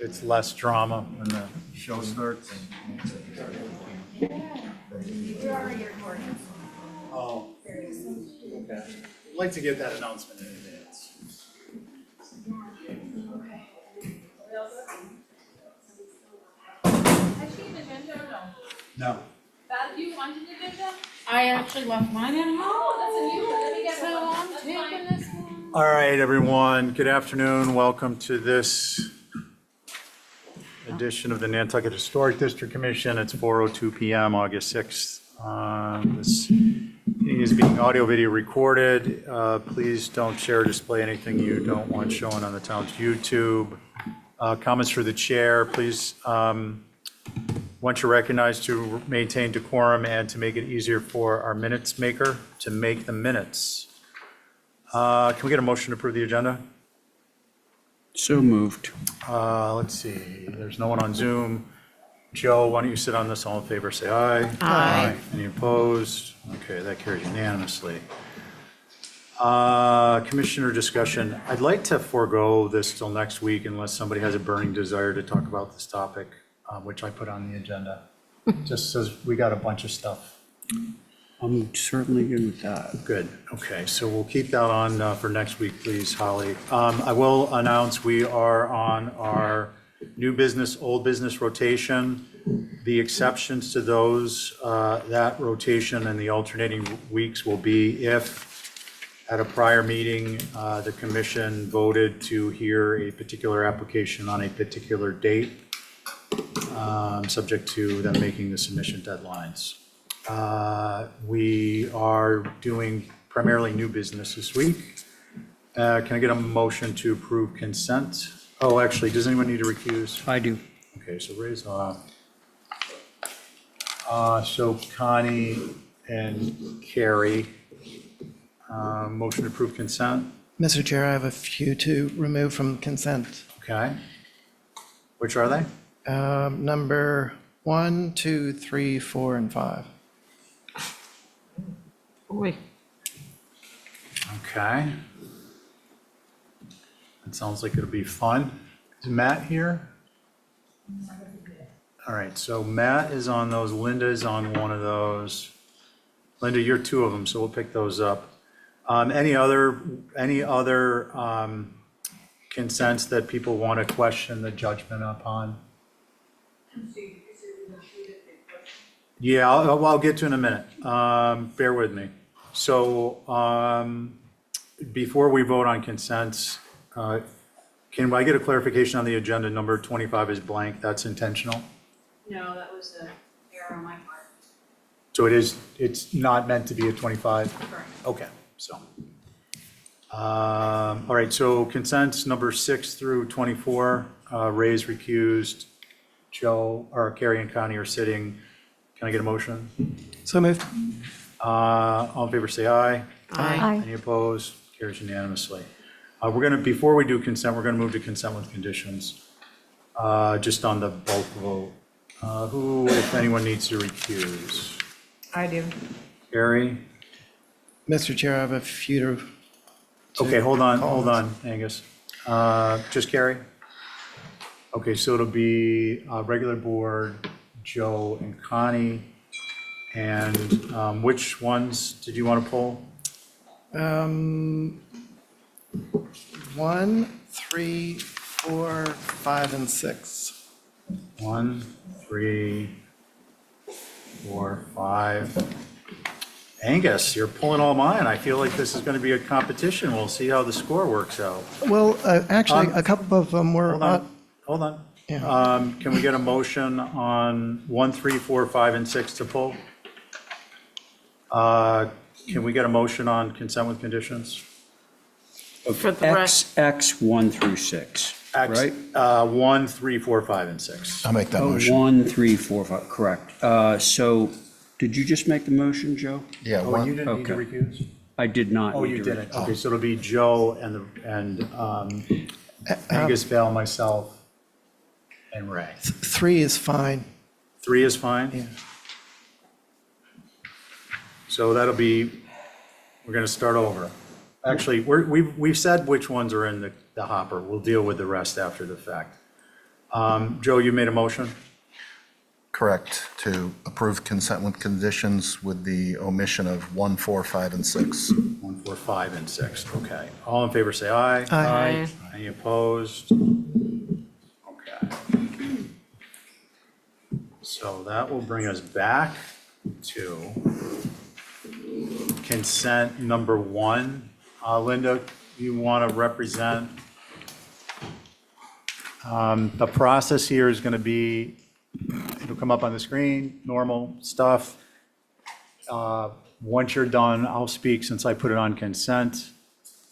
it's less drama when the show starts. Oh, okay. I'd like to get that announcement in advance. No. Val, do you want an agenda? I actually left mine at home. Oh, that's a new one. Let me get So one. I'm That's taking fine. this one. All right, everyone. Good afternoon. Welcome to this edition of the Nantucket Historic District Commission. It's 4:02 p.m., August 6th. This meeting is being audio-video recorded. Please don't share or display anything you don't want shown on the town's YouTube. Comments for the chair, please. Once you're recognized, to maintain decorum and to make it easier for our minutes maker to make the minutes. Can we get a motion to approve the agenda? So moved. Let's see, there's no one on Zoom. Joe, why don't you sit on this? All in favor, say aye. Aye. Any opposed? Okay, that carries unanimously. Commissioner discussion. I'd like to forego this till next week unless somebody has a burning desire to talk about this topic, which I put on the agenda. Just says we got a bunch of stuff. I'm certainly good with that. Good, okay, so we'll keep that on for next week, please, Holly. I will announce we are on our new business, old business rotation. The exceptions to those, that rotation and the alternating weeks will be if at a prior meeting, the commission voted to hear a particular application on a particular date, subject to them making the submission deadlines. We are doing primarily new business this week. Can I get a motion to approve consent? Oh, actually, does anyone need to recuse? I do. Okay, so raise off. So Connie and Carrie, motion to approve consent, Mr. Chair, I have a few to remove from consent. okay. Which are they? Number 1, 2, 3, 4, and 5. Boy. Okay. It sounds like it'll be fun. Is Matt here? All right, so Matt is on those, Linda is on one of those. Linda, you're two of them, so we'll pick those up. Any other consents that people want to question the judgment upon? Yeah, I'll get to in a minute. Bear with me. So before we vote on consents, can I get a clarification on the agenda? Number 25 is blank. That's intentional? No, that was an error on my part. So it's not meant to be a 25? Correct. Okay, so. All right, so consents number 6 through 24, Ray's recused, Joe, or Carrie and Connie are sitting. Can I get a motion? So moved. All in favor, say aye. Aye. Any opposed? Carries unanimously. We're gonna, before we do consent, we're gonna move to consent with conditions, just on the bulk vote. Who, if anyone, needs to recuse? I do. Carrie? Mr. Chair, I have a few to. Okay, hold on, Angus. Just Carrie? Okay, so it'll be regular board, Joe and Connie. And which ones did you want to pull? 1, 3, 4, 5, and 6. 1, 3, 4, 5. Angus, you're pulling all mine. I feel like this is going to be a competition. We'll see how the score works out. Well, actually, a couple of them were. Hold on. Yeah. Can we get a motion on 1, 3, 4, 5, and 6 to pull? Can we get a motion on consent with conditions? For the rest. X 1 through 6, right? 1, 3, 4, 5, and 6. I'll make that Oh, motion. 1, 3, 4, 5, correct. So did you just make the motion, Joe? Yeah, Oh, you one, didn't need to Okay. recuse? I did not. Oh, need you to- didn't. Okay, so it'll be Joe and Angus, Val, myself, and Ray. 3 is fine. 3 is fine? Yeah. So that'll be, we're going to start over. Actually, we've said which ones are in the hopper. We'll deal with the rest after the fact. Joe, you made a motion? Correct, to approve consent with conditions with the omission of 1, 4, 5, and 6. 1, 4, 5, and 6, okay. All in favor, say aye. Aye. Any opposed? Okay. So that will bring us back to consent number 1. Linda, you want to represent? The process here is going to be, it'll come up on the screen, normal stuff. Once you're done, I'll speak since I put it on consent,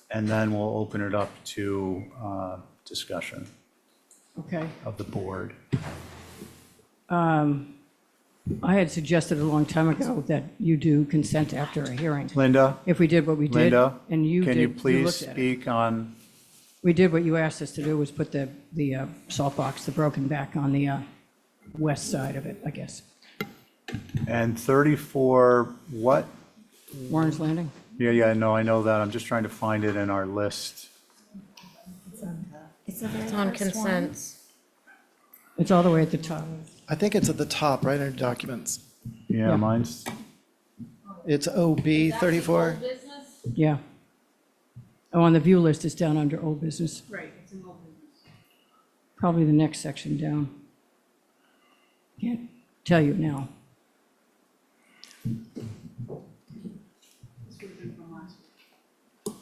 and then we'll open it up to discussion Okay. of the board. I had suggested a long time ago that you do consent after a hearing. Linda? If we did what we did, Linda? and you did, Can you you please looked at it. speak on, We did what you asked us to do, was put the salt box, the broken back, on the west side of it, I guess. and 34, what? Warren's Landing? Yeah, no, I know that. I'm just trying to find it in our list. It's on consent. It's all the way at the top. I think it's at the top, right under documents. Yeah, Yeah. mine's, It's OB 34. Business? Yeah. Oh, on the view list, it's down under old business, Right, it's an old business. probably the next section down. Can't tell you now. This would have been from last week.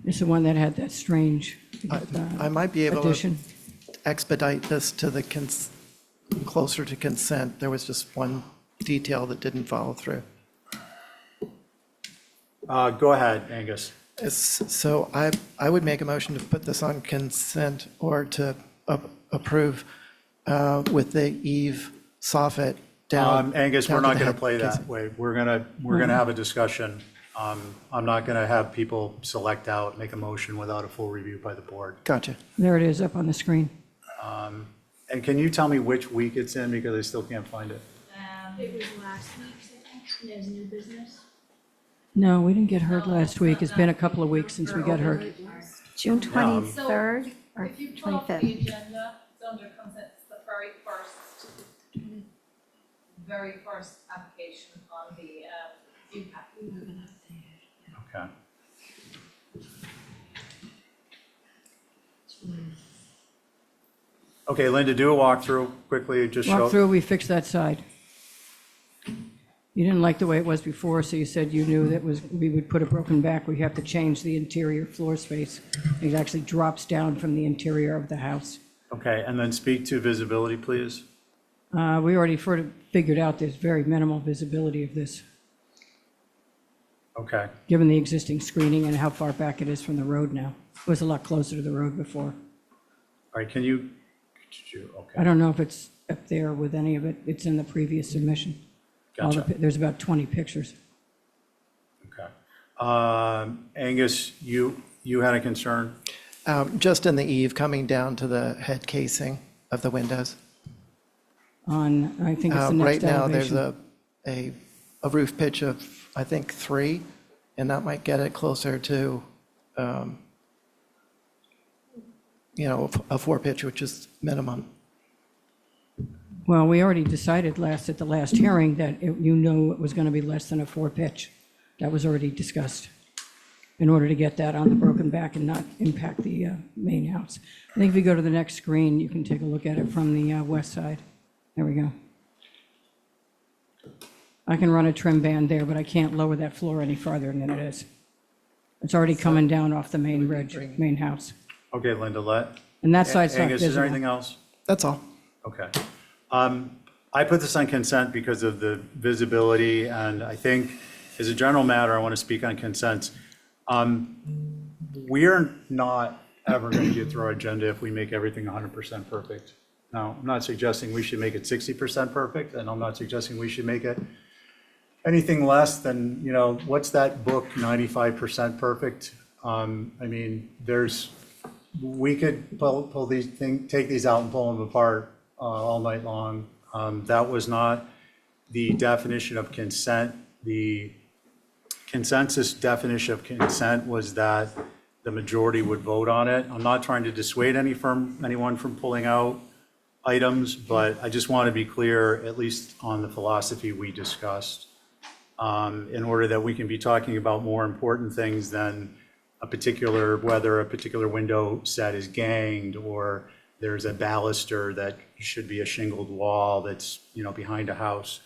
It's the one that had that strange I might be able to addition. expedite this to the, closer to consent. There was just one detail that didn't follow through. go ahead, Angus. So I would make a motion to put this on consent or to approve with the eve soffit down. Angus, we're down to not the going to head play casing. that way. We're going to have a discussion. I'm not going to have people select out, make a motion without a full review by the board. Gotcha. There it is up on the screen. And can you tell me which week it's in, because I still can't find it? It was last week's, I think, there's new business. No, we didn't get heard last week. It's been a couple of weeks since we got heard. June 23rd or If you pull up the 25th? agenda, it's under consent, it's the very first application on the view pack. Okay. Okay, Linda, do a walkthrough quickly, just show. Walk through, we fixed that side. You didn't like the way it was before, so you said you knew that we would put a broken back. We have to change the interior floor space. It actually drops down from the interior of the house. Okay, and then speak to visibility, please. We already sort of figured out there's very minimal visibility of this, Okay, given the existing screening and how far back it is from the road now. It was a lot closer to the road before. all right, can you, I okay, don't know if it's up there with any of it. It's in the previous submission. gotcha, There's about 20 pictures. okay. Angus, you had a concern? Just in the eave, coming down to the head casing of the windows. On, I think it's the next Right now, there's elevation. a roof pitch of, I think, 3, and that might get it closer to, a 4 pitch, which is minimum. Well, we already decided at the last hearing that you knew it was going to be less than a 4 pitch. That was already discussed in order to get that on the broken back and not impact the main house. I think if you go to the next screen, you can take a look at it from the west side. There we go. I can run a trim band there, but I can't lower that floor any farther than it is. It's already coming down off the main ridge, main house. Okay, Linda, let. And that side's not Angus, is there anything visible. else? That's all. Okay. I put this on consent because of the visibility, and I think, as a general matter, I want to speak on consents. We're not ever going to get through our agenda if we make everything 100% perfect. Now, I'm not suggesting we should make it 60% perfect, and I'm not suggesting we should make it anything less than, what's that book, 95% perfect? I mean, we could pull these things, take these out and pull them apart all night long. That was not the definition of consent. The consensus definition of consent was that the majority would vote on it. I'm not trying to dissuade anyone from pulling out items, but I just want to be clear, at least on the philosophy we discussed, in order that we can be talking about more important things than whether a particular window set is ganged or there's a baluster that should be a shingled wall that's, behind a house.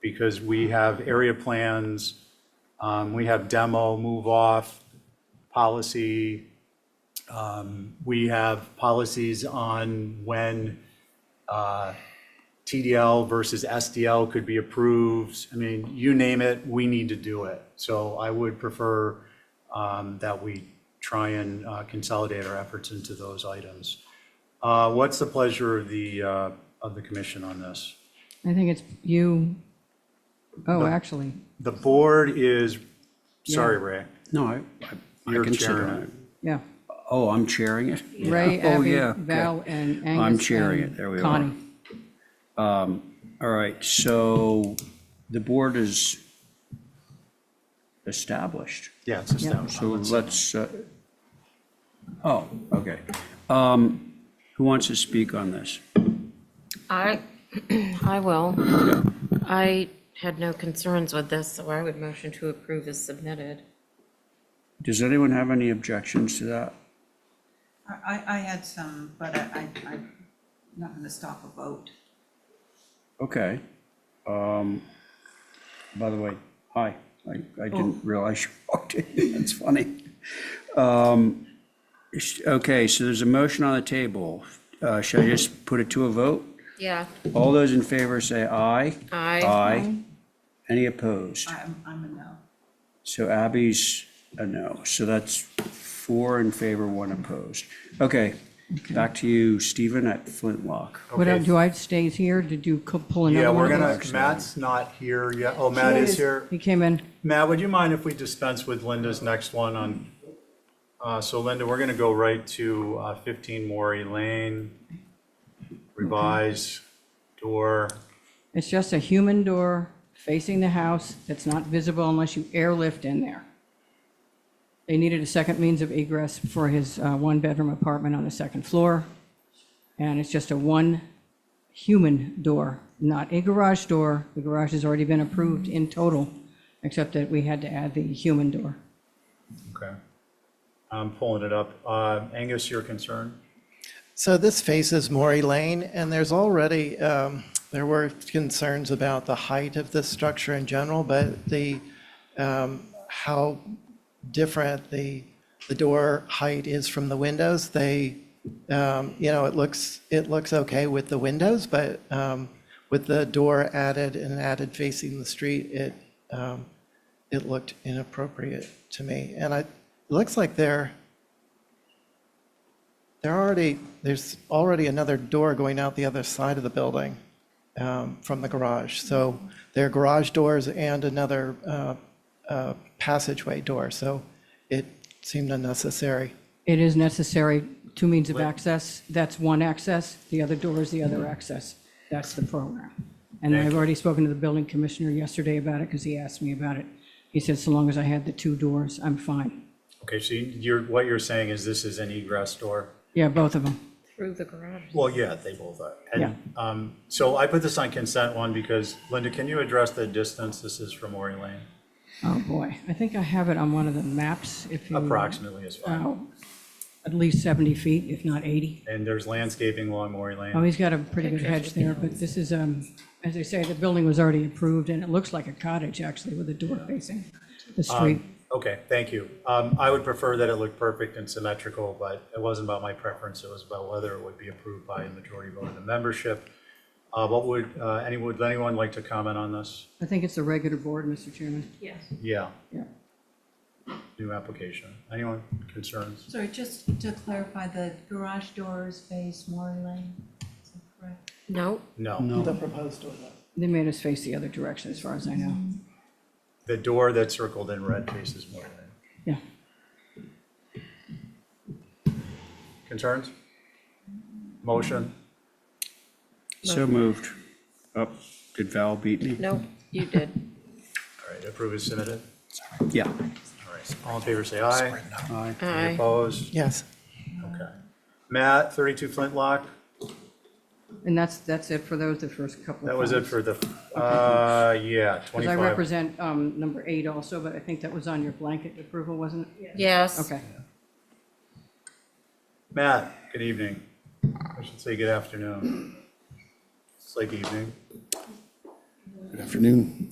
Because we have area plans, we have demo, move off policy. We have policies on when TDL versus SDL could be approved. I mean, you name it, we need to do it. So I would prefer that we try and consolidate our efforts into those items. What's the pleasure of the commission on this? I think it's you, actually, The board is, sorry, Ray, No, I You're can sit chairing on it. it. yeah. Oh, I'm chairing it? Ray, Oh, Abby, yeah, Val, okay. and Angus. I'm chairing and it, there we are. Connie. All right, so the board is established. yeah, it's established. So let's, okay. Who wants to speak on this? I will. I had no concerns with this, so I would motion to approve as submitted. Does anyone have any objections to that? I had some, but I'm not going to stop a vote. Okay. By the way, hi. I didn't realize you walked in. That's funny. Okay, so there's a motion on the table. Should I just put it to a vote? Yeah. All those in favor say aye. Aye. Aye. Any opposed? I'm a no. So Abby's a no. So that's 4 in favor, 1 opposed. Okay, back to you, Stephen, at Flintlock. What, Okay. do I stay here? Did you pull another Yeah, one? we're of gonna, those? Matt's not here yet. Oh, Matt is here. He came in. Matt, would you mind if we dispense with Linda's next one on, so Linda, we're gonna go right to 15 Morey Lane, revise door. It's just a human door facing the house that's not visible unless you airlift in there. They needed a second means of egress for his one-bedroom apartment on the second floor. And it's just a one human door, not a garage door. The garage has already been approved in total, except that we had to add the human door. Okay. I'm pulling it up. Angus, your concern? So this faces Morey Lane, and there's already, there were concerns about the height of this structure in general, but how different the door height is from the windows. It looks okay with the windows, but with the door added facing the street, it looked inappropriate to me. And it looks like there's already another door going out the other side of the building from the garage. So there are garage doors and another passageway door, so it seemed unnecessary. It is necessary, 2 means of access. That's one access. The other door is the other access. That's the program. And I've already spoken to the building commissioner yesterday about it because he asked me about it. He said, so long as I had the 2 doors, I'm fine. Okay, so what you're saying is this is an egress door? Yeah, both of them. Through the garage. Well, yeah, they both are. Yeah. And, so I put this on consent one because, Linda, can you address the distance this is from Morey Lane? Oh, boy. I think I have it on one of the maps, if you... Approximately is fine. Oh, at least 70 feet, if not 80. And there's landscaping along Morey Oh, Lane. he's got a pretty good hedge there, but this is, as I say, the building was already approved, and it looks like a cottage, actually, with a door facing the street. Okay, thank you. I would prefer that it looked perfect and symmetrical, but it wasn't about my preference. It was about whether it would be approved by a majority vote of the membership. Would anyone like to comment on this? I think it's the regular board, Mr. Chairman. Yes. Yeah, Yeah. new application. Anyone concerns? Sorry, just to clarify, the garage doors face Morey Lane, is that correct? No. No. The proposed door. They made us face the other direction, as far as I know. The door that's circled in red faces Morey Lane. Yeah. Concerns? Motion? So moved. Oh, did Val beat me? No, you did. All right, approve is submitted. Yeah. All All in favor, say aye. Aye. Any Aye. opposed? Yes. Okay. Matt, 32 Flintlock, And that's it for those, the first couple of that was it comments. for the, yeah, Because I 25. represent number 8 also, but I think that was on your blanket approval, wasn't it? Yes. Okay. Matt, good evening. I should say good afternoon. It's like evening. Good afternoon.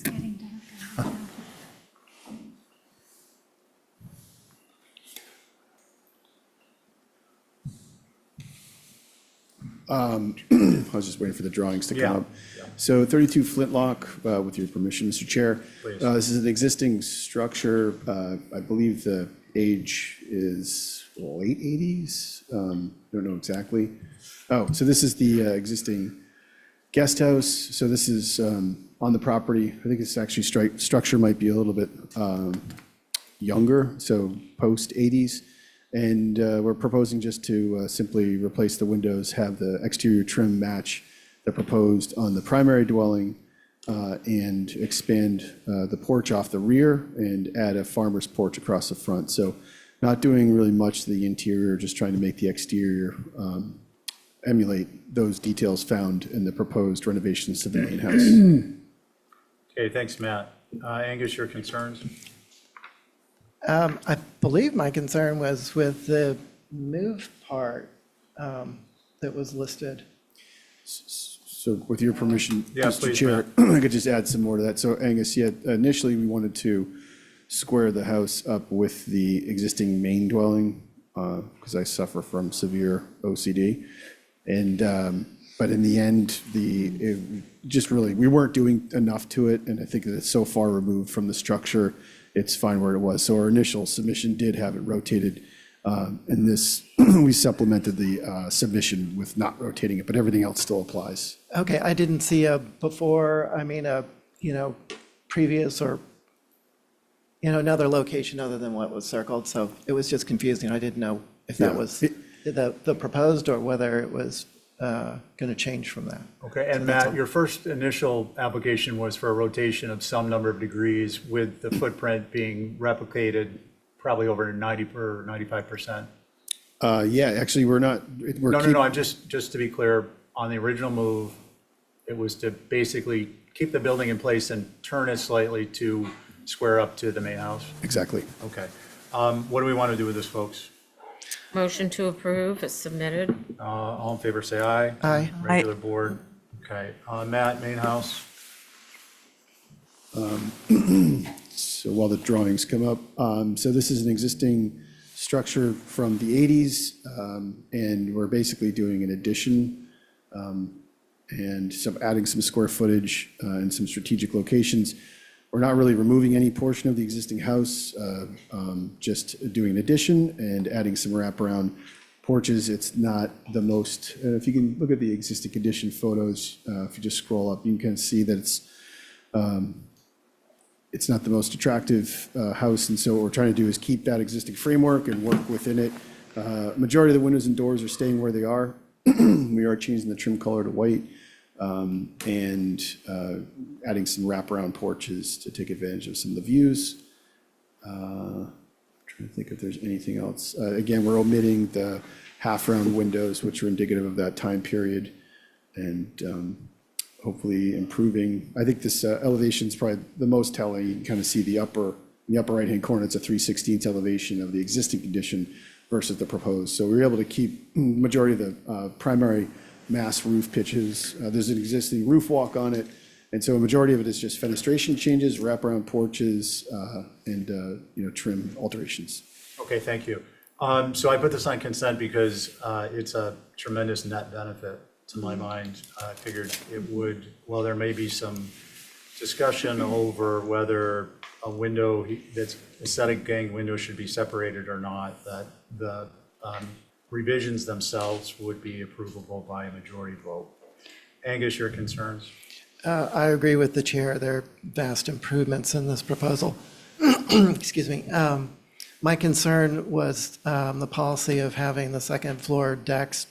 I was just waiting for the drawings to Yeah, come up. yeah. So 32 Flintlock, with your permission, Mr. Chair. Please. This is an existing structure. I believe the age is late 80s. Don't know exactly. Oh, so this is the existing guest house. So this is on the property. I think it's actually structure might be a little bit younger, so post 80s. And we're proposing just to simply replace the windows, have the exterior trim match the proposed on the primary dwelling, and expand the porch off the rear and add a farmer's porch across the front. So not doing really much to the interior, just trying to make the exterior emulate those details found in the proposed renovations to the main house. Okay, thanks, Matt. Angus, your concerns? I believe my concern was with the move part that was listed. So with your permission, Yeah, Mr. please, Chair, I could just add some more to that. So Angus, yeah, initially we wanted to square the house up with the existing main dwelling because I suffer from severe OCD. And, but in the end, we weren't doing enough to it. And I think that it's so far removed from the structure, it's fine where it was. So our initial submission did have it rotated. And this, we supplemented the submission with not rotating it, but everything else still applies. Okay, I didn't see a before, previous or, another location other than what was circled. So it was just confusing. I didn't know if that Yeah. was the proposed or whether it was going to change from that. Okay, and Matt, your first initial application was for a rotation of some number of degrees with the footprint being replicated probably over 90 or 95%. Yeah, actually, we're not. No, I'm just to be clear, on the original move, it was to basically keep the building in place and turn it slightly to square up to the main house. Exactly. Okay. What do we want to do with this, folks? Motion to approve is submitted. All in favor, say aye. Aye. Regular board. Okay. Matt, main house? So while the drawings come up, so this is an existing structure from the 80s, and we're basically doing an addition and adding some square footage in some strategic locations. We're not really removing any portion of the existing house, just doing an addition and adding some wraparound porches. It's not the most, if you can look at the existing condition photos, if you just scroll up, you can see that it's not the most attractive house, and so what we're trying to do is keep that existing framework and work within it. Majority of the windows and doors are staying where they are. We are changing the trim color to white and adding some wraparound porches to take advantage of some of the views. Trying to think if there's anything else. Again, we're omitting the half-round windows, which are indicative of that time period, and hopefully improving. I think this elevation is probably the most telling. You can kind of see in the upper right-hand corner, it's a 3/16 elevation of the existing condition versus the proposed. So we were able to keep majority of the primary mass roof pitches. There's an existing roof walk on it, and so a majority of it is just fenestration changes, wraparound porches, and trim alterations. Okay, thank you. So I put this on consent because it's a tremendous net benefit to my mind. I figured it would, well, there may be some discussion over whether a window that's aesthetic gang window should be separated or not, that the revisions themselves would be approvable by a majority vote. Angus, your concerns? I agree with the chair. There are vast improvements in this proposal. Excuse me. My concern was the policy of having the second floor decks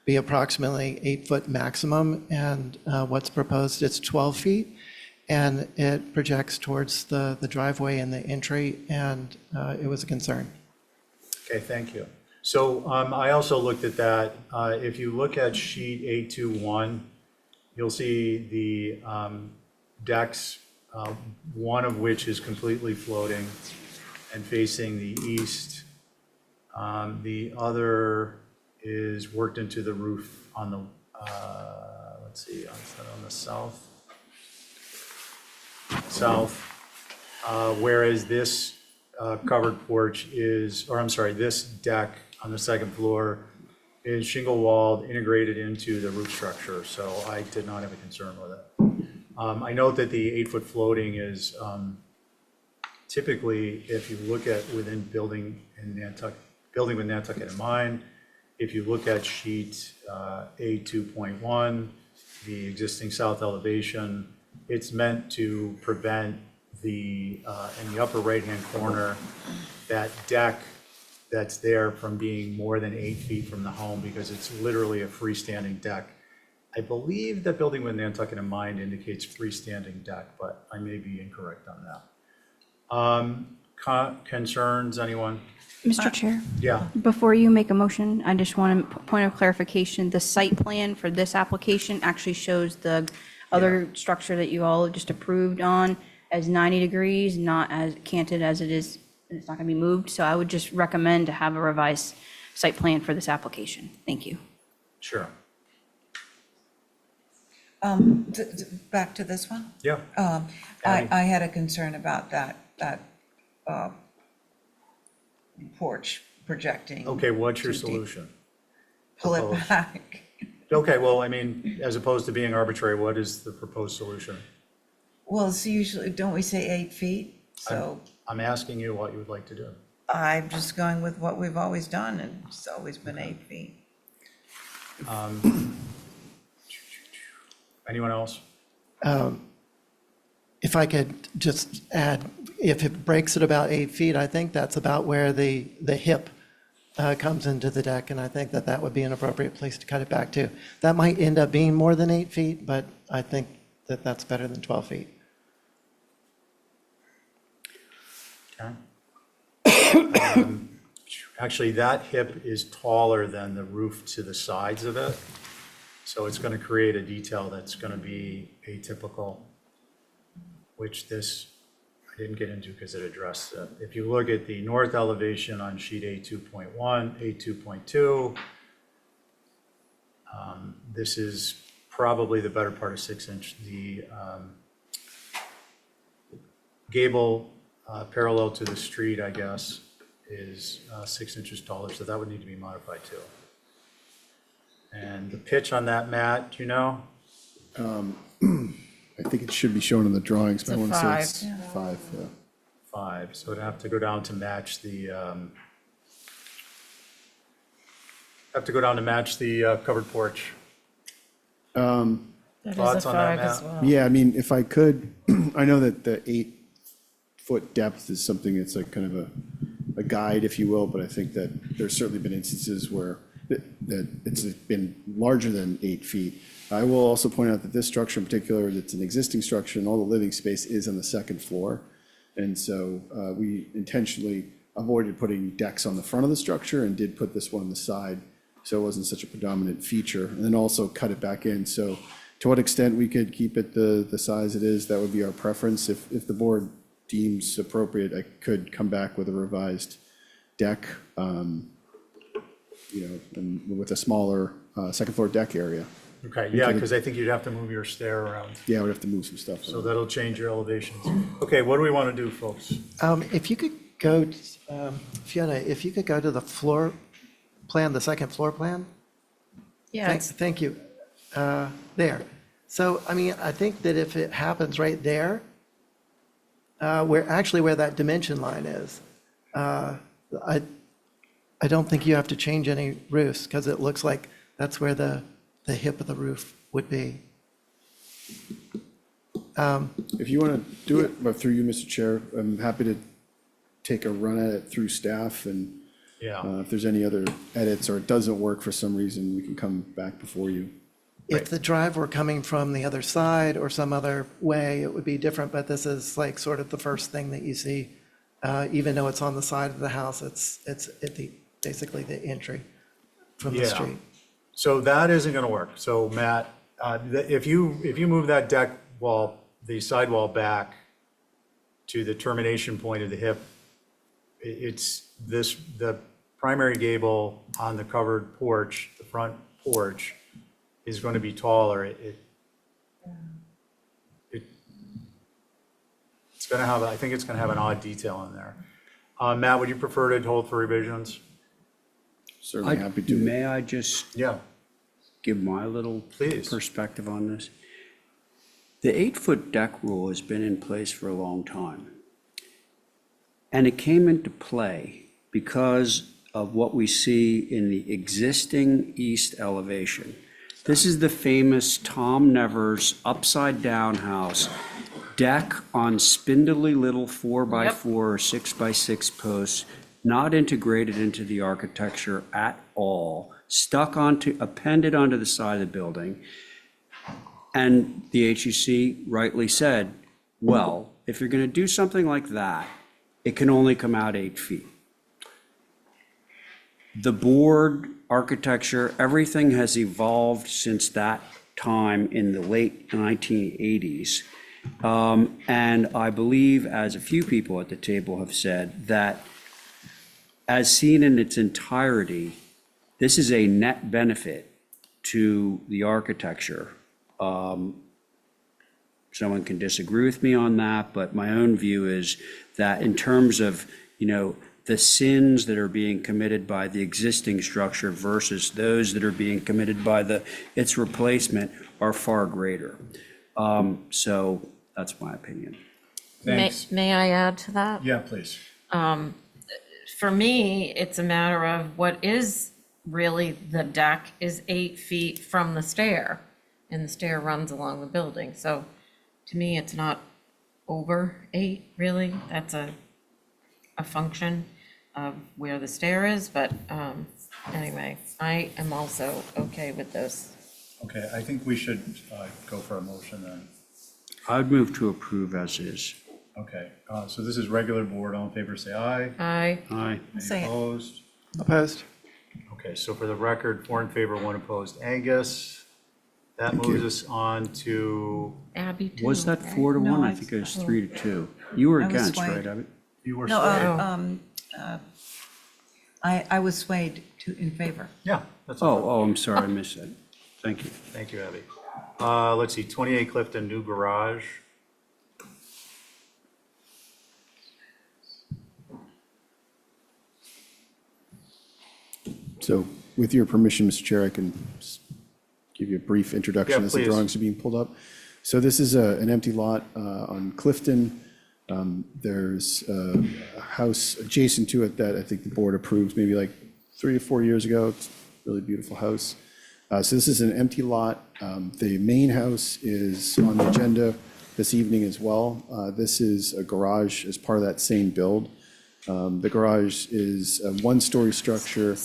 be approximately 8-foot maximum, and what's proposed, it's 12 feet. and it projects towards the driveway and the entry, and it was a concern. Okay, thank you. So I also looked at that. If you look at sheet A21, you'll see the decks, one of which is completely floating and facing the east. The other is worked into the roof on the, let's see, on the south. Whereas this covered porch is, or I'm sorry, this deck on the second floor is shingle walled, integrated into the roof structure, so I did not have a concern with it. I note that the 8-foot floating is typically, if you look at within building with Nantucket in mind, if you look at sheet A2.1, the existing south elevation, it's meant to prevent the, in the upper right-hand corner, that deck that's there from being more than 8 feet from the home, because it's literally a freestanding deck. I believe that building with Nantucket in mind indicates freestanding deck, but I may be incorrect on that. Concerns, anyone? Mr. Chair, Yeah, before you make a motion, I just want a point of clarification. The site plan for this application actually shows the other structure that you all just approved on as 90 degrees, not as canted as it is. It's not going to be moved. So I would just recommend to have a revised site plan for this application. Thank you. sure. Back to this one. Yeah, I had a concern about that porch projecting. okay, what's your too deep. solution? Pull it Proposed. back. Okay, well, I mean, as opposed to being arbitrary, what is the proposed solution? Well, it's usually, don't we say 8 feet? So I'm asking you what you would like to do. I'm just going with what we've always done, and it's always been 8 feet. Anyone else? If I could just add, if it breaks at about 8 feet, I think that's about where the hip comes into the deck, and I think that that would be an appropriate place to cut it back to. That might end up being more than 8 feet, but I think that that's better than 12 feet. Okay. Actually, that hip is taller than the roof to the sides of it, so it's going to create a detail that's going to be atypical, which this I didn't get into because it addressed it. If you look at the north elevation on sheet A2.1, A2.2, this is probably the better part of 6 inch. The gable parallel to the street, I guess, is 6 inches taller, so that would need to be modified too. And the pitch on that mat, do you know? I think it should be shown in the drawings, but I It's a want to say 5. it's 5, yeah. 5, so it'd have to go down to match the, covered porch. That is a Thoughts on that, 5 as Matt? well. Yeah, I mean, if I could, I know that the 8-foot depth is something, it's like kind of a guide, if you will, but I think that there's certainly been instances where that it's been larger than 8 feet. I will also point out that this structure in particular, it's an existing structure, and all the living space is on the second floor. And so we intentionally avoided putting decks on the front of the structure and did put this one on the side, so it wasn't such a predominant feature, and then also cut it back in. So to what extent we could keep it the size it is, that would be our preference. If the board deems appropriate, I could come back with a revised deck, and with a smaller second floor deck area. Okay, yeah, because I think you'd have to move your stair around, Yeah, I would have to move some stuff. so that'll change your elevations. Okay, what do we want to do, folks? If you could go, Fiona, if you could go to the floor plan, the second floor plan? Yeah, Thank you. There. So, I mean, I think that if it happens right there, where that dimension line is, I don't think you have to change any roofs, because it looks like that's where the hip of the roof would be. If you want to do it, but through you, Mr. Chair, I'm happy to take a run at it through staff, and Yeah, if there's any other edits or it doesn't work for some reason, we can come back before you. If the drive were coming from the other side or some other way, it would be different, but this is like sort of the first thing that you see. Even though it's on the side of the house, it's basically the entry from the Yeah. street. So that isn't going to work. So Matt, if you move that deck wall, the sidewall back to the termination point of the hip, it's this, the primary gable on the covered porch, the front porch, is going to be taller. It's going to have, I think it's going to have an odd detail in there. Matt, would you prefer to hold for revisions? Certainly happy to. May I just Yeah, give my little Please. perspective on this? The 8-foot deck rule has been in place for a long time. And it came into play because of what we see in the existing east elevation. This is the famous Tom Nevers upside-down house, deck on spindly little 4x4 or 6x6 posts, not integrated into the architecture at all, appended onto the side of the building. And the HUC rightly said, well, if you're going to do something like that, it can only come out 8 feet. The board, architecture, everything has evolved since that time in the late 1980s. And I believe, as a few people at the table have said, that as seen in its entirety, this is a net benefit to the architecture. Someone can disagree with me on that, but my own view is that in terms of, the sins that are being committed by the existing structure versus those that are being committed by its replacement are far greater. So that's my opinion. thanks. May I add to that? Yeah, please. For me, it's a matter of what is really the deck is 8 feet from the stair, and the stair runs along the building. So to me, it's not over 8, really. That's a function of where the stair is, but anyway, I am also okay with those. Okay, I think we should go for a motion then. I'd move to approve as is. Okay, so this is regular board. All in favor, say aye. Aye. Aye. Any Say it. opposed? Opposed? Okay, so for the record, 4 in favor, 1 opposed. Angus, that moves us on to, Abby, too. Was that right? 4 to 1? No, I I- think it was 3 to 2. You were I was against, swayed. right, Abby? you were No, swayed. I was swayed in favor. Yeah, that's all. Oh, I'm sorry, I missed that. Thank you. Thank you, Abby. Let's see, 28 Clifton, new garage. So with your permission, Mr. Chair, I can just give you a brief introduction Yeah, as the please. drawings are being pulled up. So this is an empty lot on Clifton. There's a house adjacent to it that I think the board approved maybe like 3 or 4 years ago. It's a really beautiful house. So this is an empty lot. The main house is on the agenda this evening as well. This is a garage as part of that same build. The garage is a 1-story structure.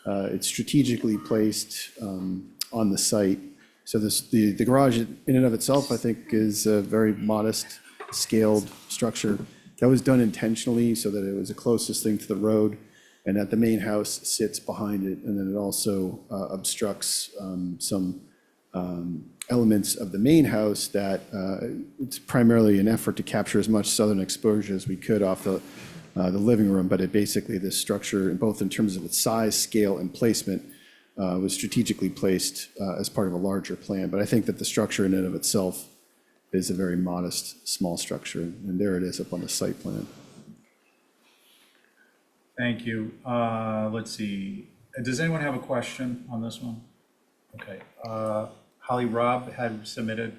It's strategically placed on the site. So the garage in and of itself, I think, is a very modest scaled structure. That was done intentionally so that it was the closest thing to the road, and that the main house sits behind it, and then it also obstructs some elements of the main house that it's primarily an effort to capture as much southern exposure as we could off the living room, but it basically, this structure, both in terms of its size, scale, and placement, was strategically placed as part of a larger plan. But I think that the structure in and of itself is a very modest, small structure, and there it is up on the site plan. Thank you. Let's see, does anyone have a question on this one? Okay, Holly, Rob had submitted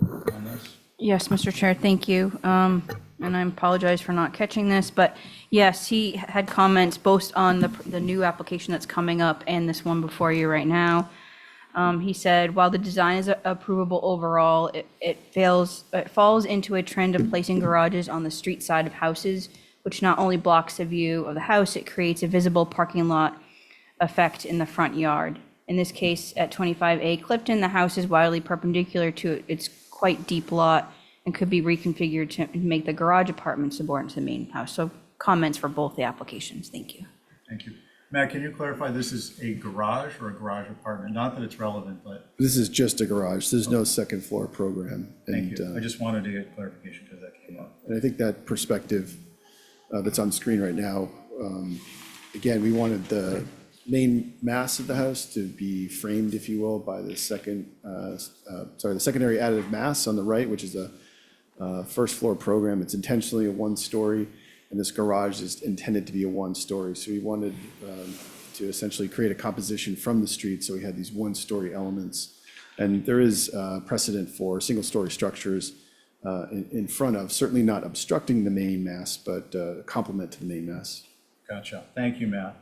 on this. Yes, Mr. Chair, thank you. And I apologize for not catching this, but yes, he had comments both on the new application that's coming up and this one before you right now. He said, while the design is approvable overall, it falls into a trend of placing garages on the street side of houses, which not only blocks the view of the house, it creates a visible parking lot effect in the front yard. In this case, at 25A Clifton, the house is wildly perpendicular to its quite deep lot and could be reconfigured to make the garage apartment subordinate to the main house. So comments for both the applications. Thank you. Thank you. Matt, can you clarify, this is a garage or a garage apartment? Not that it's relevant, but This is just a garage. There's no second floor program. thank you. And, I just wanted to get clarification because that came up. and I think that perspective that's on screen right now, again, we wanted the main mass of the house to be framed, if you will, by the the secondary additive mass on the right, which is a first floor program. It's intentionally a one-story, and this garage is intended to be a one-story. So we wanted to essentially create a composition from the street, so we had these one-story elements. And there is precedent for single-story structures in front of, certainly not obstructing the main mass, but a complement to the main mass. Gotcha. Thank you, Matt.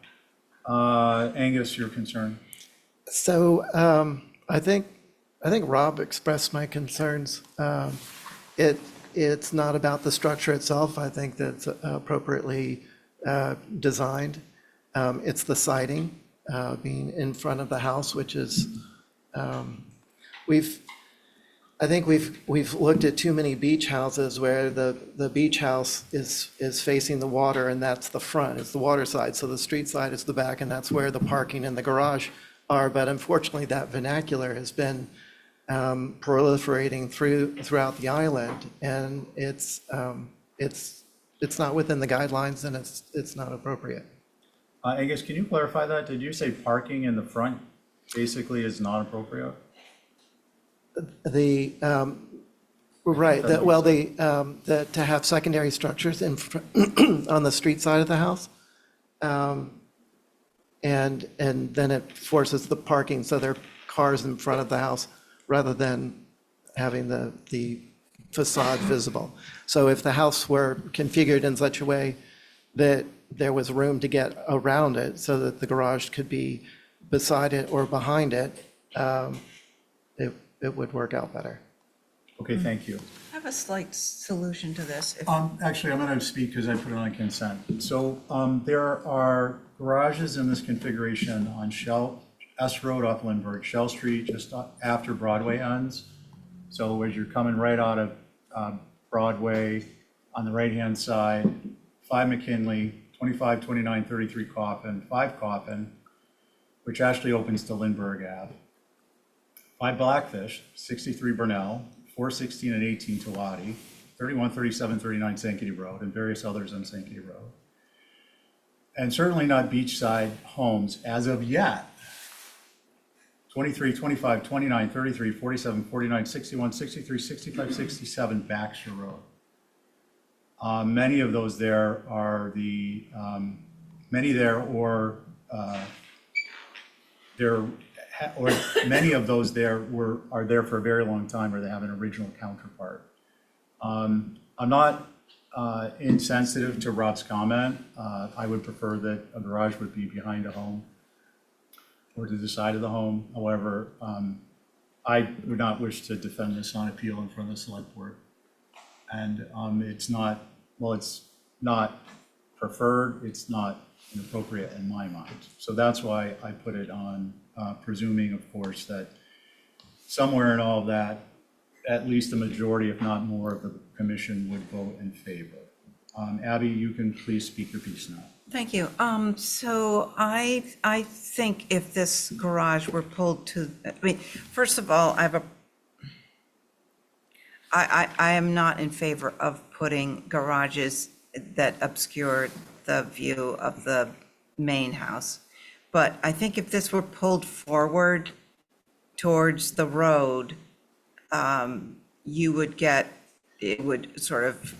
Angus, your concern? So I think Rob expressed my concerns. It's not about the structure itself. I think that's appropriately designed. It's the siding being in front of the house, which is, I think we've looked at too many beach houses where the beach house is facing the water, and that's the front, it's the water side. So the street side is the back, and that's where the parking and the garage are. But unfortunately, that vernacular has been proliferating throughout the island, and it's not within the guidelines, and it's not appropriate. Angus, can you clarify that? Did you say parking in the front basically is not appropriate? The, right, that, well, to have secondary structures on the street side of the house. And then it forces the parking, so there are cars in front of the house rather than having the facade visible. So if the house were configured in such a way that there was room to get around it so that the garage could be beside it or behind it, it would work out better. Okay, thank you. I have a slight solution to this. Actually, I'm going to speak because I put it on consent. So there are garages in this configuration on S Road off Lindbergh, Shell Street, just after Broadway ends. So as you're coming right out of Broadway on the right-hand side, 5 McKinley, 25, 29, 33 Coffin, 5 Coffin, which actually opens to Lindbergh Ave. 5 Blackfish, 63 Burnell, 416 and 18 Tulati, 31, 37, 39 Sankaty Road, and various others on Sankaty Road. And certainly not beachside homes as of yet. 23, 25, 29, 33, 47, 49, 61, 63, 65, 67 Baxter Road. Many of those there are the, many of those there are there for a very long time, or they have an original counterpart. I'm not insensitive to Rob's comment. I would prefer that a garage would be behind a home or to the side of the home. However, I would not wish to defend this on appeal in front of the select board. And it's not preferred, it's not inappropriate in my mind. So that's why I put it on, presuming, of course, that somewhere in all of that, at least a majority, if not more, of the commission would vote in favor. Abby, you can please speak your piece now. Thank you. So I think if this garage were pulled to, I mean, first of all, I am not in favor of putting garages that obscure the view of the main house. But I think if this were pulled forward towards the road, it would sort of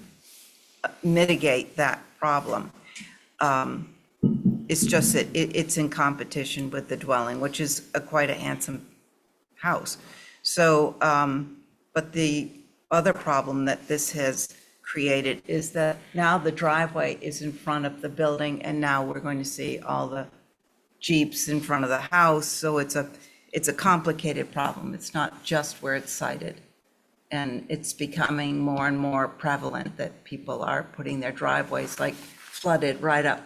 mitigate that problem. It's just that it's in competition with the dwelling, which is quite a handsome house. So, but the other problem that this has created is that now the driveway is in front of the building, and now we're going to see all the Jeeps in front of the house. So it's a complicated problem. It's not just where it's sited. And it's becoming more and more prevalent that people are putting their driveways like flooded right up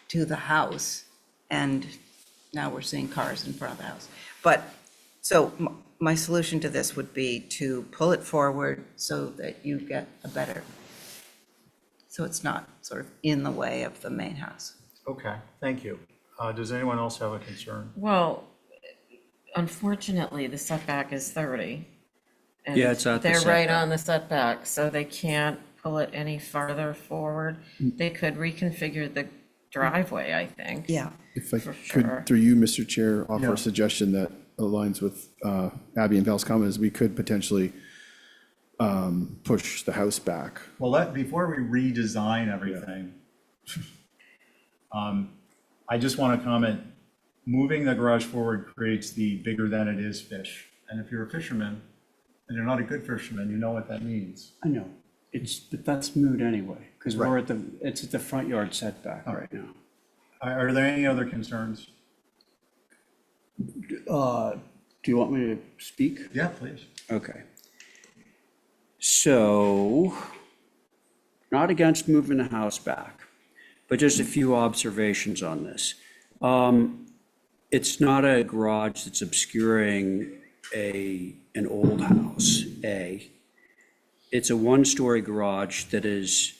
to the house. And now we're seeing cars in front of the house. But, so my solution to this would be to pull it forward so that you get a better, so it's not sort of in the way of the main house. Okay, thank you. Does anyone else have a concern? Well, unfortunately, the setback is 30. and Yeah, it's at the They're right setback. on the setback, so they can't pull it any farther forward. Mm. They could reconfigure the driveway, I think. Yeah. If I For sure. could, through you, Mr. Chair, offer Yeah. a suggestion that aligns with Abby and Val's comment, is we could potentially push the house back. Well, before we redesign everything, I just want to comment, moving the garage forward creates the bigger than it is fish. And if you're a fisherman, and you're not a good fisherman, you know what that means. I know, but that's moot anyway, because Right. it's at the front yard setback right now. Are there any other concerns? Do you want me to speak? Yeah, please. Okay. So, not against moving the house back, but just a few observations on this. It's not a garage that's obscuring an old house, A. It's a one-story garage that is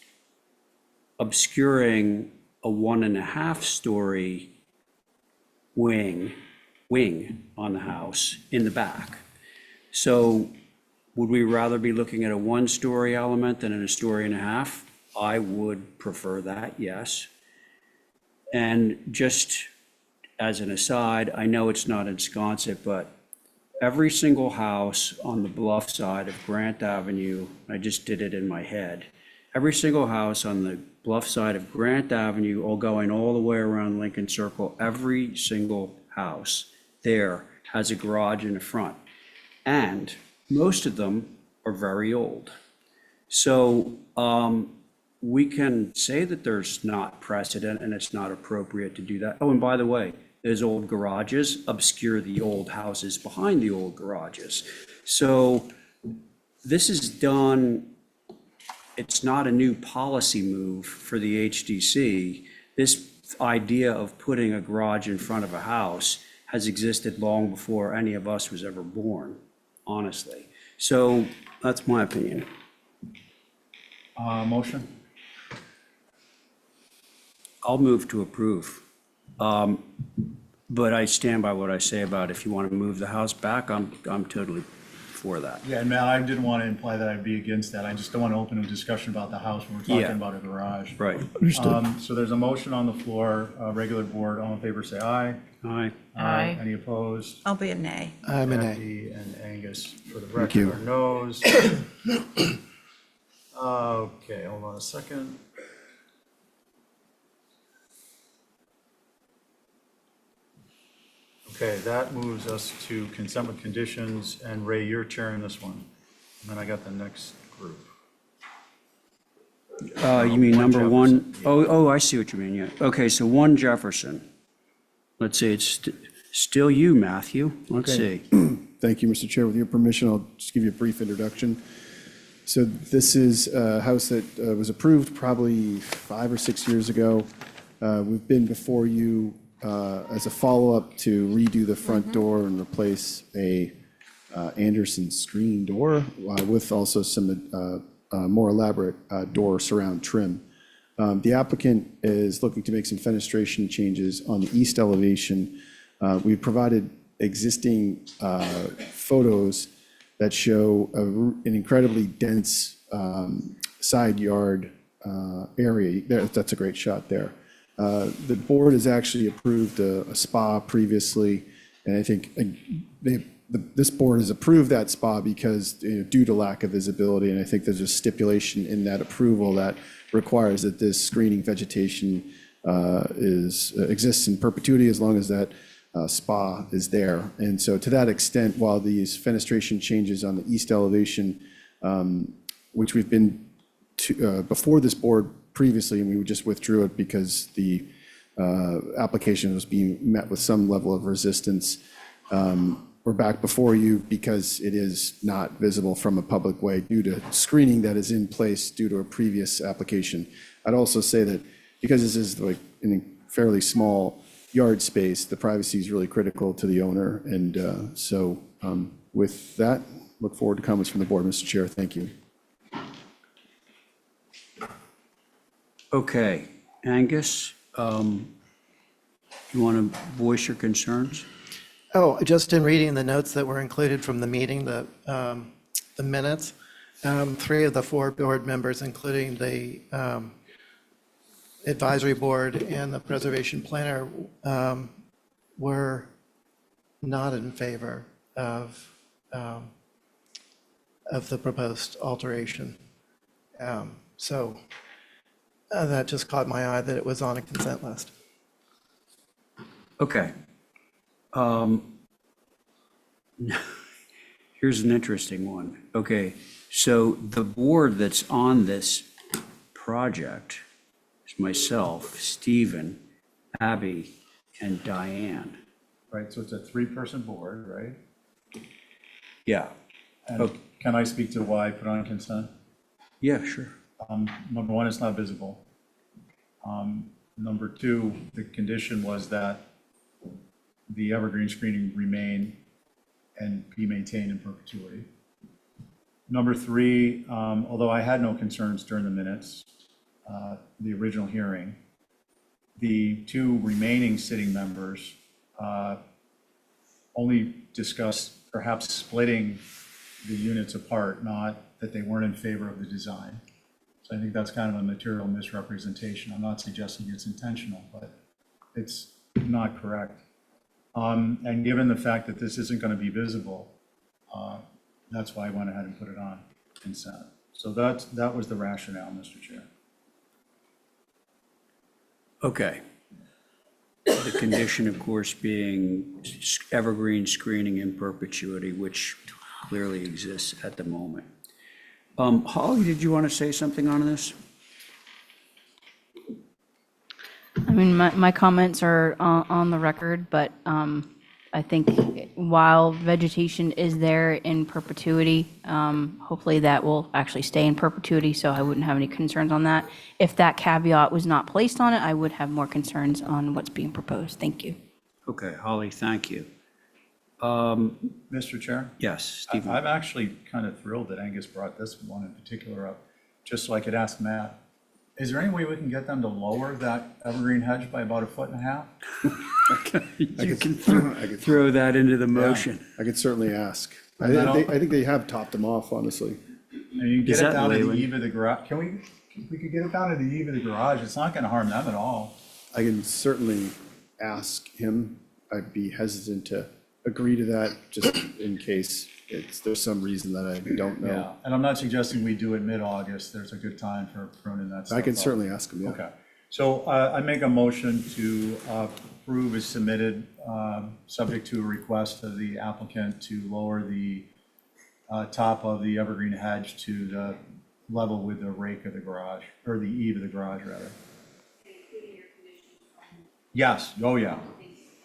obscuring a 1.5-story wing on the house in the back. So would we rather be looking at a 1-story element than a 1.5 stories? I would prefer that, yes. And just as an aside, I know it's not in Sconset, but every single house on the bluff side of Grant Avenue, I just did it in my head, every single house on the bluff side of Grant Avenue, all going all the way around Lincoln Circle, every single house there has a garage in the front. And most of them are very old. So we can say that there's not precedent and it's not appropriate to do that. Oh, and by the way, those old garages obscure the old houses behind the old garages. So this is done, it's not a new policy move for the HDC. This idea of putting a garage in front of a house has existed long before any of us was ever born, honestly. So that's my opinion. Motion? I'll move to approve. But I stand by what I say about if you want to move the house back, I'm totally for that. Yeah, and Matt, I didn't want to imply that I'd be against that. I just don't want to open a discussion about the house when we're talking Yeah. about a garage. Right. So there's a motion on the floor, regular board, all in favor, say aye. Aye. Aye. Any opposed? I'll be a nay. I'm an A. Kathy and Angus for the you. record are no's. Okay, hold on a second. Okay, that moves us to consent with conditions, and Ray, you're chairing this one. And then I got the next group. You mean One number one? Jefferson, Oh, I see what you mean, yeah. Okay, so 1 Jefferson. Let's see, it's still you, Matthew. Let's see. Thank you, Mr. Chair. With your permission, I'll just give you a brief introduction. So this is a house that was approved probably 5 or 6 years ago. We've been before you as a follow-up to redo the front door and replace a Anderson screen door with also some more elaborate door surround trim. The applicant is looking to make some fenestration changes on the east elevation. We've provided existing photos that show an incredibly dense side yard area. That's a great shot there. The board has actually approved a spa previously, and I think this board has approved that spa because due to lack of visibility, and I think there's a stipulation in that approval that requires that this screening vegetation exists in perpetuity as long as that spa is there. And so to that extent, while these fenestration changes on the east elevation, which we've been before this board previously, and we just withdrew it because the application was being met with some level of resistance. We're back before you because it is not visible from a public way due to screening that is in place due to a previous application. I'd also say that because this is like a fairly small yard space, the privacy is really critical to the owner. And so with that, look forward to comments from the board. Mr. Chair, thank you. Okay, Angus, you want to voice your concerns? Oh, just in reading the notes that were included from the meeting, the minutes, 3 of the 4 board members, including the advisory board and the preservation planner, were not in favor of the proposed alteration. So that just caught my eye that it was on a consent list. Okay. Here's an interesting one. Okay, so the board that's on this project is myself, Stephen, Abby, and Diane. Right, so it's a 3-person board, right? Yeah. And Okay. can I speak to why I put on consent? Yeah, sure. Number 1, it's not visible. Number 2, the condition was that the evergreen screening remain and be maintained in perpetuity. Number 3, although I had no concerns during the minutes, the original hearing, the 2 remaining sitting members only discussed perhaps splitting the units apart, not that they weren't in favor of the design. So I think that's kind of a material misrepresentation. I'm not suggesting it's intentional, but it's not correct. And given the fact that this isn't going to be visible, that's why I went ahead and put it on consent. So that was the rationale, Mr. Chair. Okay. The condition, of course, being evergreen screening in perpetuity, which clearly exists at the moment. Holly, did you want to say something on this? I mean, my comments are on the record, but I think while vegetation is there in perpetuity, hopefully that will actually stay in perpetuity, so I wouldn't have any concerns on that. If that caveat was not placed on it, I would have more concerns on what's being proposed. Thank you. Okay, Holly, thank you. Mr. Chair? Yes, Stephen. I'm actually kind of thrilled that Angus brought this one in particular up, just so I could ask Matt, is there any way we can get them to lower that evergreen hedge by about 1.5 feet? You can throw that into the motion. I could certainly ask. I And then think they have topped them off, honestly. And you can Is get it that down to the Leyland? eave of the garage. We could get it down to the eave of the garage. It's not going to harm them at all. I can certainly ask him. I'd be hesitant to agree to that just in case there's some reason that I don't Yeah, know. and I'm not suggesting we do it mid-August. There's a good time for pruning that stuff I can up. certainly ask him, yeah. Okay, so I make a motion to approve as submitted, subject to a request of the applicant to lower the top of the evergreen hedge to the level with the rake of the garage, or the eave of the garage, rather. Yes, oh, yeah.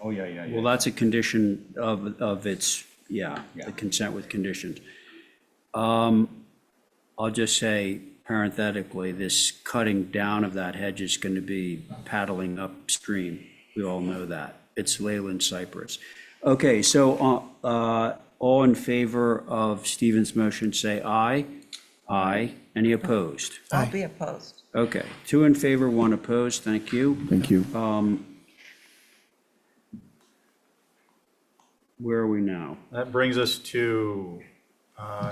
Oh, yeah. Well, that's a condition of its, Yeah. the consent with conditions. I'll just say parenthetically, this cutting down of that hedge is going to be paddling upstream. We all know that. It's Leyland cypress. Okay, so all in favor of Stephen's motion, say aye. Aye. Any opposed? I'll be opposed. Okay, 2 in favor, 1 opposed. Thank you. Thank you. Where are we now? That brings us to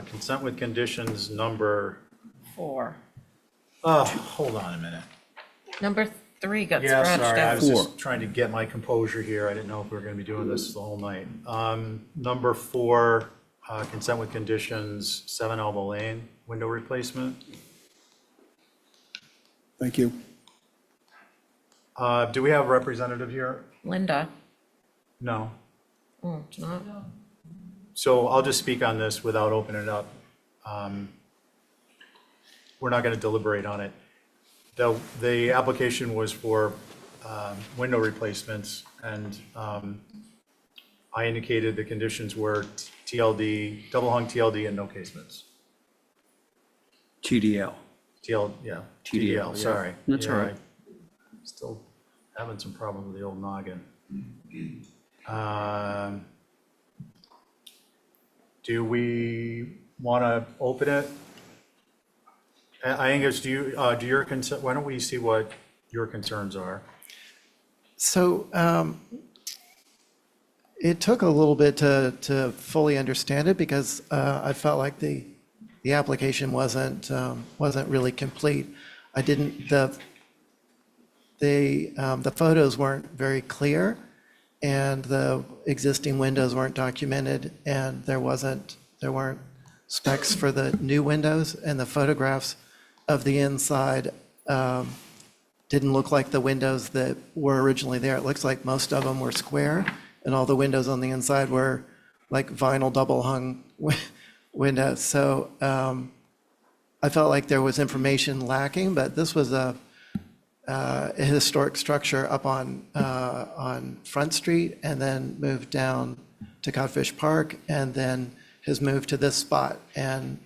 consent with conditions number, 4. hold on a minute. Number 3 got Yeah, scratched sorry, I out. was just trying to get my composure here. I didn't know if we were going to be doing this the whole night. Number 4, consent with conditions, 7 Elbow Lane, window replacement. Thank you. Do we have a representative here? Linda. No. Oh, it's not. So I'll just speak on this without opening it up. We're not going to deliberate on it. The application was for window replacements, and I indicated the conditions were TLD, double hung TLD, and no casements. TDL. TDL, yeah. sorry. That's all Yeah, right. I'm still having some problem with the old noggin. Do we want to open it? I guess, do your concern, why don't we see what your concerns are? So it took a little bit to fully understand it because I felt like the application wasn't really complete. I didn't, the photos weren't very clear, and the existing windows weren't documented, and there weren't specs for the new windows, and the photographs of the inside didn't look like the windows that were originally there. It looks like most of them were square, and all the windows on the inside were like vinyl double hung windows. So I felt like there was information lacking, but this was a historic structure up on Front Street, and then moved down to Codfish Park, and then has moved to this spot. And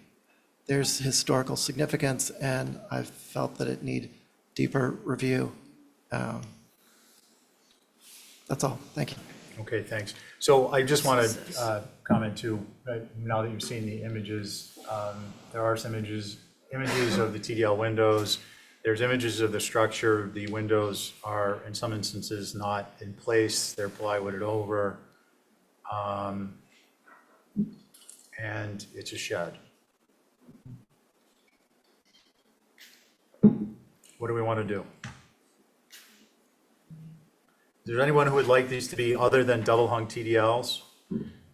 there's historical significance, and I felt that it needed deeper review. That's all. Thank you. Okay, thanks. So I just want to comment too, now that you've seen the images, there are some images of the TDL windows. There's images of the structure. The windows are, in some instances, not in place. They're plywooded over. And it's a shed. What do we want to do? Is there anyone who would like these to be other than double hung TDLs?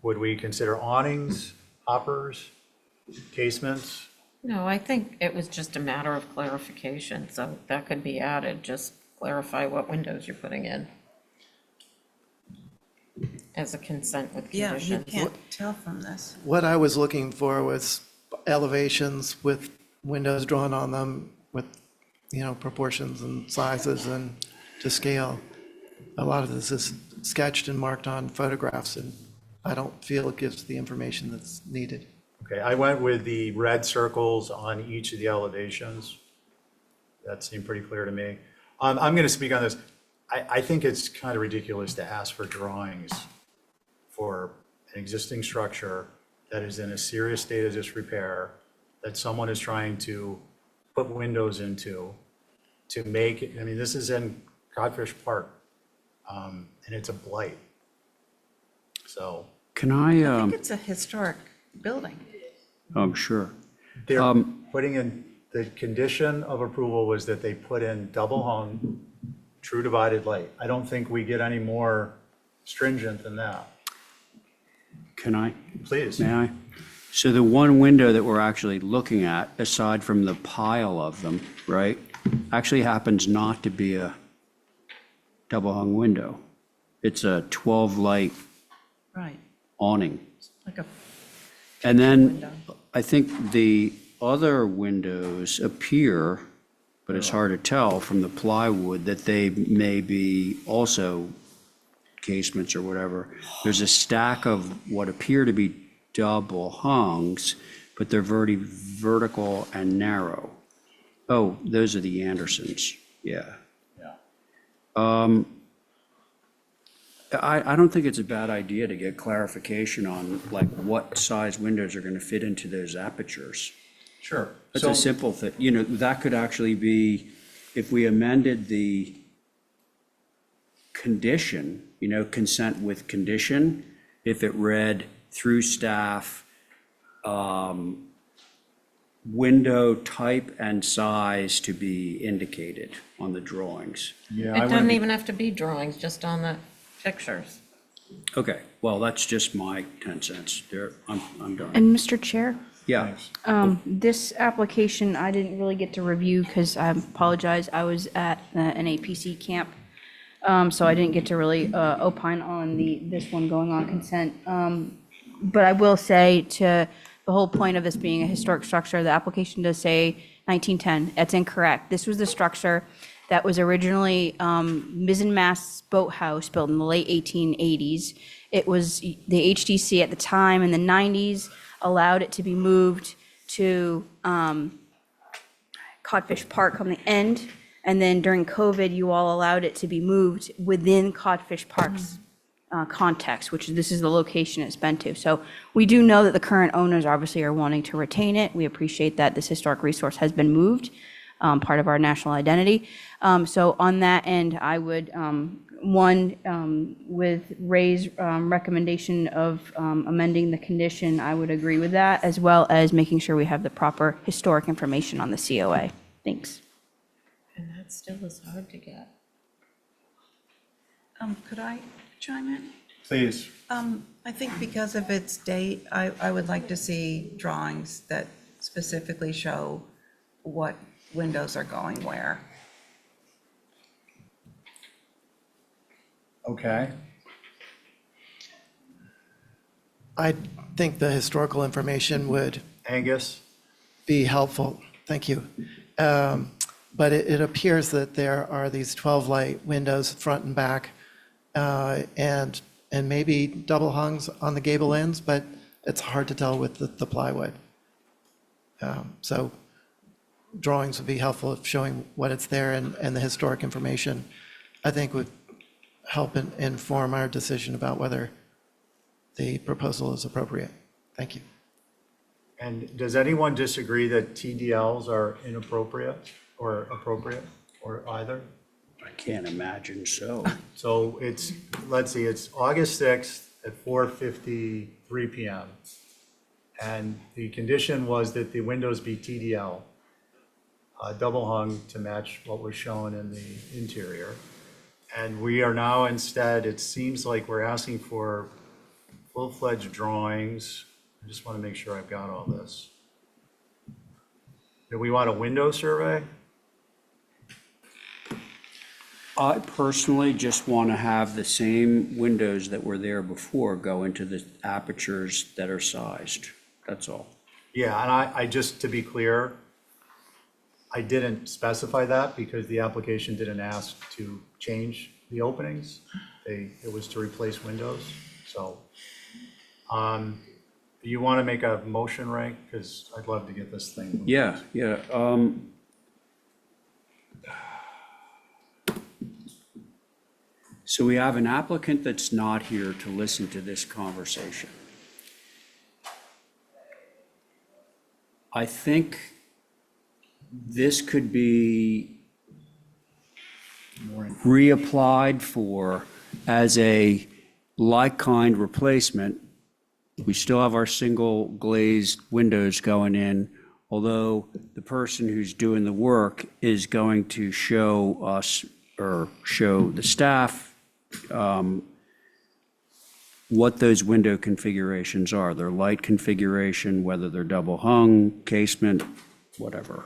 Would we consider awnings, hoppers, casements? No, I think it was just a matter of clarification, so that could be added, just clarify what windows you're putting in as a consent with Yeah, you conditions. can't tell from this. What I was looking for was elevations with windows drawn on them with, proportions and sizes and to scale. A lot of this is sketched and marked on photographs, and I don't feel it gives the information that's needed. Okay, I went with the red circles on each of the elevations. That seemed pretty clear to me. I'm going to speak on this. I think it's kind of ridiculous to ask for drawings for an existing structure that is in a serious state of disrepair, that someone is trying to put windows into, to make it, this is in Codfish Park, and it's a blight. So Can I I, think it's a historic building. I'm sure. they're putting in, the condition of approval was that they put in double hung, true divided light. I don't think we get any more stringent than that. Can I? Please. May I? So the one window that we're actually looking at, aside from the pile of them, right, actually happens not to be a double hung window. It's a 12 light Right, awning. like a And then window. I think the other windows appear, but it's hard to tell from the plywood, that they may be also casements or whatever. There's a stack of what appear to be double hungs, but they're very vertical and narrow. Oh, those are the Andersons, yeah. Yeah. I don't think it's a bad idea to get clarification on like what size windows are going to fit into those apertures. Sure. That's So a simple thing, that could actually be, if we amended the condition, consent with condition, if it read through staff, window type and size to be indicated on the drawings. yeah, It doesn't even have to be drawings, just on the pictures. Okay, well, that's just my 10 cents there. I'm done. And Mr. Chair, Yeah, this application, I didn't really get to review because I apologize. I was at an APC camp, so I didn't get to really opine on this one going on consent. But I will say, to the whole point of this being a historic structure, the application does say 1910. That's incorrect. This was the structure that was originally mizzen-mast boathouse built in the late 1880s. It was the HDC at the time in the 90s allowed it to be moved to Codfish Park on the end And then during COVID, you all allowed it to be moved within Codfish Park's context, which this is the location it's been to. So we do know that the current owners obviously are wanting to retain it. We appreciate that this historic resource has been moved, part of our national identity. So on that end, I would, with Ray's recommendation of amending the condition, I would agree with that, as well as making sure we have the proper historic information on the COA. Thanks. And that still is hard to get. Could I chime in? Please. I think because of its date, I would like to see drawings that specifically show what windows are going where. Okay. I think the historical information would Angus? be helpful. Thank you. But it appears that there are these 12 light windows front and back, and maybe double hungs on the gable ends, but it's hard to tell with the plywood. So drawings would be helpful of showing what it's there, and the historic information, I think, would help inform our decision about whether the proposal is appropriate. Thank you. And does anyone disagree that TDLs are inappropriate or appropriate, or either? I can't imagine so. So it's, let's see, it's August 6th at 4:53 PM. And the condition was that the windows be TDL, double hung to match what was shown in the interior. And we are now instead, it seems like we're asking for full-fledged drawings. I just want to make sure I've got all this. Do we want a window survey? I personally just want to have the same windows that were there before go into the apertures that are sized. That's all. Yeah, and I just, to be clear, I didn't specify that because the application didn't ask to change the openings. It was to replace windows, so. Do you want to make a motion, Ray? Because I'd love to get this thing moving. Yeah. So we have an applicant that's not here to listen to this conversation. I think this could be reapplied for as a like-kind replacement. We still have our single glazed windows going in, although the person who's doing the work is going to show us or show the staff what those window configurations are, their light configuration, whether they're double hung, casement, whatever.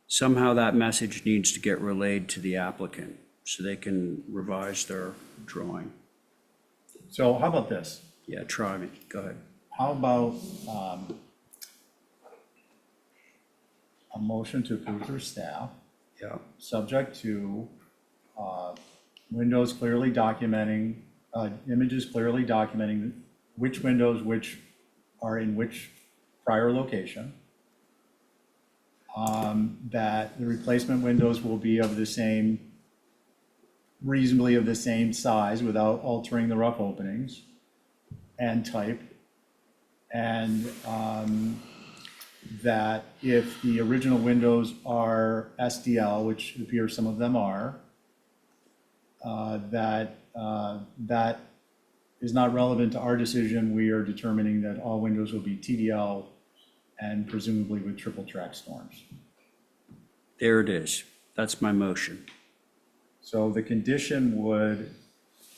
Somehow that message needs to get relayed to the applicant so they can revise their drawing. So how about this? Yeah, try me, go ahead. How about a motion to approve through staff, Yeah, subject to windows clearly documenting, images clearly documenting which windows which are in which prior location. That the replacement windows will be of the same, reasonably of the same size without altering the rough openings and type. And that if the original windows are SDL, which it appears some of them are, that is not relevant to our decision. We are determining that all windows will be TDL and presumably with triple track storms. there it is. That's my motion. So the condition would,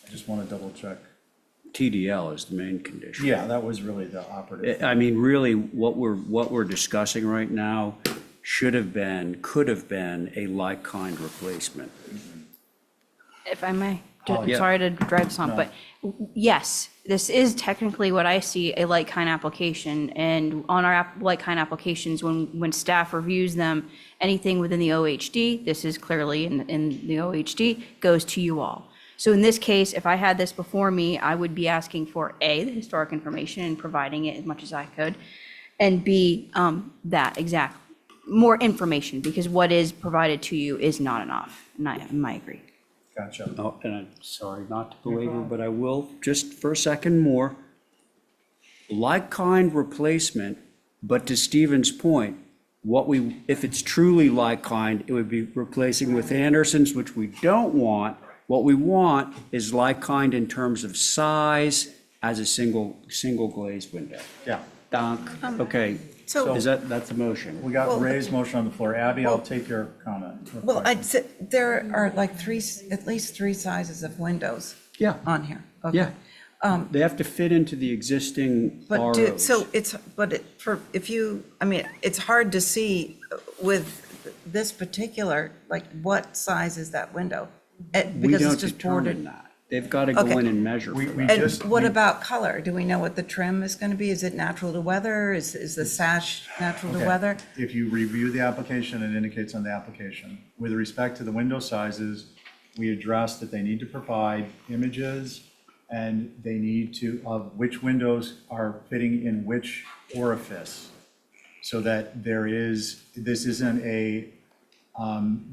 I just want to double check. TDL is the main condition. Yeah, that was really the operative. I mean, really, what we're discussing right now should have been, could have been a like-kind replacement. If I may, Yeah. sorry to drive this on, but yes, this is technically what I see, a like-kind application. And on our like-kind applications, when staff reviews them, anything within the OHD, this is clearly in the OHD, goes to you all. So in this case, if I had this before me, I would be asking for A, the historic information and providing it as much as I could. And B, that exact, more information, because what is provided to you is not enough, and I might agree. Gotcha. Oh, and I'm sorry not to belabor, but I will, just for a second more. Like-kind replacement, but to Stephen's point, if it's truly like-kind, it would be replacing with Andersons, which we don't want. What we want is like-kind in terms of size as a single glazed window. Yeah. Donk, okay, So- that's a motion. We got Ray's motion on the floor. Abby, I'll take your comment. or Well, question. I'd say there are like at least three sizes of windows Yeah, on here. Okay. yeah. They have to fit into the existing But ROs. so it's, I mean, it's hard to see with this particular, like, what size is that window? We Because don't it's just determine bordered. that. They've got to go Okay. in and measure for We that. just- And what about color? Do we know what the trim is going to be? Is it natural to weather? Is the sash natural to Okay. weather? If you review the application, it indicates on the application. With respect to the window sizes, we addressed that they need to provide images and they need to, of which windows are fitting in which orifice. So that this isn't a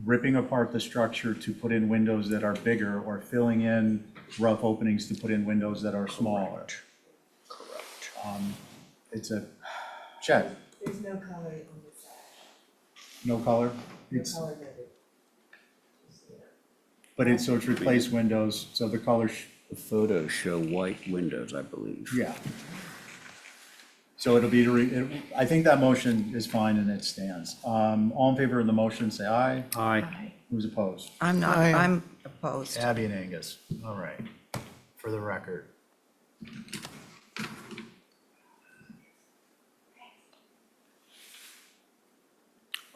ripping apart the structure to put in windows that are bigger or filling in rough openings to put in windows that are smaller. Correct. It's a shed. There's no color on the sash. No color? It's, but it's, so it's replaced windows, so the color, The photos show white windows, I believe. yeah. So it'll be, I think that motion is fine and it stands. All in favor of the motion, say aye. Aye. Who's opposed? I'm not, Aye. I'm opposed. Abby and Angus. All right, for the record.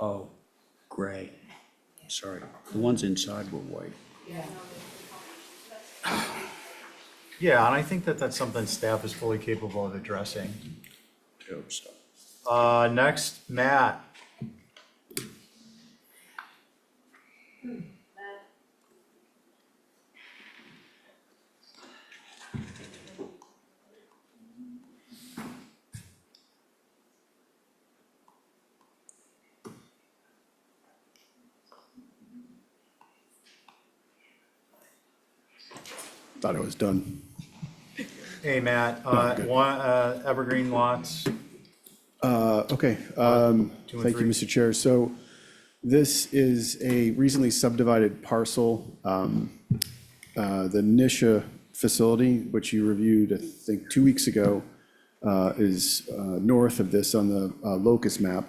Oh, gray. Sorry. The ones inside were white. Yeah, and I think that that's something staff is fully capable of addressing. I hope so. Next, Matt. Thought it was done. Hey, Matt, Evergreen lots, Okay, and thank you, three. Mr. Chair. So this is a recently subdivided parcel. The Nisha facility, which you reviewed, I think, 2 weeks ago, is north of this on the locust map.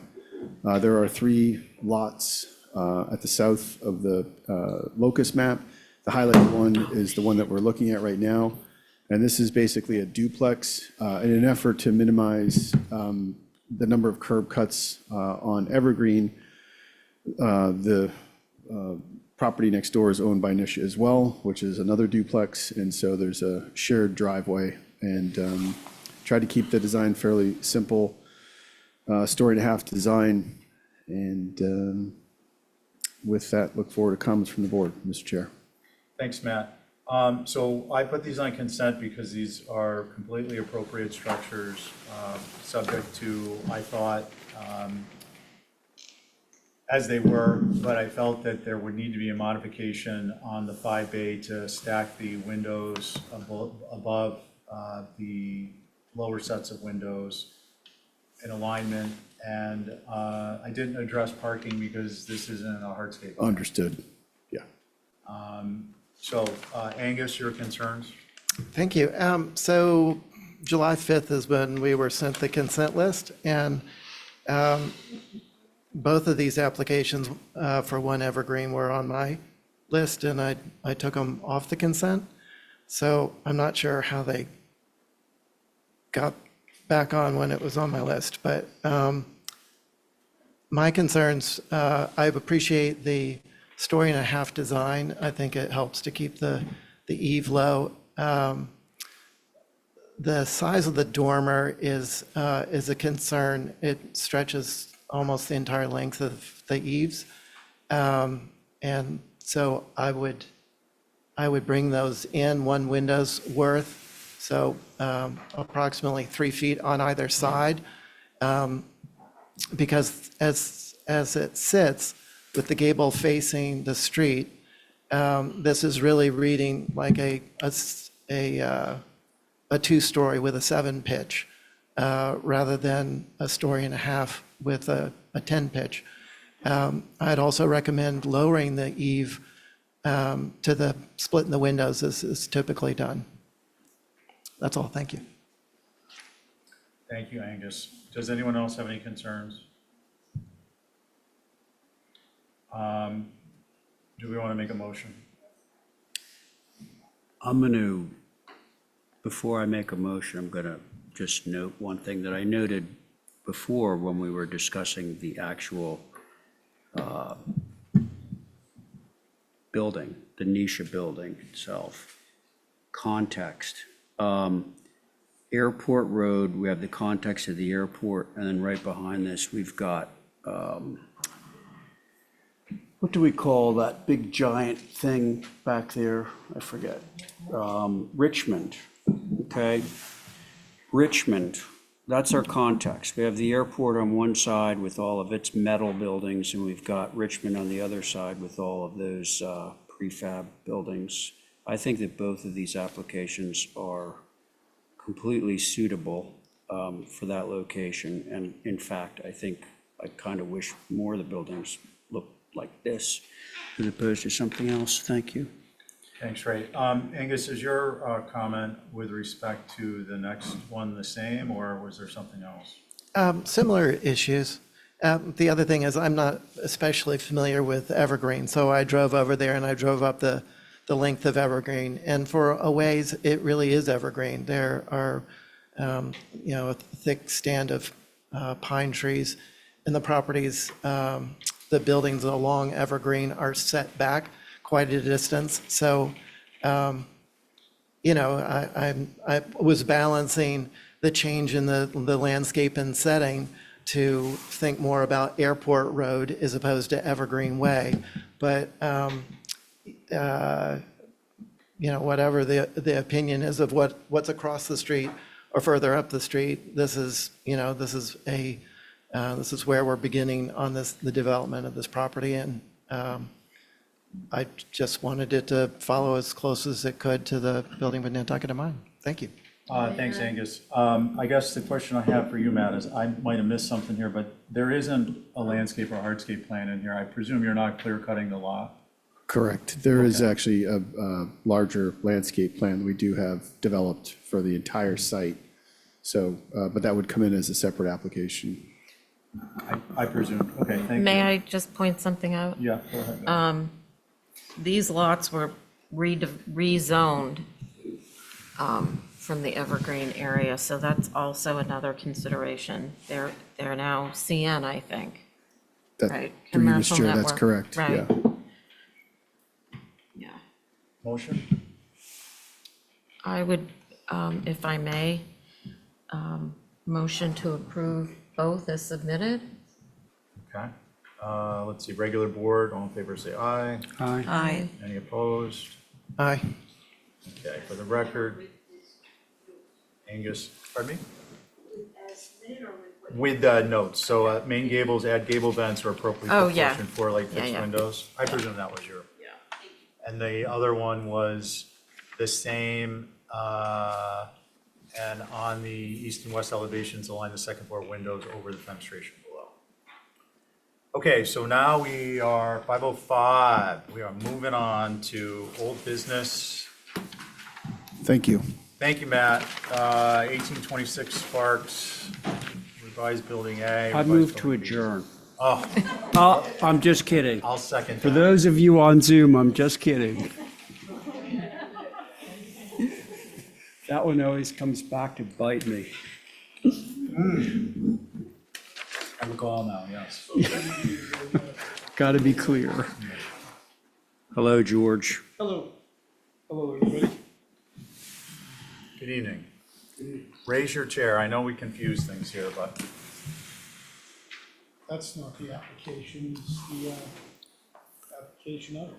There are 3 lots at the south of the locust map. The highlighted one is the one that we're looking at right now. And this is basically a duplex in an effort to minimize the number of curb cuts on Evergreen. The property next door is owned by Nisha as well, which is another duplex. And so there's a shared driveway, and tried to keep the design fairly simple, story and a half design. And with that, look forward to comments from the board, Mr. Chair. Thanks, Matt. So I put these on consent because these are completely appropriate structures, subject to, I thought, as they were, but I felt that there would need to be a modification on the 5A to stack the windows above the lower sets of windows in alignment. And I didn't address parking because this isn't a hardscape. Understood. Yeah. So Angus, your concerns? Thank you. So July 5th is when we were sent the consent list, and both of these applications for One Evergreen were on my list, and I took them off the consent. So I'm not sure how they got back on when it was on my list, but my concerns, I appreciate the story and a half design. I think it helps to keep the eave low. The size of the dormer is a concern. It stretches almost the entire length of the eaves. And so I would bring those in 1 window's worth, so approximately 3 feet on either side. because as it sits with the gable facing the street, this is really reading like a two-story with a 7 pitch, rather than a story and a half with a 10 pitch. I'd also recommend lowering the eave to the split in the windows as is typically done. That's all, thank you. Thank you, Angus. Does anyone else have any concerns? Do we want to make a motion? I'm going to, before I make a motion, I'm going to just note one thing that I noted before when we were discussing the actual building, the Nisha building itself. Context. Airport Road, we have the context of the airport, and then right behind this, we've got, what do we call that big giant thing back there? I forget. Richmond, okay? Richmond, that's our context. We have the airport on one side with all of its metal buildings, and we've got Richmond on the other side with all of those prefab buildings. I think that both of these applications are completely suitable for that location. And in fact, I think I kind of wish more of the buildings look like this as opposed to something else. Thank you. Thanks, Ray. Angus, is your comment with respect to the next one the same, or was there something else? Similar issues. The other thing is I'm not especially familiar with Evergreen, so I drove over there and I drove up the length of Evergreen. And for a ways, it really is Evergreen. There are, a thick stand of pine trees in the properties. The buildings along Evergreen are set back quite a distance. So, I was balancing the change in the landscape and setting to think more about Airport Road as opposed to Evergreen Way. But, whatever the opinion is of what's across the street or further up the street, this is where we're beginning on the development of this property. And I just wanted it to follow as close as it could to the building with Nantucket in mind. Thank you. Thanks, Angus. I guess the question I have for you, Matt, is I might have missed something here, but there isn't a landscape or hardscape plan in here. I presume you're not clear cutting the lot? Correct. There is actually a larger landscape plan we do have developed for the entire site. So, but that would come in as a separate application. I presume. Okay, thank you. May I just point something out? Yeah, go ahead. These lots were rezoned from the Evergreen area, so that's also another consideration. They're now CN, I think, That, right? through you, Mr. Commercial Chair, that's network, correct. right. Yeah. Yeah. Motion? I would, if I may, motion to approve both as submitted. Okay. Let's see, regular board, all in favor, say aye. Aye. Aye. Any opposed? Aye. Okay, for the record, Angus, pardon me? With notes, so main gables, add gable vents or appropriately Oh, yeah. proportioned for light fixed Yeah. windows. I presume that was your. Yeah. And the other one was the same, and on the east and west elevations, align the second floor windows over the fenestration below. Okay, so now we are 5:05. We are moving on to old business. Thank you. Thank you, Matt. 1826 Sparks, revised building A. I revised move to building B. adjourn. Oh, I'm just kidding. I'll second For that. those of you on Zoom, I'm just kidding. That one always comes back to bite me. I recall now, yes. Got to be clear. Hello, George. Hello. Hello, everybody. Good evening. Raise your chair. I know we confuse things here, but That's not the application, it's the application of it.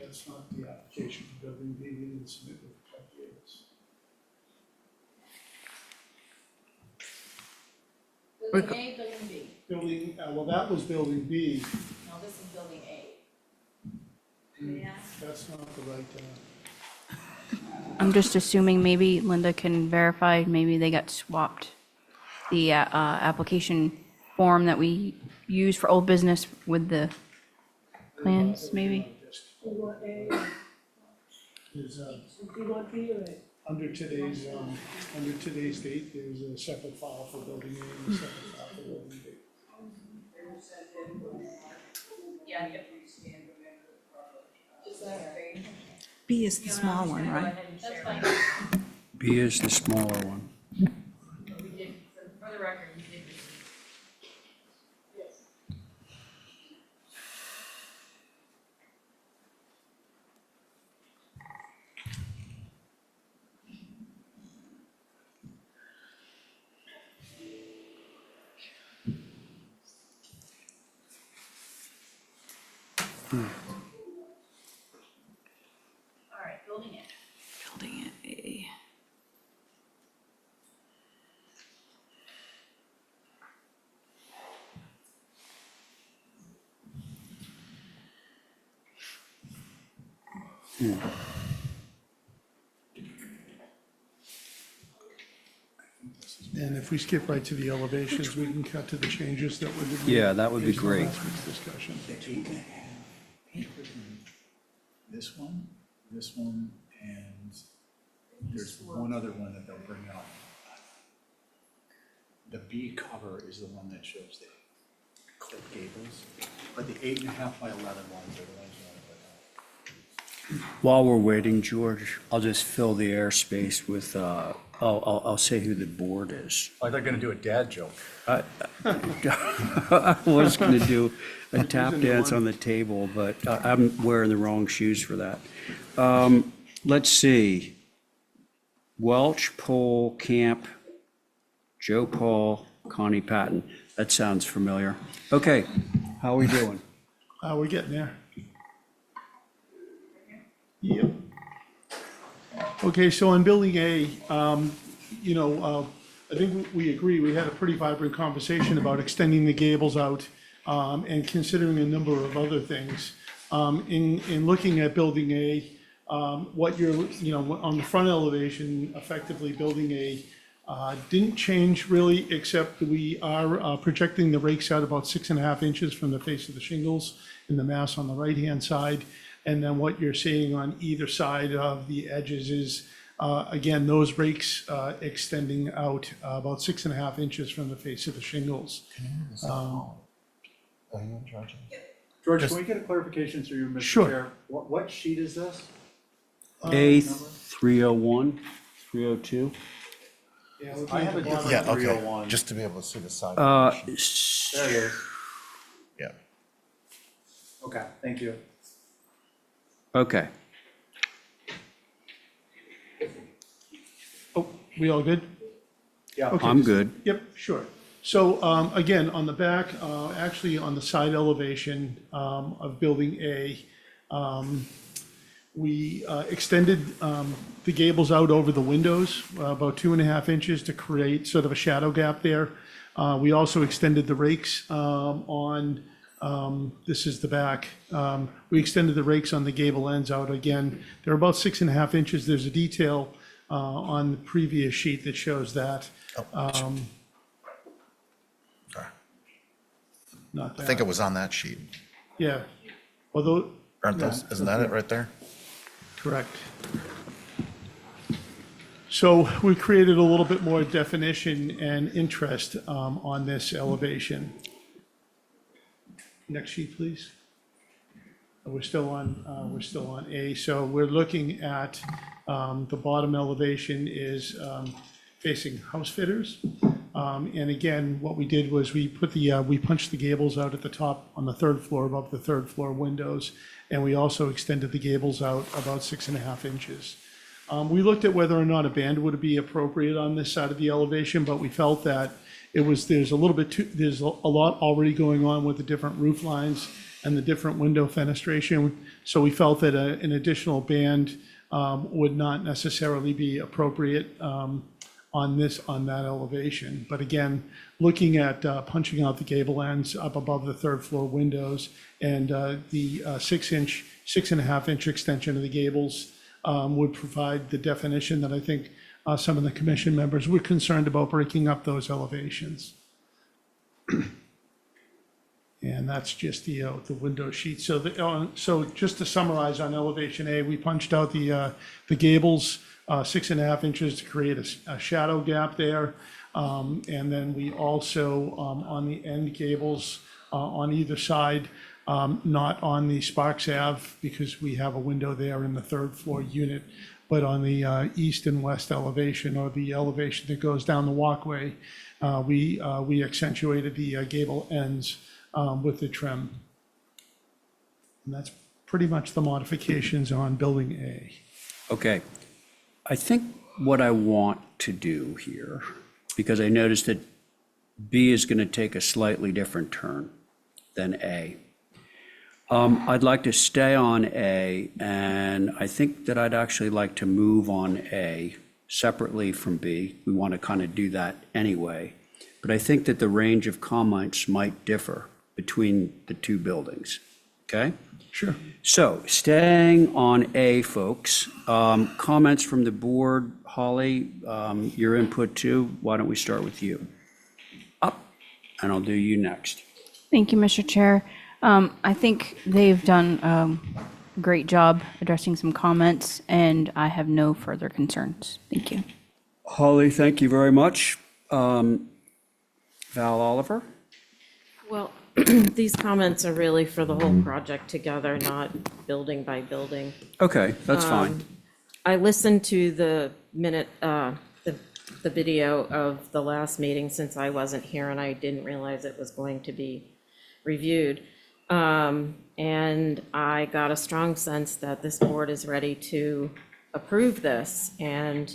That's not the application for building building B, we didn't submit with cut gables. Building A, building B. Building, well, that was building B, No, this is building A. that's not the right, I'm just assuming maybe Linda can verify, maybe they got swapped. The application form that we use for old business with the plans, maybe? is, under today's date, there's a separate file for building A and a separate file for building B. Yeah, yep. Is that right? B is the small one, right? That's fine. B is the smaller one. We did, for the record, we did this. Yes. All right, building it. Building A. And if we skip right to the elevations, we can cut to the changes that were. Yeah, that would be based on great. last week's discussion. This one, and there's one other one that they'll bring up. The B cover is the one that shows the cliff gables, but the 8.5 by 11 ones are the ones you want to put out. While we're waiting, George, I'll just fill the airspace with, I'll say who the board is. Oh, they're gonna do a dad joke. I was going to do a tap dance on the table, but I'm wearing the wrong shoes for that. Let's see. Welch, Pohl, Camp, Joe Paul, Connie Patton. That sounds familiar. Okay, how are we doing? We're getting there. Yep. Okay, so on building A, I think we agree, we had a pretty vibrant conversation about extending the gables out and considering a number of other things. In looking at building A, what you're, on the front elevation, effectively building A didn't change really, except we are projecting the rakes out about 6.5 inches from the face of the shingles in the mass on the right-hand side. And then what you're seeing on either side of the edges is, again, those rakes extending out about 6.5 inches from the face of the shingles. George, can we get a clarification through you, Mr. Sure. Chair? What sheet is this? A 301, 302? Yeah, looking I at have the a bottom. different Yeah, okay, 301. just to be able to see the side. There it is. Yeah. Okay, thank you. Okay. Oh, we all good? Yeah. Okay. I'm good. Yep, sure. So again, on the back, actually on the side elevation of building A, we extended the gables out over the windows about 2.5 inches to create sort of a shadow gap there. We also extended the rakes on, this is the back. We extended the rakes on the gable ends out again. They're about 6.5 inches. There's a detail on the previous sheet that shows that. Not I think that. it was on that sheet. Yeah. Although, Aren't those, isn't that it right there? correct. So we created a little bit more definition and interest on this elevation. Next sheet, please. We're still on A. So we're looking at the bottom elevation is facing house fitters. And again, what we did was we punched the gables out at the top on the third floor above the third floor windows. And we also extended the gables out about 6.5 inches. We looked at whether or not a band would be appropriate on this side of the elevation, but we felt that there's a lot already going on with the different roof lines and the different window fenestration. So we felt that an additional band would not necessarily be appropriate on that elevation. But again, looking at punching out the gable ends up above the third floor windows and the 6.5-inch extension of the gables would provide the definition that I think some of the commission members were concerned about, breaking up those elevations. And that's just the window sheet. So so just to summarize on elevation A, we punched out the gables 6.5 inches to create a shadow gap there. And then we also, on the end gables on either side, not on the Sparks Ave, because we have a window there in the third floor unit, but on the east and west elevation, or the elevation that goes down the walkway, we accentuated the gable ends with the trim. And that's pretty much the modifications on building A. Okay. I think what I want to do here, because I noticed that B is going to take a slightly different turn than A. I'd like to stay on A, and I think that I'd actually like to move on A separately from B. We want to kind of do that anyway. But I think that the range of comments might differ between the two buildings. Okay? Sure. So staying on A, folks, comments from the board. Holly, your input too. Why don't we start with you? Up, and I'll do you next. Thank you, Mr. Chair. I think they've done a great job addressing some comments, and I have no further concerns. Thank you. Holly, thank you very much. Val Oliver? Well, these comments are really for the whole project together, not building by building. Okay, that's fine. I listened to the video of the last meeting since I wasn't here, and I didn't realize it was going to be reviewed. And I got a strong sense that this board is ready to approve this. And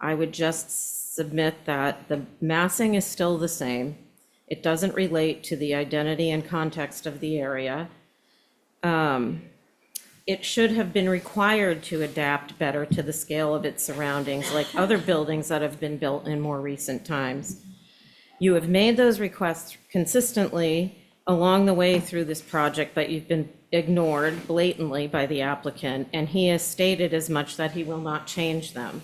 I would just submit that the massing is still the same. It doesn't relate to the identity and context of the area. It should have been required to adapt better to the scale of its surroundings, like other buildings that have been built in more recent times. You have made those requests consistently along the way through this project, but you've been ignored blatantly by the applicant, and he has stated as much that he will not change them.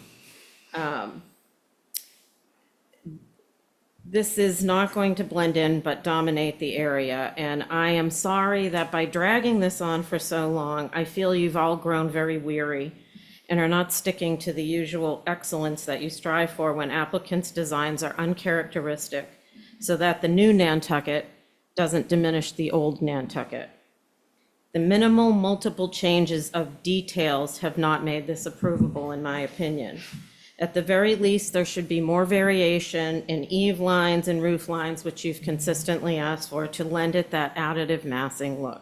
This is not going to blend in but dominate the area, and I am sorry that by dragging this on for so long, I feel you've all grown very weary and are not sticking to the usual excellence that you strive for when applicants' designs are uncharacteristic, so that the new Nantucket doesn't diminish the old Nantucket. The minimal multiple changes of details have not made this approvable, in my opinion. At the very least, there should be more variation in eave lines and roof lines, which you've consistently asked for, to lend it that additive massing look.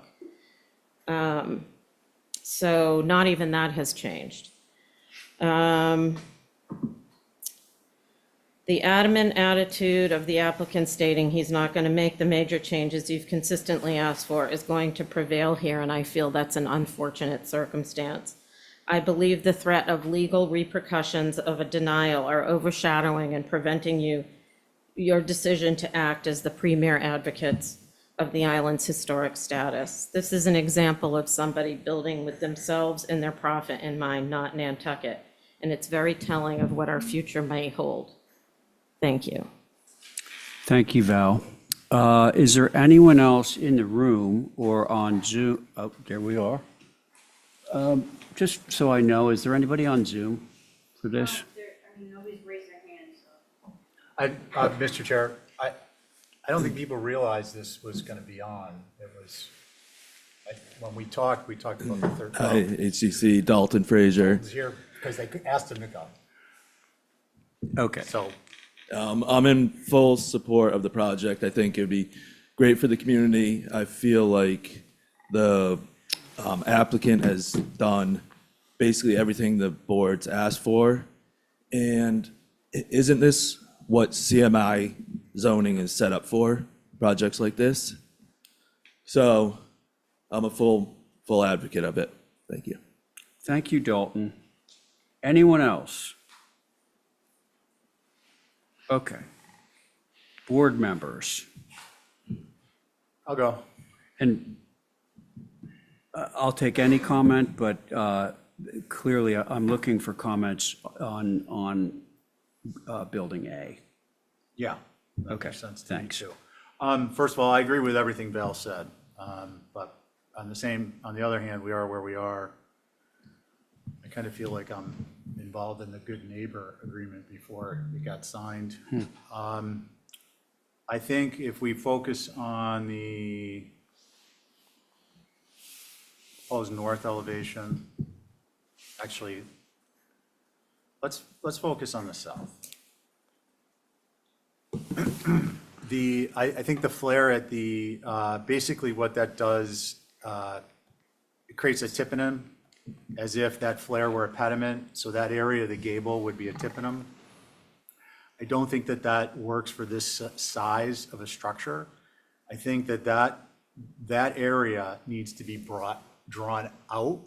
So not even that has changed. The adamant attitude of the applicant stating he's not going to make the major changes you've consistently asked for is going to prevail here, and I feel that's an unfortunate circumstance. I believe the threat of legal repercussions of a denial are overshadowing and preventing your decision to act as the premier advocates of the island's historic status. This is an example of somebody building with themselves and their profit in mind, not Nantucket, and it's very telling of what our future may hold. Thank you. Thank you, Val. Is there anyone else in the room or on Zoom? Oh, there we are. Just so I know, is there anybody on Zoom for this? Nobody's raised their hand, so. Mr. Chair, I don't think people realized this was going to be on. It was, when we talked about the third. Hi, HCC, Dalton Fraser. Was here because they asked him to come. Okay. So I'm in full support of the project. I think it would be great for the community. I feel like the applicant has done basically everything the board's asked for. And isn't this what CMI zoning is set up for, projects like this? So I'm a full advocate of it. Thank you. Thank you, Dalton. Anyone else? Okay. Board members. I'll go. And I'll take any comment, but clearly I'm looking for comments on Building A. Yeah. that Okay, makes sense to me, thanks. too. First of all, I agree with everything Val said. But on the other hand, we are where we are. I kind of feel like I'm involved in the good neighbor agreement before it got signed. I think if we focus on the proposed north elevation, actually, let's focus on the south. I think the flare at the, basically what that does, it creates a tympanum, as if that flare were a pediment, so that area of the gable would be a tympanum. I don't think that that works for this size of a structure. I think that that area needs to be drawn out,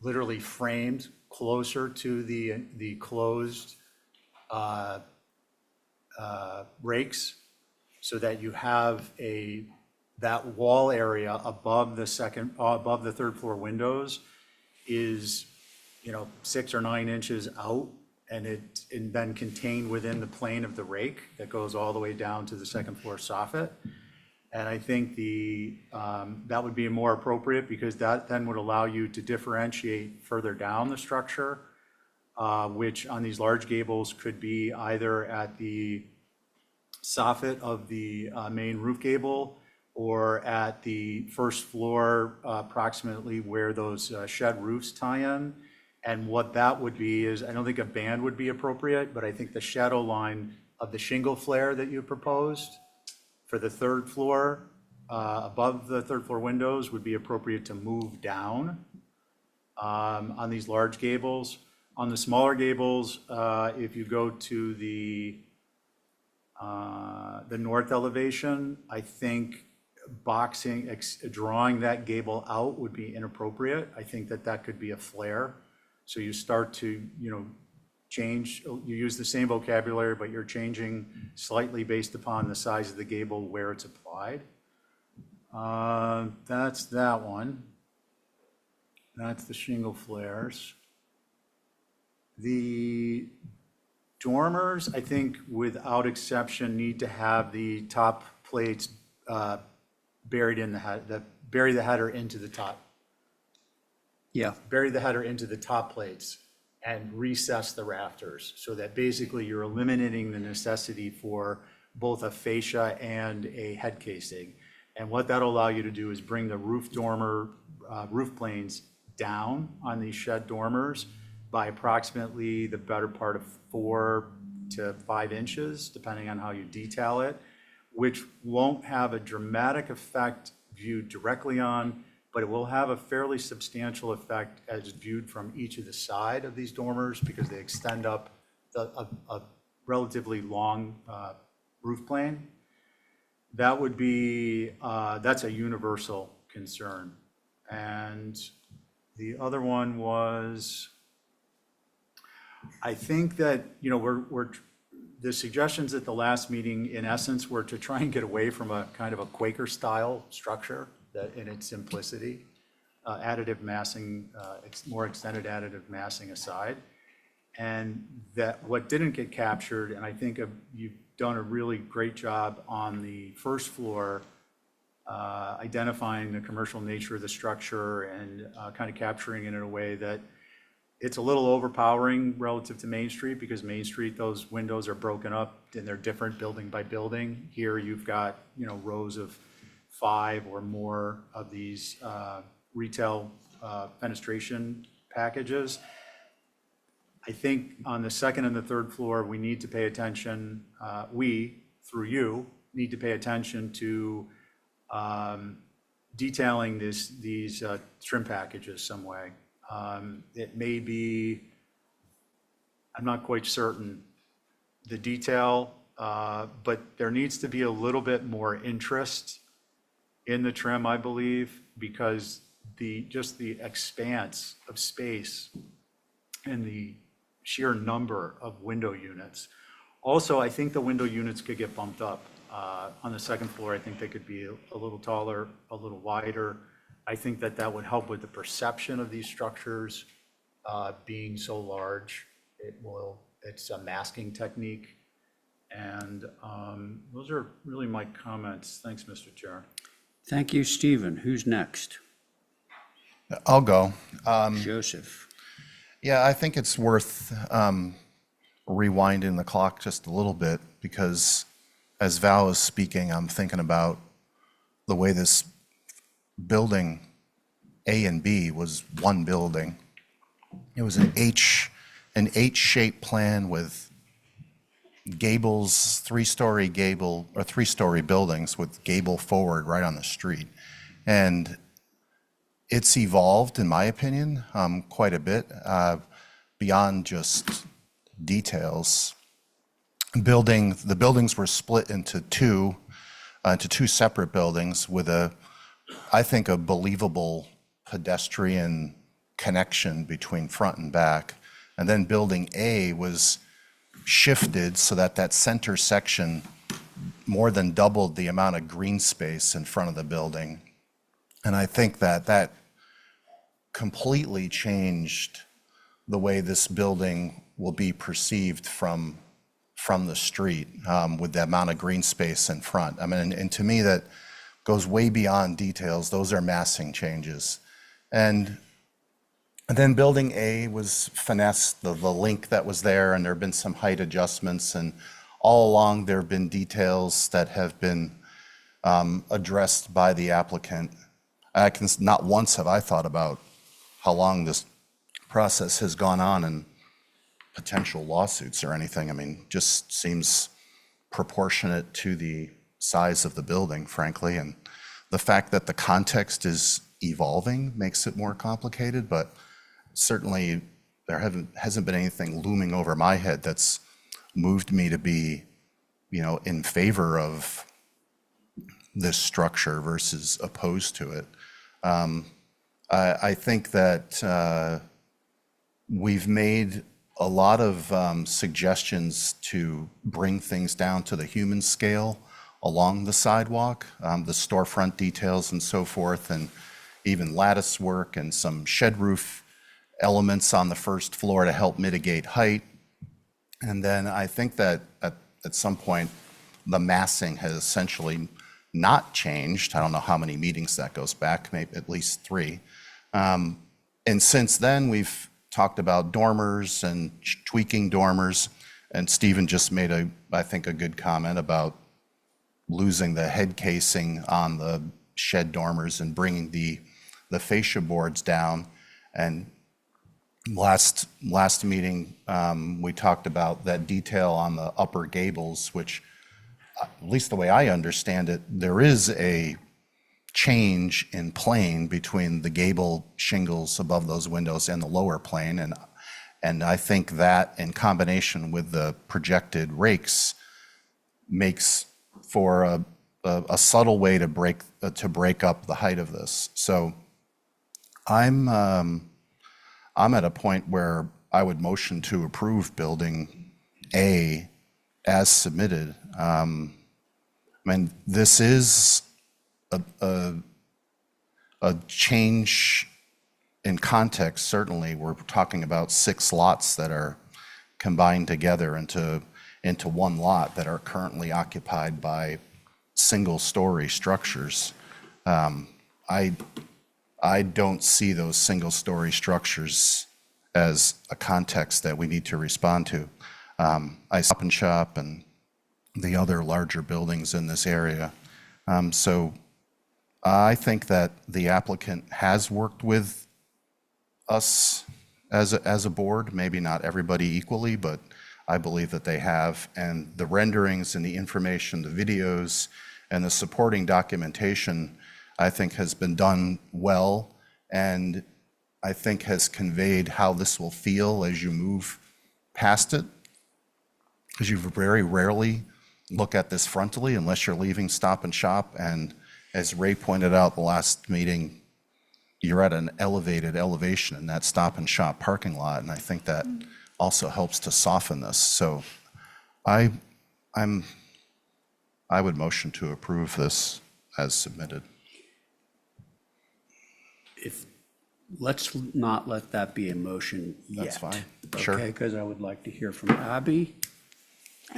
literally framed closer to the closed rakes, so that you have that wall area above the third floor windows is, 6 or 9 inches out, and then contained within the plane of the rake that goes all the way down to the second floor soffit. And I think that would be more appropriate, because that then would allow you to differentiate further down the structure, which on these large gables could be either at the soffit of the main roof gable, or at the first floor, approximately where those shed roofs tie in. And what that would be is, I don't think a band would be appropriate, but I think the shadow line of the shingle flare that you proposed for the third floor, above the third floor windows, would be appropriate to move down on these large gables. On the smaller gables, if you go to the north elevation, I think drawing that gable out would be inappropriate. I think that could be a flare. So you start to, change, you use the same vocabulary, but you're changing slightly based upon the size of the gable where it's applied. That's that one. That's the shingle flares. The dormers, I think, without exception, need to have the top plates buried in the head, bury the header into the top. Yeah. Bury the header into the top plates and recess the rafters, so that basically you're eliminating the necessity for both a fascia and a head casing. And what that'll allow you to do is bring the roof dormer, roof planes down on these shed dormers by approximately the better part of 4 to 5 inches, depending on how you detail it, which won't have a dramatic effect viewed directly on, but it will have a fairly substantial effect as viewed from each of the side of these dormers, because they extend up a relatively long roof plane. That would be, that's a universal concern. And the other one was, I think that, the suggestions at the last meeting, in essence, were to try and get away from a kind of a Quaker-style structure that, in its simplicity, additive massing, more extended additive massing aside. And that what didn't get captured, and I think you've done a really great job on the first floor, identifying the commercial nature of the structure and kind of capturing it in a way that it's a little overpowering relative to Main Street, because Main Street, those windows are broken up and they're different building by building. Here you've got, rows of 5 or more of these retail fenestration packages. I think on the second and the third floor, we need to pay attention, through you, need to pay attention to detailing these trim packages some way. It may be, I'm not quite certain, the detail, but there needs to be a little bit more interest in the trim, I believe, because just the expanse of space in the sheer number of window units. Also, I think the window units could get bumped up. On the second floor, I think they could be a little taller, a little wider. I think that that would help with the perception of these structures being so large. It's a masking technique. And those are really my comments. Thanks, Mr. Chair. Thank you, Stephen. Who's next? I'll go. Joseph. Yeah, I think it's worth rewinding the clock just a little bit, because as Val is speaking, I'm thinking about the way this building A and B was one building. It was an H-shaped plan with gables, three-story buildings with gable forward right on the street. And it's evolved, in my opinion, quite a bit beyond just details. The buildings were split into two separate buildings with I think, a believable pedestrian connection between front and back. And then building A was shifted so that that center section more than doubled the amount of green space in front of the building. And I think that that completely changed the way this building will be perceived from the street, with the amount of green space in front. I mean, and to me, that goes way beyond details. Those are massing changes. And then building A was finessed, the link that was there, and there have been some height adjustments, and all along there have been details that have been addressed by the applicant. Not once have I thought about how long this process has gone on and potential lawsuits or anything. I mean, just seems proportionate to the size of the building, frankly. And the fact that the context is evolving makes it more complicated, but certainly there hasn't been anything looming over my head that's moved me to be, in favor of this structure versus opposed to it. I think that we've made a lot of suggestions to bring things down to the human scale along the sidewalk, the storefront details and so forth, and even lattice work and some shed roof elements on the first floor to help mitigate height. And then I think that at some point, the massing has essentially not changed. I don't know how many meetings that goes back, maybe at least 3. And since then, we've talked about dormers and tweaking dormers. And Stephen just made I think, a good comment about losing the head casing on the shed dormers and bringing the fascia boards down. And last meeting, we talked about that detail on the upper gables, which, at least the way I understand it, there is a change in plane between the gable shingles above those windows and the lower plane. And I think that, in combination with the projected rakes, makes for a subtle way to break up the height of this. So I'm at a point where I would motion to approve building A as submitted. I mean, this is a change in context. Certainly, we're talking about 6 lots that are combined together into one lot that are currently occupied by single-story structures. I don't see those single-story structures as a context that we need to respond to. I Stop and Shop and the other larger buildings in this area. So I think that the applicant has worked with us as a board, maybe not everybody equally, but I believe that they have. And the renderings and the information, the videos, and the supporting documentation, I think, has been done well, and I think has conveyed how this will feel as you move past it, because you very rarely look at this frontally unless you're leaving Stop and Shop. And as Ray pointed out the last meeting, you're at an elevated elevation in that Stop and Shop parking lot, and I think that also helps to soften this. So I would motion to approve this as submitted. Let's not let that be a motion yet. That's fine. Sure. Okay, because I would like to hear from Abby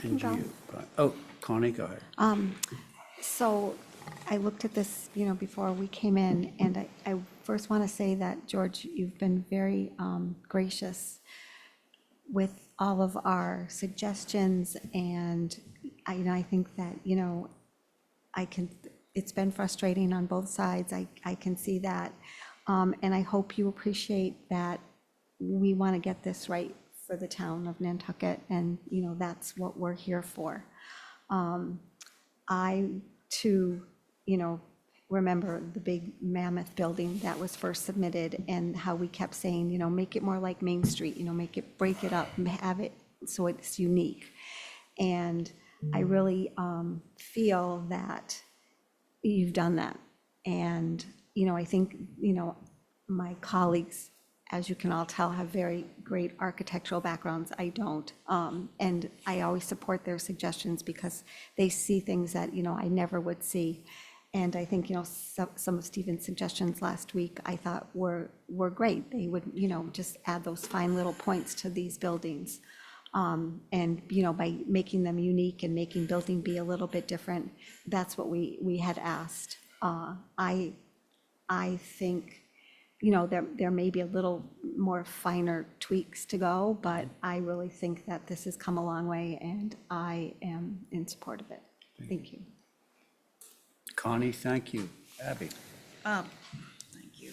and go. you. Oh, Connie, go ahead. So I looked at this, before we came in, and I first want to say that, George, you've been very gracious with all of our suggestions, and I think that, it's been frustrating on both sides. I can see that. And I hope you appreciate that we want to get this right for the town of Nantucket, and, that's what we're here for. I, too, remember the big mammoth building that was first submitted, and how we kept saying, make it more like Main Street, break it up, and have it so it's unique. And I really feel that you've done that. And, I think, my colleagues, as you can all tell, have very great architectural backgrounds. I don't. And I always support their suggestions because they see things that, I never would see. And I think, some of Stephen's suggestions last week, I thought were great. They would, just add those fine little points to these buildings. And, by making them unique and making building be a little bit different, that's what we had asked. I think, there may be a little more finer tweaks to go, but I really think that this has come a long way, and I am in support of it. Thank you. Connie, thank you. Abby? Thank you.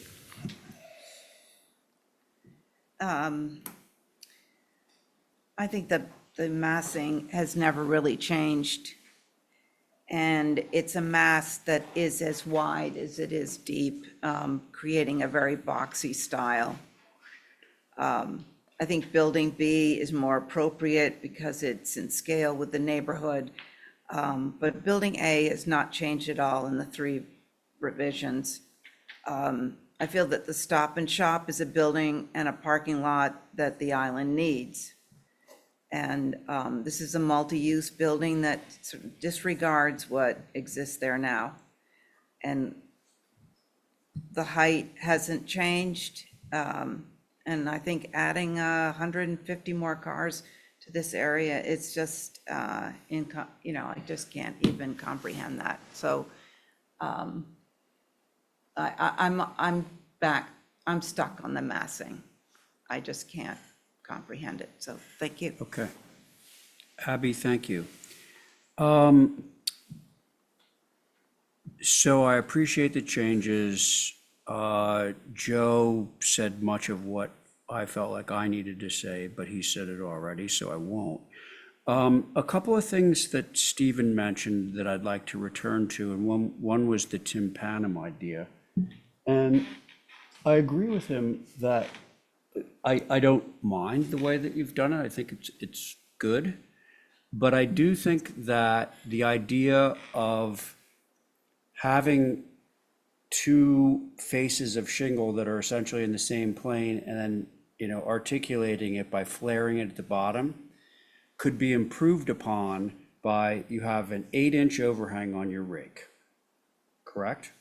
I think that the massing has never really changed. And it's a mass that is as wide as it is deep, creating a very boxy style. I think Building B is more appropriate because it's in scale with the neighborhood. But Building A has not changed at all in the 3 revisions. I feel that the Stop and Shop is a building and a parking lot that the island needs. And this is a multi-use building that sort of disregards what exists there now. And the height hasn't changed. And I think adding 150 more cars to this area, it's just, I just can't even comprehend that. So I'm stuck on the massing. I just can't comprehend it. So thank you. Okay. Abby, thank you. So I appreciate the changes. Joe said much of what I felt like I needed to say, but he said it already, so I won't. A couple of things that Stephen mentioned that I'd like to return to, and one was the tympanum idea. And I agree with him that I don't mind the way that you've done it. I think it's good. But I do think that the idea of having 2 faces of shingle that are essentially in the same plane and then, articulating it by flaring it at the bottom could be improved upon by you have an 8-inch overhang on your rake, correct?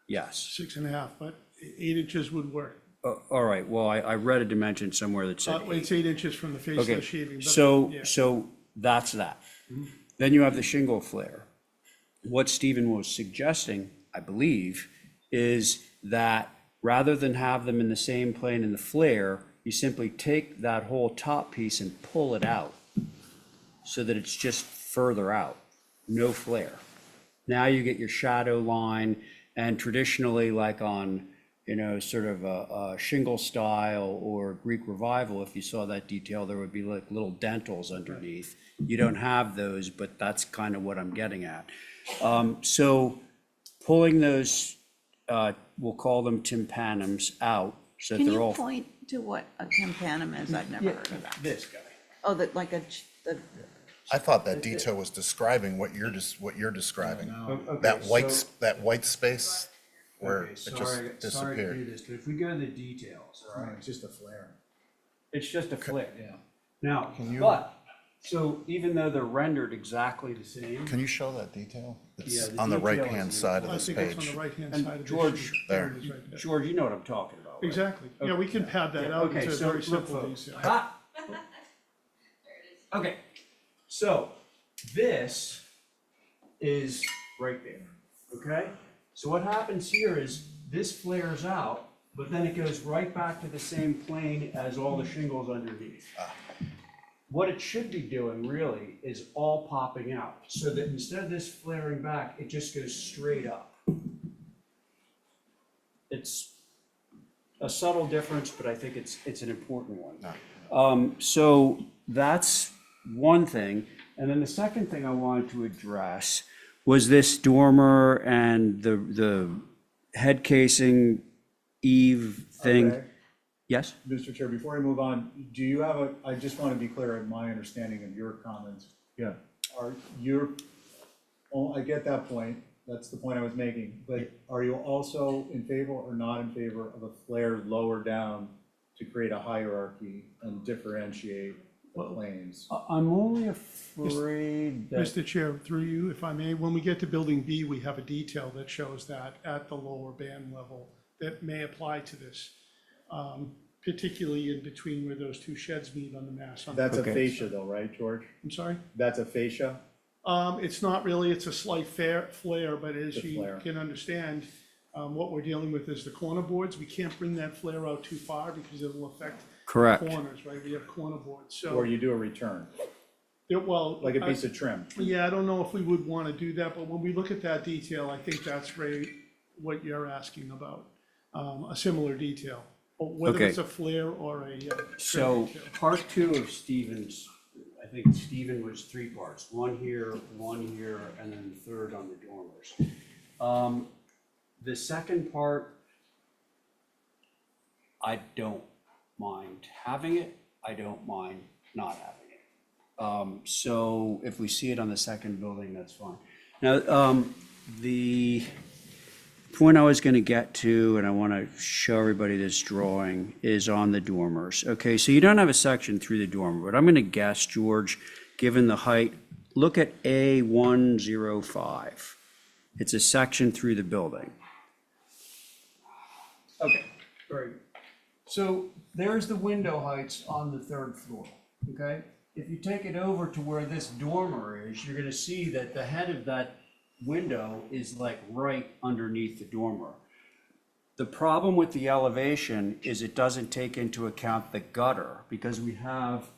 Yes. 6.5, but 8 inches would work. All right, well, I read a dimension somewhere that said It's 8 inches from the face of Okay, the sheathing. but yeah. so that's that. Then you have the shingle flare. What Stephen was suggesting, I believe, is that rather than have them in the same plane in the flare, you simply take that whole top piece and pull it out so that it's just further out, no flare. Now you get your shadow line, and traditionally, like on, sort of a shingle style or Greek revival, if you saw that detail, there would be like little dentils underneath. You don't have those, but that's kind of what I'm getting at. So pulling those, we'll call them tympanums out, so that Can they're you all. point to what a tympanum is? I've never heard of that. This guy. Oh, that like the I thought that detail was describing what you're describing. Okay, That white space. where Okay, it sorry just to do disappeared. this, but if we go to the details, all right, It's just a flare. it's just a flare. Yeah. Now, Can you- but, so even though they're rendered exactly the same, Can you show that detail? It's Yeah, the on the detail is right-hand side of I this think it's on page. the right-hand side of and the George, sheet. There. It is right there. George, you know what I'm talking about, right? Exactly. Yeah, we can pad that Yeah, out okay, into so very look, simple folks. detail. Ah, There it is. okay, so this is right there, okay? So what happens here is this flares out, but then it goes right back to the same plane as all the shingles underneath. What it should be doing really is all popping out, so that instead of this flaring back, it just goes straight up. It's a subtle difference, but I think it's an important one. So that's one thing. And then the second thing I wanted to address was this dormer and the head casing eave thing. Okay. Yes? Mr. Chair, before I move on, do you have I just want to be clear in my understanding of your comments. Yeah. I get that point, that's the point I was making, but are you also in favor or not in favor of a flare lower down to create a hierarchy and differentiate the planes? I'm only afraid that, Mr. Chair, through you, if I may, when we get to Building B, we have a detail that shows that at the lower band level that may apply to this, particularly in between where those two sheds meet on the mass. That's a Okay. fascia though, right, George? I'm sorry? That's a fascia? It's not really, it's a slight flare, but as It's a you flare. can understand, what we're dealing with is the corner boards. We can't bring that flare out too far because it will affect correct. corners, right? We have corner boards, so. Or you do a return, Well. like a piece of trim? Yeah, I don't know if we would want to do that, but when we look at that detail, I think that's Ray, what you're asking about, a similar detail. Whether Okay. it's a flare or a trim So detail. part two of Stephen's, I think Stephen was three parts, one here, and then the third on the dormers. The second part, I don't mind having it, I don't mind not having it. So if we see it on the second building, that's fine. Now, the point I was gonna get to, and I wanna show everybody this drawing, is on the dormers. Okay, so you don't have a section through the dormer, but I'm gonna guess, George, given the height, look at A105. It's a section through the building. Okay, very good. So there's the window heights on the third floor, okay? If you take it over to where this dormer is, you're gonna see that the head of that window is like right underneath the dormer. The problem with the elevation is it doesn't take into account the gutter, because we have,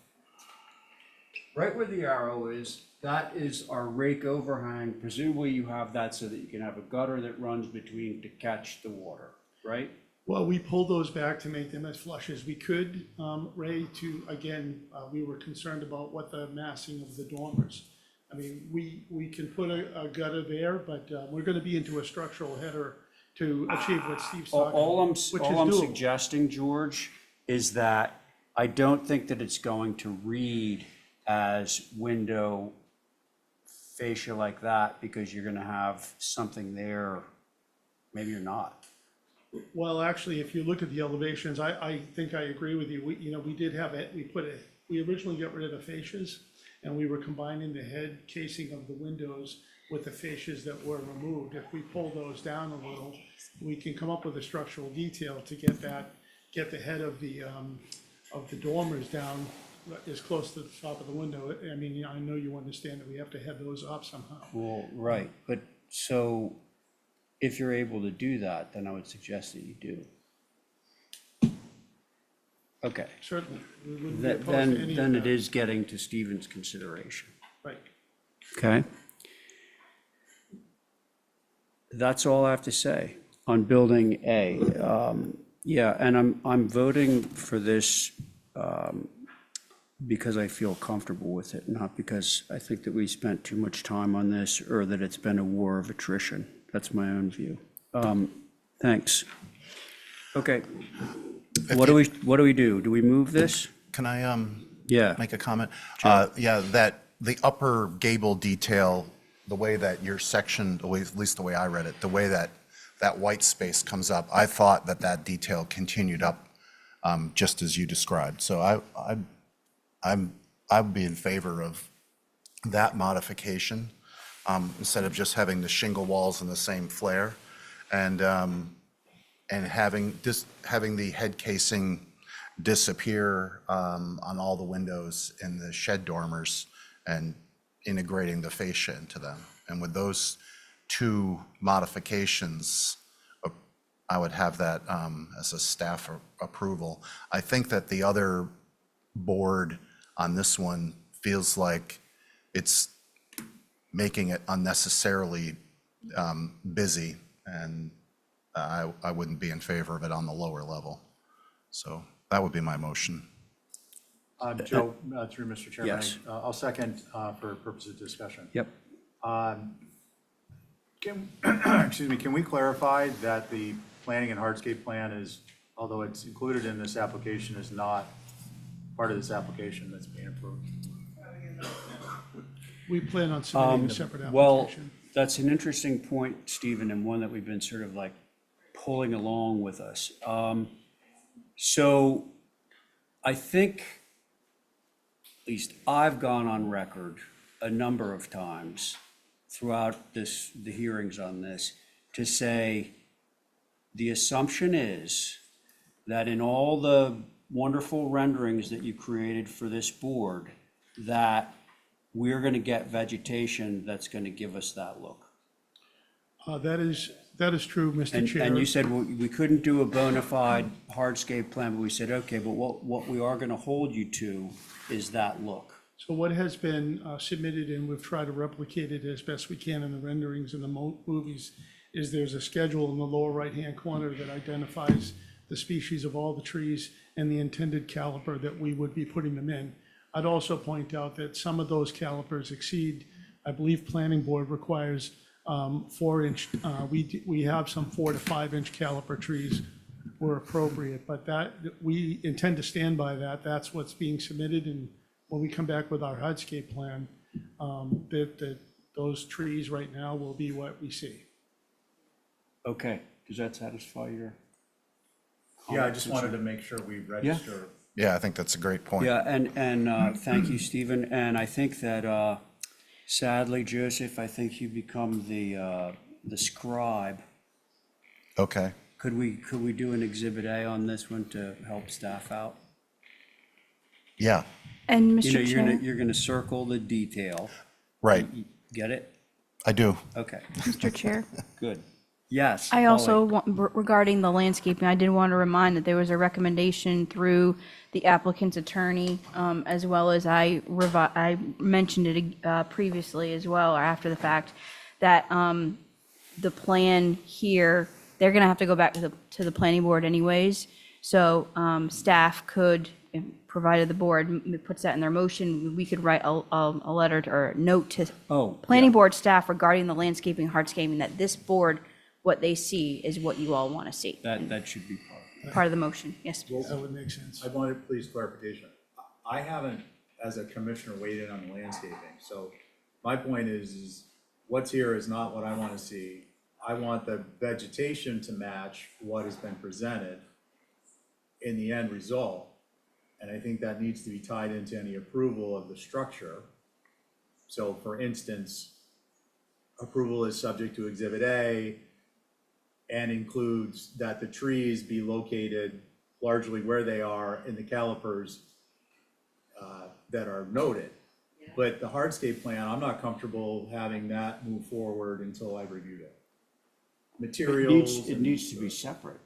right where the arrow is, that is our rake overhang. Presumably you have that so that you can have a gutter that runs between to catch the water, right? Well, we pulled those back to make them as flush as we could, Ray, again, we were concerned about what the massing of the dormers. I mean, we can put a gutter there, but we're gonna be into a structural header to achieve what Steve's talking All about, which is I'm doable. suggesting, George, is that I don't think that it's going to read as window fascia like that, because you're gonna have something there, maybe you're not. Well, actually, if you look at the elevations, I think I agree with you. We did have it, we originally got rid of the fascias, and we were combining the head casing of the windows with the fascias that were removed. If we pull those down a little, we can come up with a structural detail to get the head of the dormers down as close to the top of the window. I mean, I know you understand that we have to head those up somehow. Well, right, but so if you're able to do that, then I would suggest that you do. Okay, Certainly, we wouldn't be opposed to any of then it that. is getting to Stephen's consideration. Right. Okay. That's all I have to say on building A. Yeah, and I'm voting for this because I feel comfortable with it, not because I think that we spent too much time on this or that it's been a war of attrition. That's my own view. Thanks. Okay. What do we do? Do we move this? Can I Yeah. make a comment? Yeah, that the upper gable detail, the way that your section, at least the way I read it, the way that that white space comes up. I thought that that detail continued up just as you described. So I'd be in favor of that modification instead of just having the shingle walls in the same flare, and having the head casing disappear on all the windows in the shed dormers and integrating the fascia into them. And with those two modifications, I would have that as a staff approval. I think that the other board on this one feels like it's making it unnecessarily busy, and I wouldn't be in favor of it on the lower level. So that would be my motion. Joe, through Mr. Chairman. Yes. I'll second for purposes of discussion. Yep. Excuse me, can we clarify that the planning and hardscape plan is, although it's included in this application, is not part of this application that's being approved? We plan on submitting a separate Well, application. that's an interesting point, Stephen, and one that we've been sort of like pulling along with us. So I think, at least I've gone on record a number of times throughout the hearings on this, to say the assumption is that in all the wonderful renderings that you created for this board, that we're going to get vegetation that's going to give us that look. That is true, Mr. Chair. And you said, well, we couldn't do a bona fide hardscape plan, but we said, okay, but what we are going to hold you to is that look. So what has been submitted, and we've tried to replicate it as best we can in the renderings and the movies, is there's a schedule in the lower right-hand corner that identifies the species of all the trees and the intended caliper that we would be putting them in. I'd also point out that some of those calipers exceed, I believe Planning Board requires 4-inch, we have some 4 to 5-inch caliper trees were appropriate, but that, we intend to stand by that. That's what's being submitted, and when we come back with our hardscape plan, that those trees right now will be what we see. Okay, does that satisfy your? Yeah, I just wanted to make sure we register. Yeah, I think that's a great point. Yeah, and thank you, Stephen. And I think that sadly, Joseph, I think you become the scribe. Okay. Could we do an Exhibit A on this one to help staff out? Yeah, And You know, Mr. Chair, you're gonna circle the detail. right. Get it? I do. Okay, Mr. Chair, good. Yes. I also Holly. want, regarding the landscaping, I did want to remind that there was a recommendation through the applicant's attorney, as well as I mentioned it previously as well, or after the fact, that the plan here, they're going to have to go back to the planning board anyways. So staff could, provided the board puts that in their motion, we could write a letter or a note to planning board staff regarding the landscaping, hardscaping, that this board, what they see is what you all want to see. That should be Part of the motion, yes. That would make sense. I wanted, please, clarification. I haven't, as a commissioner, weighed in on the landscaping. So my point is what's here is not what I want to see. I want the vegetation to match what has been presented in the end result. And I think that needs to be tied into any approval of the structure. So for instance, approval is subject to Exhibit A and includes that the trees be located largely where they are in the calipers that are noted. But the hardscape plan, I'm not comfortable having that move forward until I've reviewed it. Materials. It needs to be separate.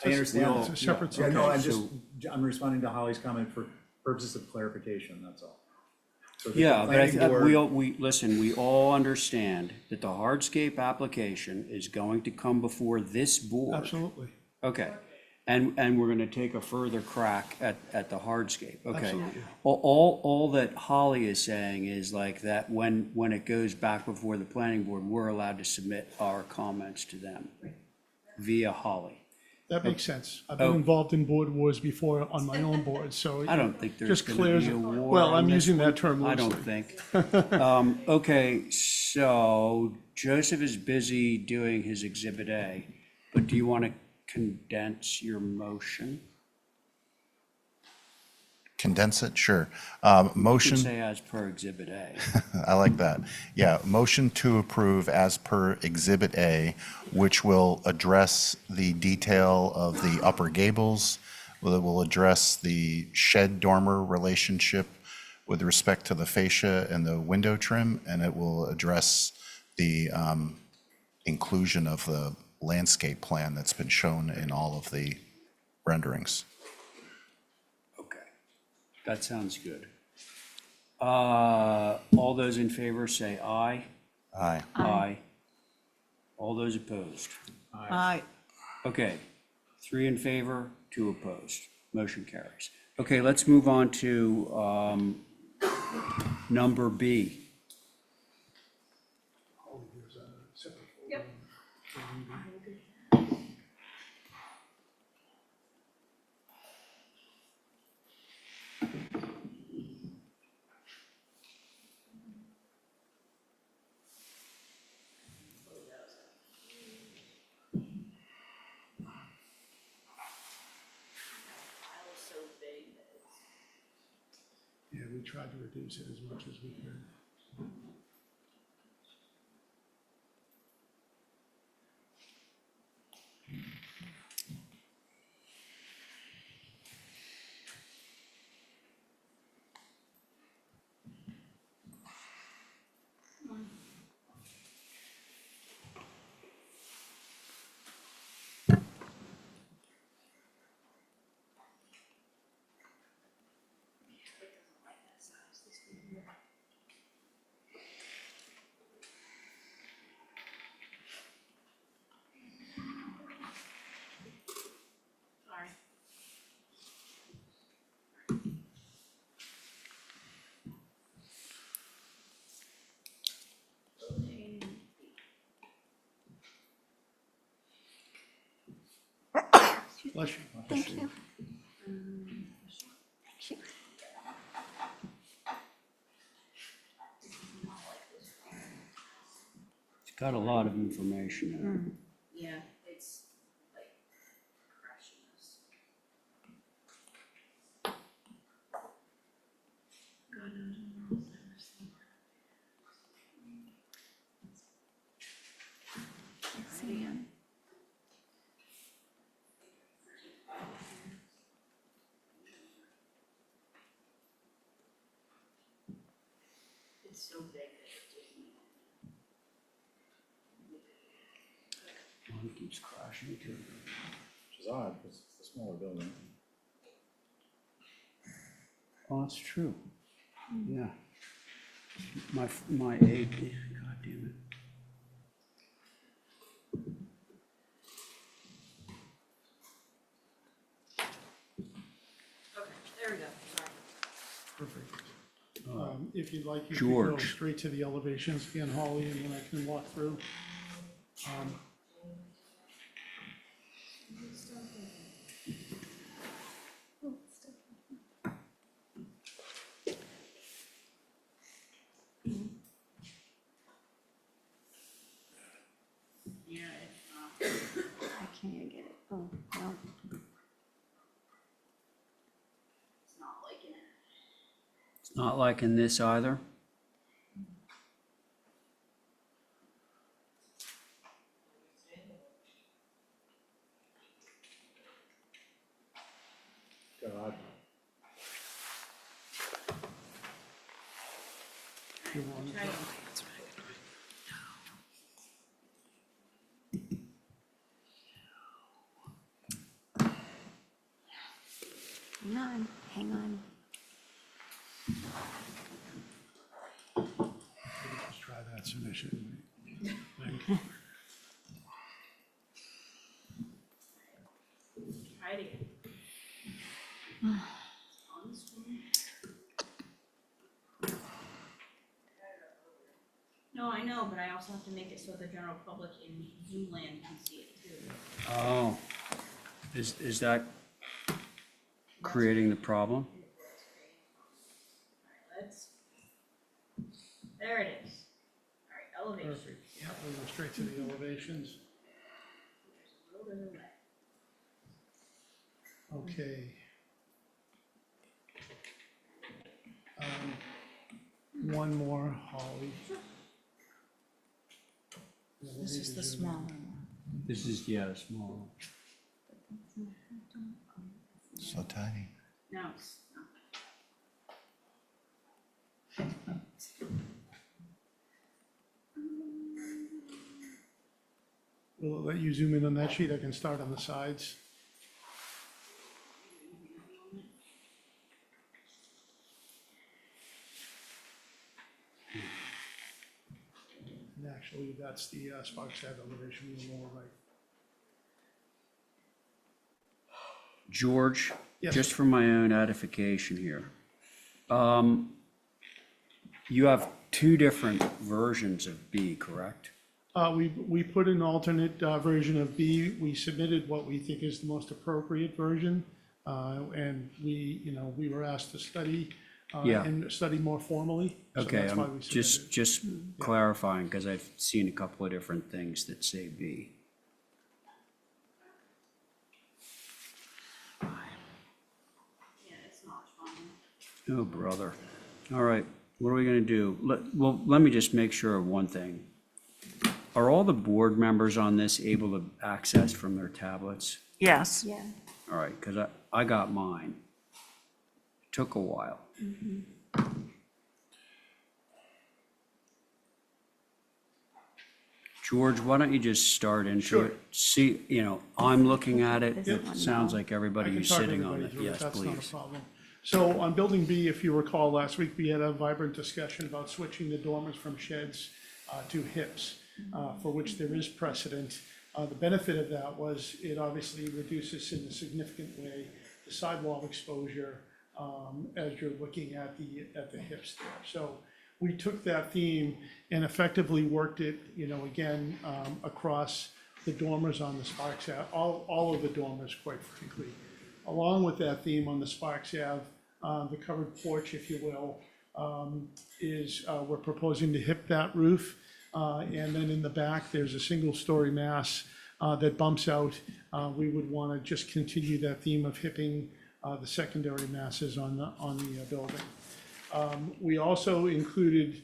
I understand It's a that. separate Yeah, no, subject. I'm responding to Holly's comment for purposes of clarification, that's all. So that the Yeah, but I planning think board- we all understand that the hardscape application is going to come before this board. Absolutely. Okay, and we're gonna take a further crack at the hardscape, okay? Absolutely. All that Holly is saying is like that when it goes back before the planning board, we're allowed to submit our comments to them via Holly. That makes sense. I've been involved in board wars before on my own board, so. I don't think there's just gonna clears be it. a war Well, on I'm this using one. that term I don't loosely. think. Okay, so Joseph is busy doing his Exhibit A. But do you want to condense your motion? Condense it, sure. You can Motion, say as per Exhibit A. I like that. Yeah, motion to approve as per Exhibit A, which will address the detail of the upper gables, will address the shed dormer relationship with respect to the fascia and the window trim, and it will address the inclusion of the landscape plan that's been shown in all of the renderings. Okay, that sounds good. All those in favor say aye. Aye. Aye. All those opposed? Okay, 3 in favor, 2 opposed. Motion carries. Okay, let's move on to number B. Yeah, we tried to reduce it as much as we could. Bless you. Thank you. It's got a lot of information in it. Yeah, it's like crashing us. It's so big that it didn't. One keeps crashing too. Which is odd, because it's a smaller building. Oh, that's true. Yeah. My aid, God damn it. Okay, there we go, sorry. Perfect. If you'd like, you could go George. straight to the elevations again, Holly, and then I can walk through. Yeah, it's not. I can't get it. Oh, no. It's not liking it. It's not liking this either. God. Hang on, hang on. Let's try that submission. Thank you. Try it again. On the screen. No, I know, but I also have to make it so the general public in Zoom land can see it too. Oh, is that creating the problem? Let's, there it is. All right, elevation. Perfect. Yeah, we go straight to the elevations. There's a little Okay. One more, Holly. This is the smaller one. This is, yeah, small. So tiny. No, it's Will it let you zoom in on that sheet? I can start on the sides. And actually, that's the Sparks Ave elevation in the lower right. George, Yes. just for my own edification here. You have two different versions of B, correct? We put an alternate version of B. We submitted what we think is the most appropriate version. And we were asked to study Yeah. and study more formally. So Okay, that's why I'm we submitted. just clarifying, because I've seen a couple of different things that say B. yeah, it's not fun. Oh, brother. All right, what are we gonna do? Let me just make sure of one thing. Are all the board members on this able to access from their tablets? Yes. Yeah. All right, because I got mine. Took a while. George, why don't you just start into Sure. it? See, I'm looking at it. This It one. sounds like I everybody can who's talk sitting on everybody it. through Yes, That's not a please. problem. So on Building B, if you recall, last week, we had a vibrant discussion about switching the dormers from sheds to hips, for which there is precedent. The benefit of that was it obviously reduces in a significant way the sidewall exposure as you're looking at the hips there. So we took that theme and effectively worked it, again, across the dormers on the Sparks Ave, all of the dormers, quite frankly. Along with that theme on the Sparks Ave, the covered porch, if you will, we're proposing to hip that roof. And then in the back, there's a single-story mass that bumps out. We would want to just continue that theme of hipping the secondary masses on the building. We also included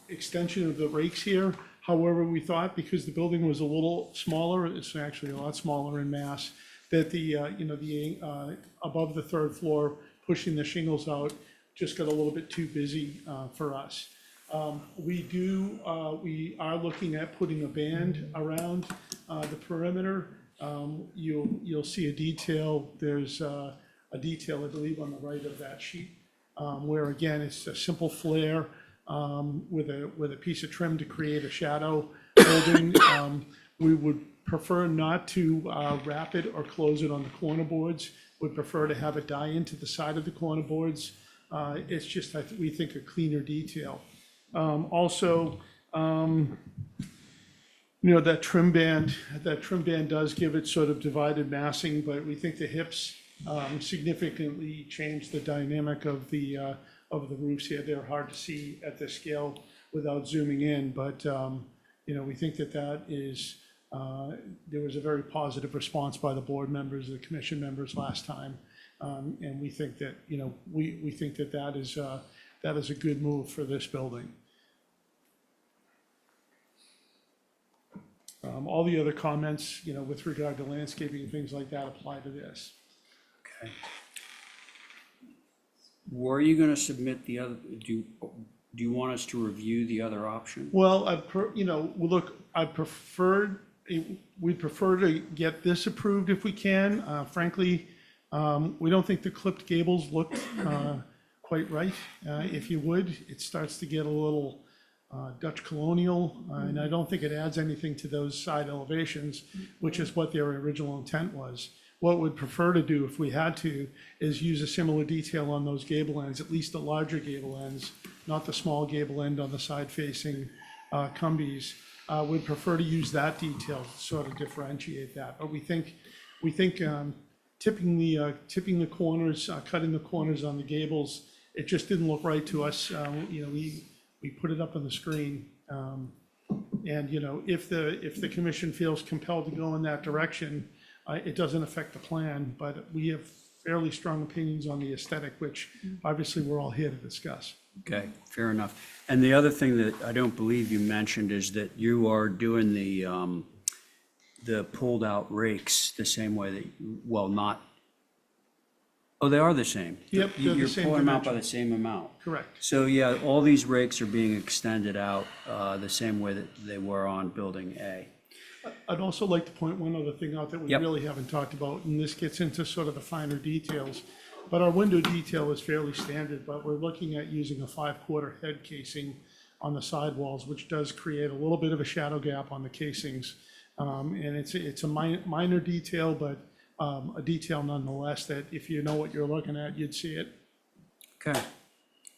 extension of the rakes here. However, we thought because the building was a little smaller, it's actually a lot smaller in mass, that the above the third floor, pushing the shingles out, just got a little bit too busy for us. We are looking at putting a band around the perimeter. You'll see a detail. There's a detail, I believe, on the right of that sheet, where again, it's a simple flare with a piece of trim to create a shadow building. We would prefer not to wrap it or close it on the corner boards. Would prefer to have it die into the side of the corner boards. It's just, we think, a cleaner detail. Also, that trim band does give it sort of divided massing, but we think the hips significantly change the dynamic of the roofs here. They're hard to see at this scale without zooming in, but we think that is, there was a very positive response by the board members, the commission members last time. And we think that, we think that is a good move for this building. All the other comments, with regard to landscaping and things like that apply to this. Okay. Were you going to submit the other, do you want us to review the other option? Well, we'd prefer to get this approved if we can. Frankly, we don't think the clipped gables look quite right. If you would, it starts to get a little Dutch colonial, and I don't think it adds anything to those side elevations, which is what their original intent was. What we'd prefer to do, if we had to, is use a similar detail on those gable ends, at least the larger gable ends, not the small gable end on the side-facing cumbies. We'd prefer to use that detail to sort of differentiate that. But we think tipping the corners, cutting the corners on the gables, it just didn't look right to us. We put it up on the screen. And, if the commission feels compelled to go in that direction, it doesn't affect the plan, but we have fairly strong opinions on the aesthetic, which obviously we're all here to discuss. Okay, fair enough. And the other thing that I don't believe you mentioned is that you are doing the pulled out rakes the same way that, well, not, oh, they are the same. Yep, they're the You're same pulling them out by dimension. the same amount. Correct. So, yeah, all these rakes are being extended out the same way that they were on Building A. I'd also like to point one other thing out that we Yep. really haven't talked about, and this gets into sort of the finer details. But our window detail is fairly standard, but we're looking at using a 5/4 head casing on the sidewalls, which does create a little bit of a shadow gap on the casings. And it's a minor detail, but a detail nonetheless that if you know what you're looking at, you'd see it. Okay.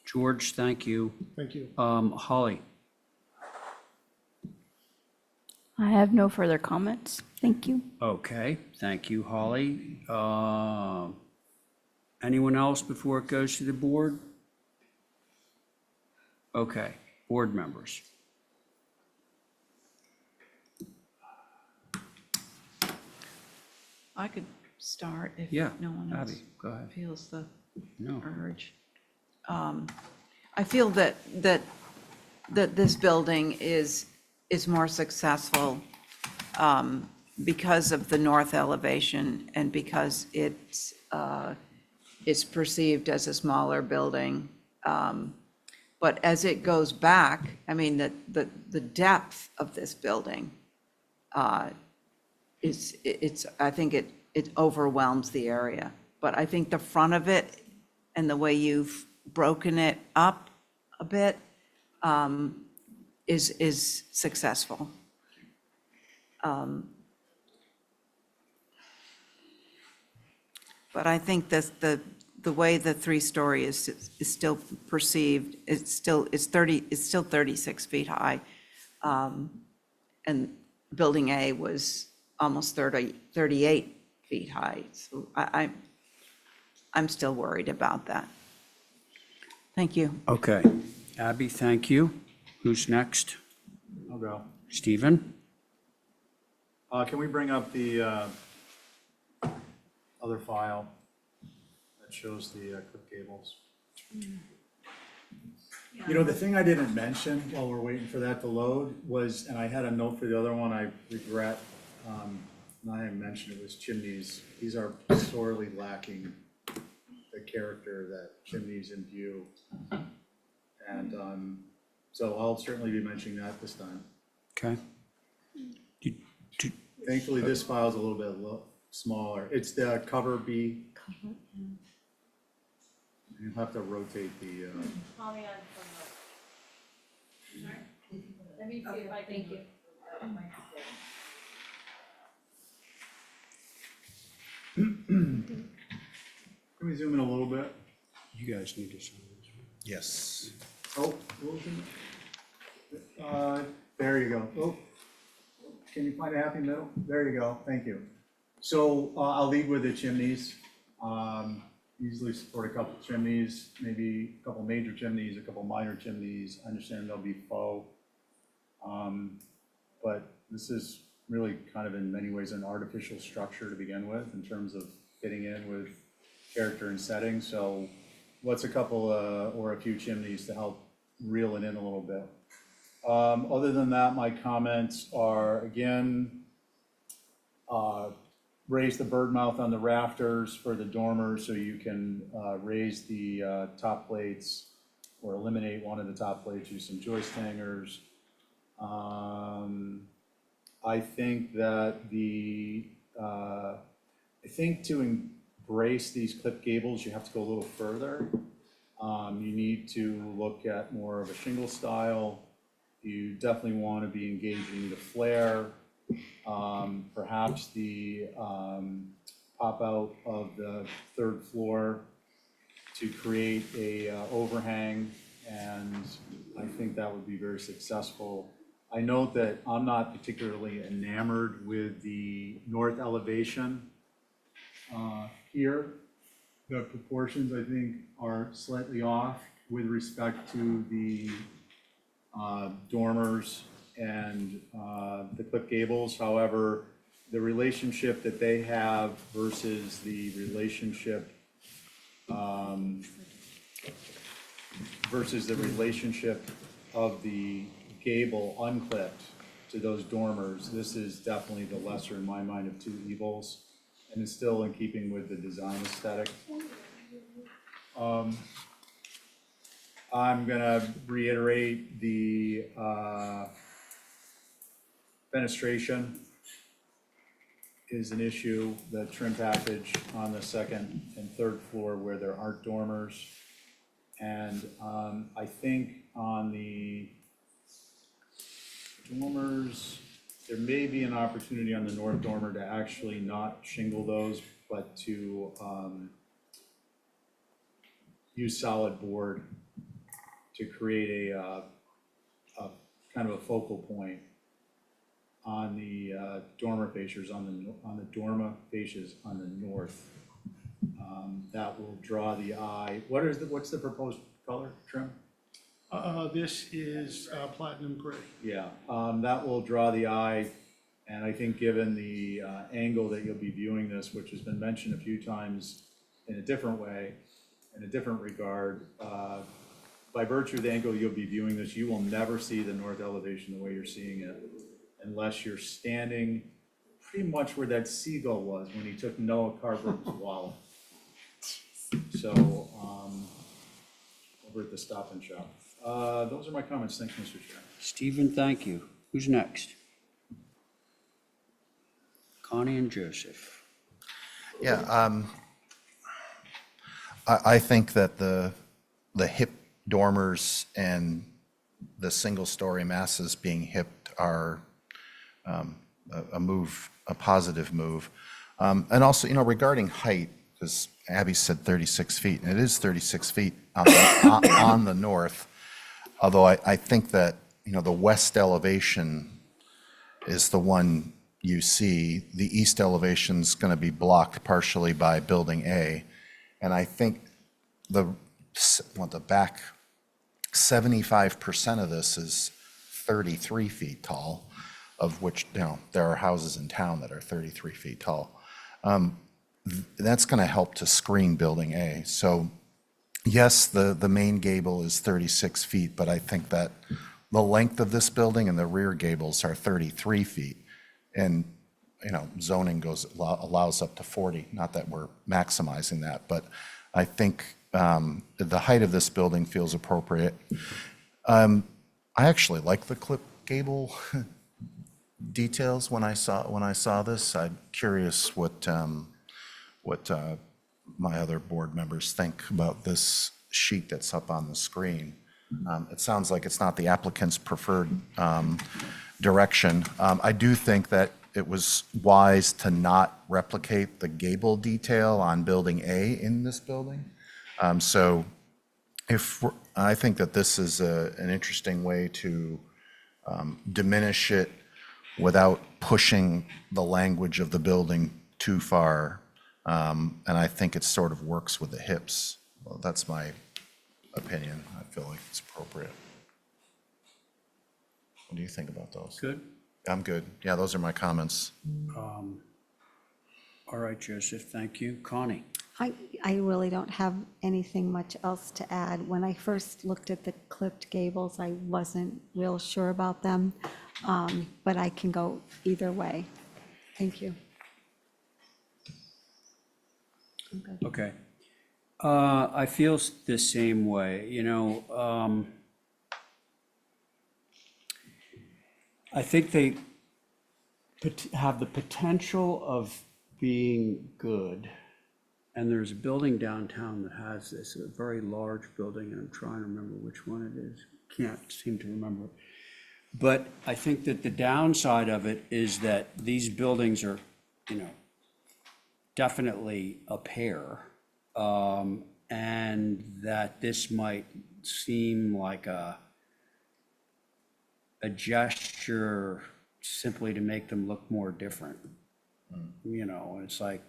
George, thank you. Thank you. Holly? I have no further comments. Thank you. Okay, thank you, Holly. Anyone else before it goes to the board? Okay, board members. I could start if Yeah, no one else Abby, go ahead. feels the No. urge. I feel that this building is more successful because of the north elevation and because it's perceived as a smaller building. But as it goes back, I mean, the depth of this building I think it overwhelms the area. But I think the front of it and the way you've broken it up a bit is successful. But I think that the way the 3-story is still perceived, it's still 36 feet high. And Building A was almost 38 feet high. So I'm still worried about that. Thank you. Okay, Abby, thank you. Who's next? I'll go. Stephen? Can we bring up the other file that shows the clip cables? The thing I didn't mention while we're waiting for that to load was, and I had a note for the other one, I regret not having mentioned it, was chimneys. These are sorely lacking the character that chimneys imbue. And so I'll certainly be mentioning that this time. Okay. Thankfully, this file is a little bit smaller. It's the cover B. You'll have to rotate the, Call me on from Let me see if I can. Thank you. Can we zoom in a little bit? You guys need to sign this. Yes. Oh, there you go. Oh, can you find a happy middle? There you go. Thank you. So I'll lead with the chimneys. Easily support a couple chimneys, maybe a couple major chimneys, a couple minor chimneys. I understand they'll be faux. But this is really kind of in many ways an artificial structure to begin with in terms of fitting in with character and setting. So what's a couple or a few chimneys to help reel it in a little bit. Other than that, my comments are, again, raise the bird mouth on the rafters for the dormers so you can raise the top plates or eliminate one of the top plates, use some joist hangers. I think that I think to embrace these clip gables, you have to go a little further. You need to look at more of a shingle style. You definitely want to be engaging the flare, perhaps the pop out of the third floor to create a overhang, and I think that would be very successful. I note that I'm not particularly enamored with the north elevation here. The proportions, I think, are slightly off with respect to the dormers and the Cliff Gables. However, the relationship that they have versus the relationship of the gable unclipped to those dormers, this is definitely the lesser in my mind of two evils, and it's still in keeping with the design aesthetic. I'm gonna reiterate the fenestration is an issue, the trim package on the second and third floor where there aren't dormers. And I think on the dormers, there may be an opportunity on the north dormer to actually not shingle those, but to use solid board to create a kind of a focal point on the dormer fascias on the dormer fascias on the north. That will draw the eye. What's the proposed color trim? This is platinum gray. Yeah, that will draw the eye, and I think given the angle that you'll be viewing this, which has been mentioned a few times in a different way, in a different regard, by virtue of the angle you'll be viewing this, you will never see the north elevation the way you're seeing it, unless you're standing pretty much where that seagull was when he took Noah Carber's wallet. So, over at the Stop and Shop. Those are my comments. Thanks, Mr. Chair. Stephen, thank you. Who's next? Connie and Joseph. Yeah, I think that the hip dormers and the single-story masses being hipped are a positive move. And also, regarding height, because Abby said 36 feet, and it is 36 feet on the north, although I think that, the west elevation is the one you see. The east elevation's going to be blocked partially by Building A. And I think the back 75% of this is 33 feet tall, of which, there are houses in town that are 33 feet tall. That's going to help to screen Building A. So yes, the main gable is 36 feet, but I think that the length of this building and the rear gables are 33 feet. And, zoning allows up to 40, not that we're maximizing that, but I think the height of this building feels appropriate. I actually like the clip gable details when I saw this. I'm curious what my other board members think about this sheet that's up on the screen. It sounds like it's not the applicant's preferred direction. I do think that it was wise to not replicate the gable detail on Building A in this building. So I think that this is an interesting way to diminish it without pushing the language of the building too far. And I think it sort of works with the hips. Well, that's my opinion. I feel like it's appropriate. What do you think about those? Good? I'm good. Yeah, those are my comments. All right, Joseph, thank you. Connie? I really don't have anything much else to add. When I first looked at the clipped gables, I wasn't real sure about them, but I can go either way. Thank you. I'm good. Okay. I feel the same way, I think they have the potential of being good. And there's a building downtown that has this, a very large building, and I'm trying to remember which one it is. Can't seem to remember. But I think that the downside of it is that these buildings are, definitely a pair. And that this might seem like a gesture simply to make them look more different. It's like,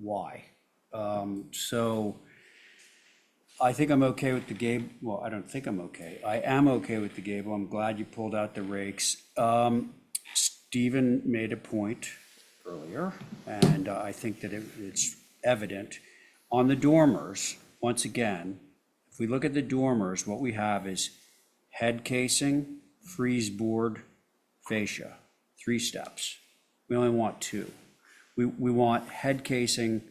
why? So I think I'm okay with the gable, well, I don't think I'm okay. I am okay with the gable. I'm glad you pulled out the rakes. Stephen made a point earlier, and I think that it's evident. On the dormers, once again, if we look at the dormers, what we have is head casing, frieze board, fascia, 3 steps. We only want 2. We want head casing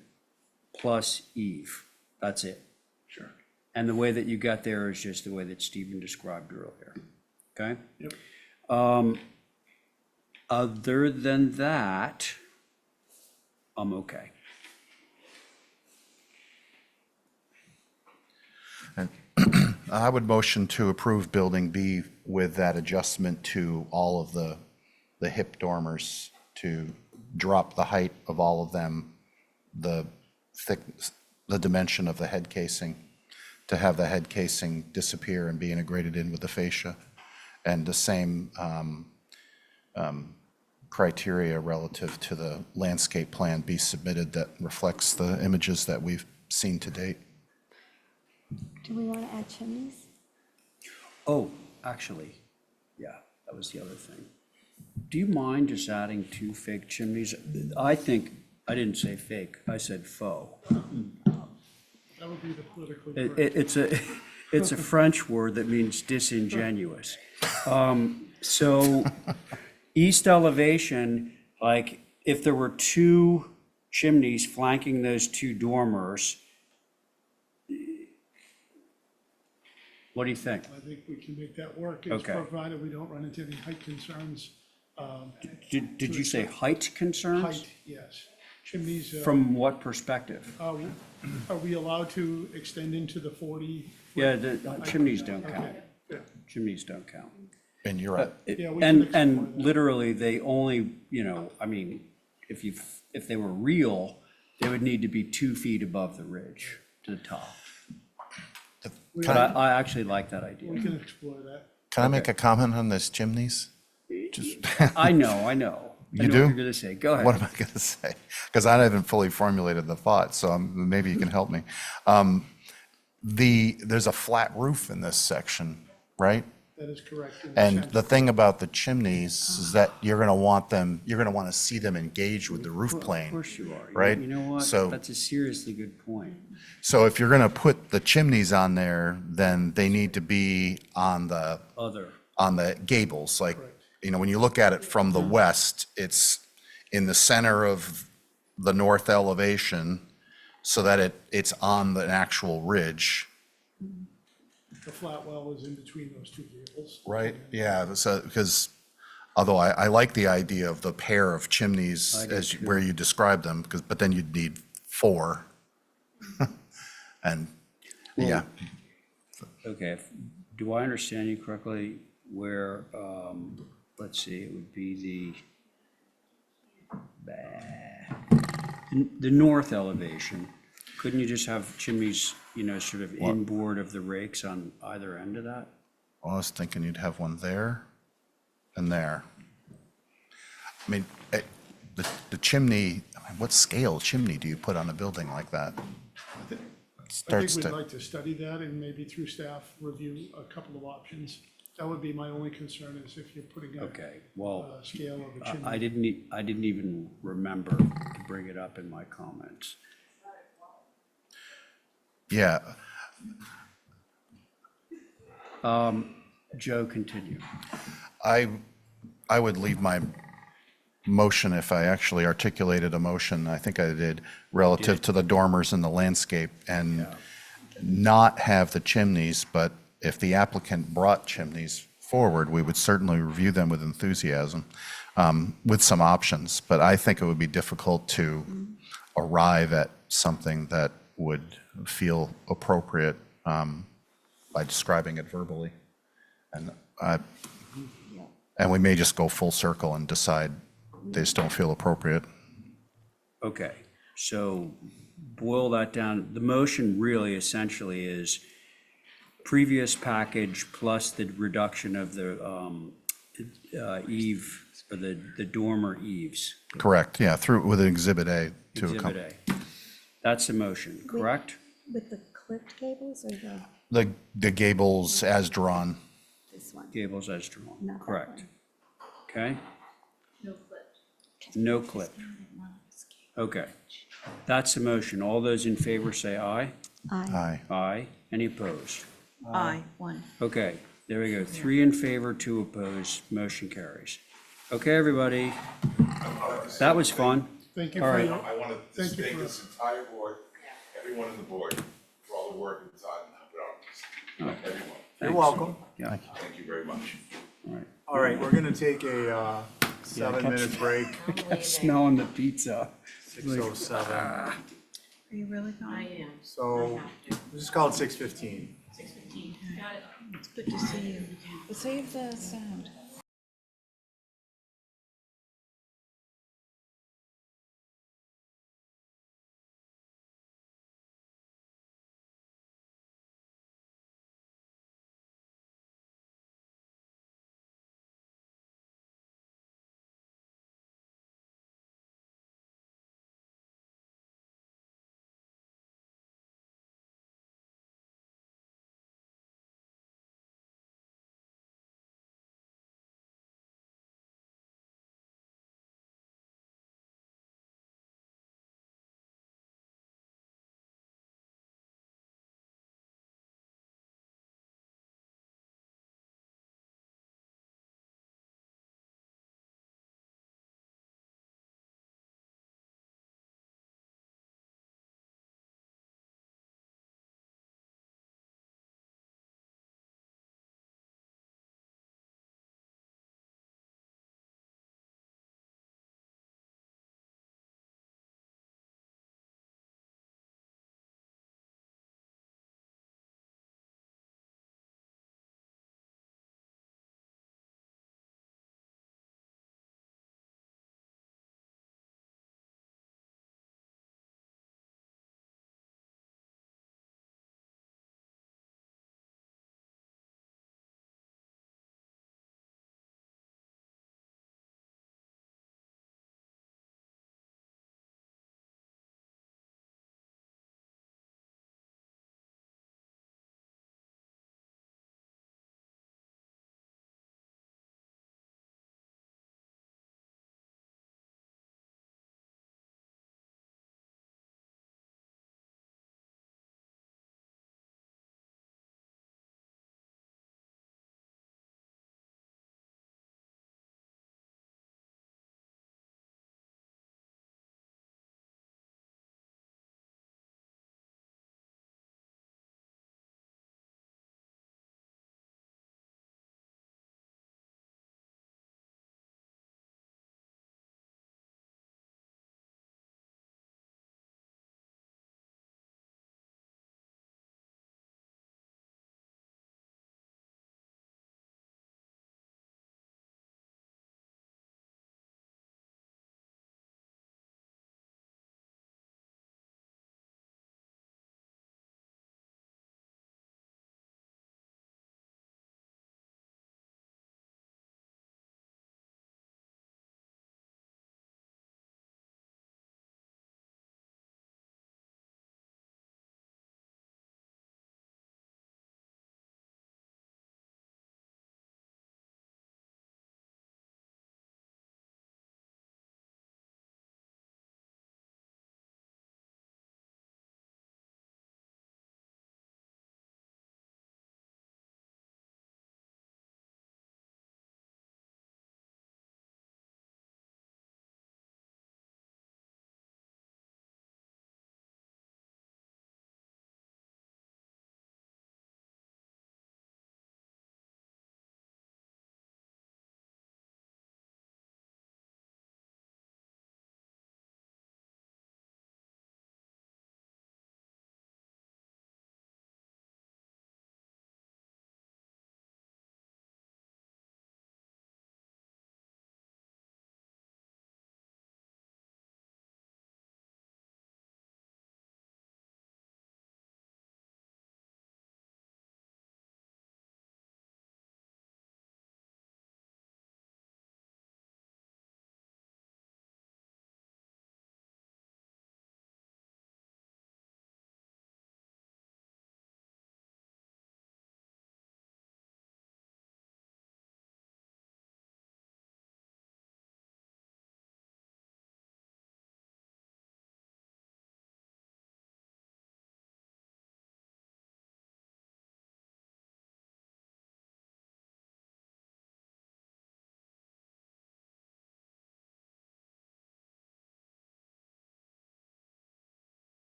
plus eave. That's it. Sure. And the way that you got there is just the way that Stephen described earlier, okay? Yep. Other than that, I'm okay. I would motion to approve Building B with that adjustment to all of the hip dormers, to drop the height of all of them, the dimension of the head casing, to have the head casing disappear and be integrated in with the fascia, and the same criteria relative to the landscape plan be submitted that reflects the images that we've seen to date. Do we want to add chimneys? Oh, actually, yeah, that was the other thing. Do you mind just adding 2 fake chimneys? I think, I didn't say fake, I said faux. That would be the politically correct. It's a French word that means disingenuous. So east elevation, like if there were 2 chimneys flanking those 2 dormers, what do you think? I think we can make that work. It's Okay. provided we don't run into any height concerns. Did you say height concerns? Height, yes. Chimneys, From what perspective? are we allowed to extend into the 40? Yeah, the chimneys don't count. Okay, yeah. Chimneys don't count. And you're right. Yeah, we can explore And that. literally, they only, I mean, if they were real, they would need to be 2 feet above the ridge to the top. But I actually like that We idea. can explore that. Can I make a comment on this chimneys? Just I know. I You know do? what you're gonna say. Go What ahead. am I going to say? Because I haven't fully formulated the thought, so maybe you can help me. There's a flat roof in this section, right? That is correct. in the And center. the thing about the chimneys is that you're going to want to see them engage with the roof Of plane. course you are. Right? You know what? So- That's a seriously good point. So if you're going to put the chimneys on there, then they need to be on the gables, like, when you look at it from the west, it's in the center of the north elevation so that it's on the actual ridge. The flat well is in between those 2 gables. Right, yeah, so, because, although I like the idea of the pair of chimneys I do as, too. where you described them, but then you'd need 4. And, yeah, Okay, do I understand you correctly where, let's see, it would be the north elevation? Couldn't you just have chimneys, sort of inboard of the rakes on either end of that? well, I was thinking you'd have one there and there. I mean, the chimney, what scale chimney do you put on a building like that? I think Starts we'd to, like to study that and maybe through staff review a couple of options. That would be my only concern, is if you're putting Okay, well, a scale of a chimney. I didn't even remember to bring it up in my comments. yeah, Joe, continue. I would leave my motion, if I actually articulated a motion, I think I did, relative to the dormers and the landscape, and not have the chimneys, but if the applicant brought chimneys forward, we would certainly review them with enthusiasm, with some options. But I think it would be difficult to arrive at something that would feel appropriate by describing it verbally. And we may just go full circle and decide they just don't feel appropriate. Okay, so boil that down. The motion really essentially is previous package plus the reduction of the eave, or the dormer eaves. Correct, yeah, with Exhibit A to Exhibit A. That's the motion, correct? With the clipped gables or The gables as drawn. this one? Gables as drawn, Not that correct. one. Okay, No clip. no clip. Okay, that's the motion. All those in favor say aye. Aye. Aye. Aye. Any opposed? Aye, one. Okay, there we go. 3 in favor, 2 opposed. Motion carries. Okay, everybody. That was fun. Thank you All for right. your, I want to Thank you thank for- this entire board, everyone on the board, for all the work and time and put on this. Everyone, You're welcome. Yeah, thank you very much. all right. All right, we're gonna take a 7-minute break, Smelling the pizza. 6:07. Are you really I going? am. So, this is called 6:15. 6:15. Got it. It's good to see you. But save the sound.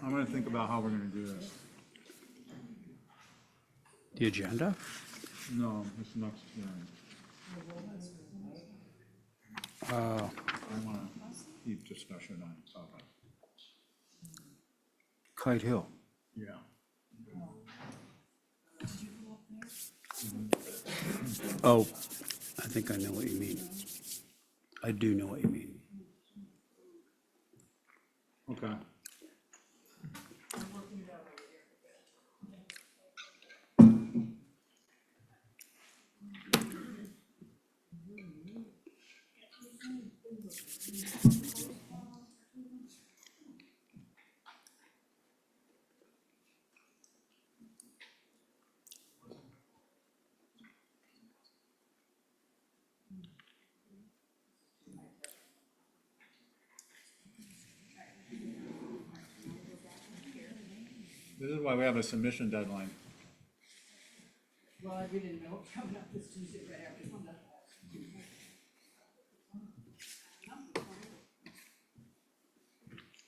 I'm gonna think about how we're gonna do this. The agenda? No, this next hearing. Oh, I wanna keep discussion on the topic. Kite Hill. Yeah. Oh, I think I know what you mean. I do know what you mean. Okay. This is why we have a submission deadline. Well, we didn't know it was coming up this Tuesday right after.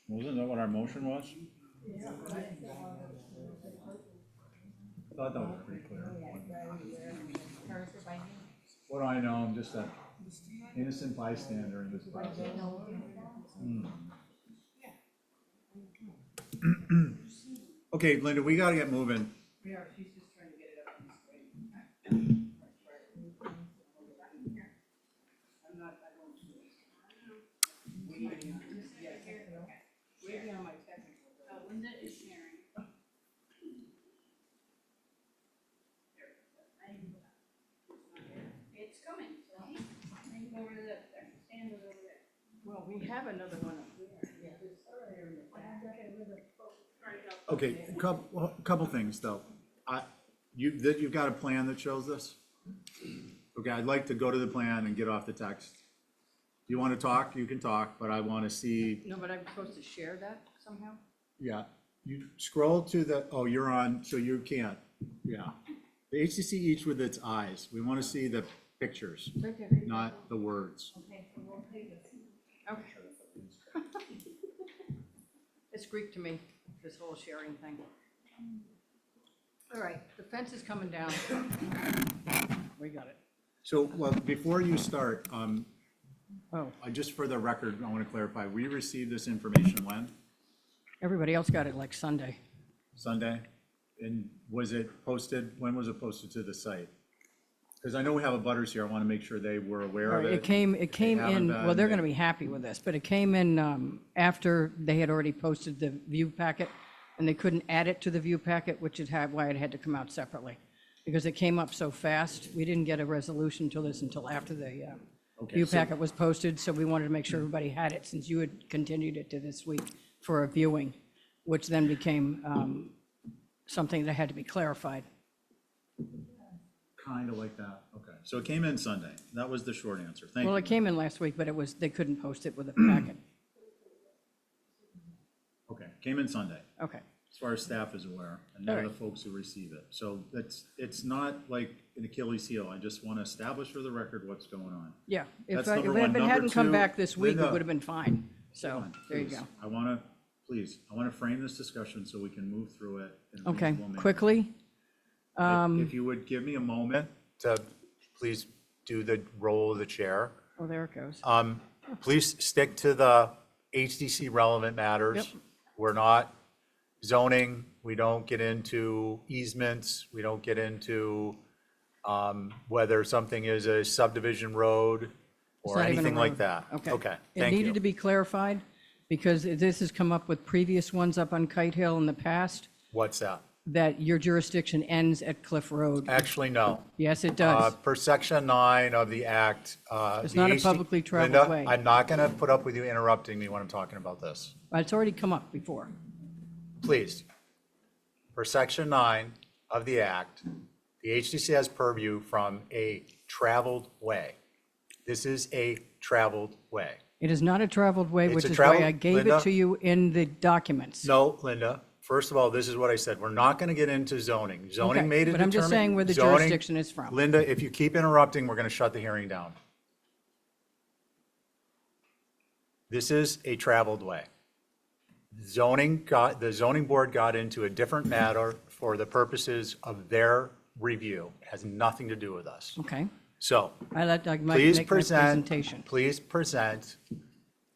Wasn't that what our motion was? I thought that was pretty clear. What do I know? I'm just an innocent bystander in this process. Okay, Linda, we gotta get moving. We are, she's just trying to get it up on the screen. I'm not, I don't do it. Waiting on my technical. Linda is sharing. It's coming, so I can go over to the, stand over there. Well, we have another one up there. Yeah, this other area. Okay, couple things, though. You've got a plan that shows this? Okay, I'd like to go to the plan and get off the text. You want to talk, you can talk, but I want to see, No, but I'm supposed to share that somehow? yeah. You scroll to the, oh, you're on, so you can't, yeah. The HTC each with its eyes. We want to see the pictures, Right there. not the words. Okay, so we'll take this. Okay. It's Greek to me, this whole sharing thing. All right, the fence is coming down. We got it. So, well, before you start, Oh, just for the record, I want to clarify, we received this information when? everybody else got it like Sunday. Sunday? And was it posted, when was it posted to the site? Because I know we have a butters here, I want to make sure they were aware All of right, it. it came haven't in, been, well, they're they- going to be happy with this, but it came in after they had already posted the view packet, and they couldn't add it to the view packet, which is why it had to come out separately. Because it came up so fast, we didn't get a resolution until after the Okay, view so- packet was posted, so we wanted to make sure everybody had it, since you had continued it to this week for a viewing, which then became something that had to be clarified. Kind of like that, okay. So it came in Sunday, that was the short answer, thank Well, you. it came in last week, but they couldn't post it with a packet. Okay, came in Sunday, Okay. as far as staff is aware, and they're the folks who receive it. So it's not like an Achilles heel, I just want to establish for the record what's going on. Yeah, That's if number it one. Number hadn't come two, back this week, it Linda. would have been fine. So, there you Please, go. I want to frame this discussion so we can move through it in a Okay, reasonable manner. quickly, If you would give me a moment to please do the role of the chair. oh, there it goes. Please stick to the HDC relevant matters. Yep. We're not zoning, we don't get into easements, we don't get into whether something is a subdivision road It's or not even a anything like road. that. Okay, It thank needed you. to be clarified because this has come up with previous ones up on Kite Hill in the past, What's that? that your jurisdiction ends at Cliff Road. Actually, no. Yes, it does. Per section 9 of the act. It's the not a HT publicly traveled Linda, way. I'm not going to put up with you interrupting me when I'm talking about this. It's already come up before. Please. Per section 9 of the act, the HDC has purview from a traveled way. This is a traveled way. It is not a traveled way, It's which a is traveled- why I gave Linda? it to you in the documents. No, Linda, first of all, this is what I said. We're not going to get into zoning. Zoning Okay, made a but I'm just saying where the zoning- jurisdiction is from. Linda, if you keep interrupting, we're going to shut the hearing down. This is a traveled way. the zoning board got into a different matter for the purposes of their review. It has nothing to do with us. Okay, So I'd like please make my presentation. please present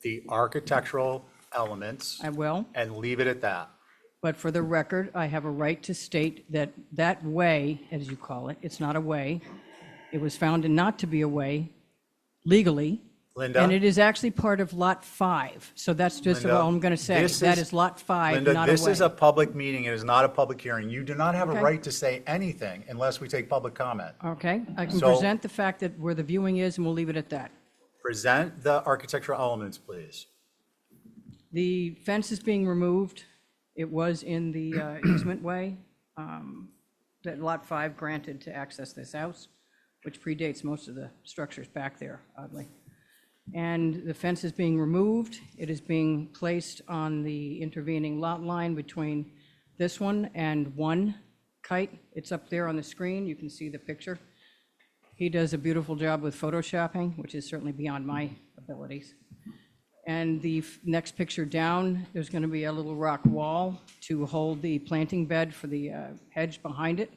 the architectural elements I will. and leave it at that. But for the record, I have a right to state that that way, as you call it, it's not a way. It was found not to be a way legally. Linda? And it is actually part of Lot 5. So that's just Linda, all I'm going to say. this That is- is Lot 5, Linda, not a way. this is a public meeting. It is not a public hearing. You do not have a Okay. right to say anything unless we take public comment. Okay, I can So- present the fact that where the viewing is, and we'll leave it at that. Present the architectural elements, please. The fence is being removed. It was in the easement way that Lot 5 granted to access this house, which predates most of the structures back there, oddly. And the fence is being removed. It is being placed on the intervening lot line between this one and 1 Kite. It's up there on the screen. You can see the picture. He does a beautiful job with photoshopping, which is certainly beyond my abilities. And the next picture down, there's going to be a little rock wall to hold the planting bed for the hedge behind it.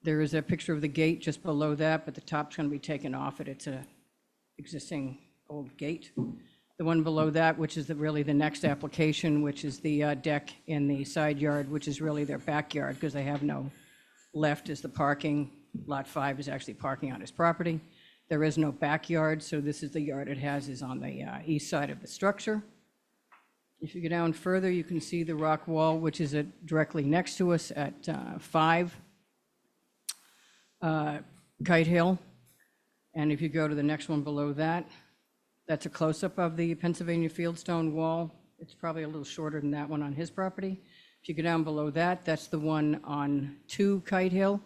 There is a picture of the gate just below that, but the top's going to be taken off it. It's a existing old gate. The one below that, which is really the next application, which is the deck in the side yard, which is really their backyard because they have no left is the parking. Lot 5 is actually parking on his property. There is no backyard, so this is the yard it has is on the east side of the structure. If you go down further, you can see the rock wall, which is directly next to us at 5 Kite Hill. And if you go to the next one below that, that's a close-up of the Pennsylvania fieldstone wall. It's probably a little shorter than that one on his property. If you go down below that, that's the one on 2 Kite Hill.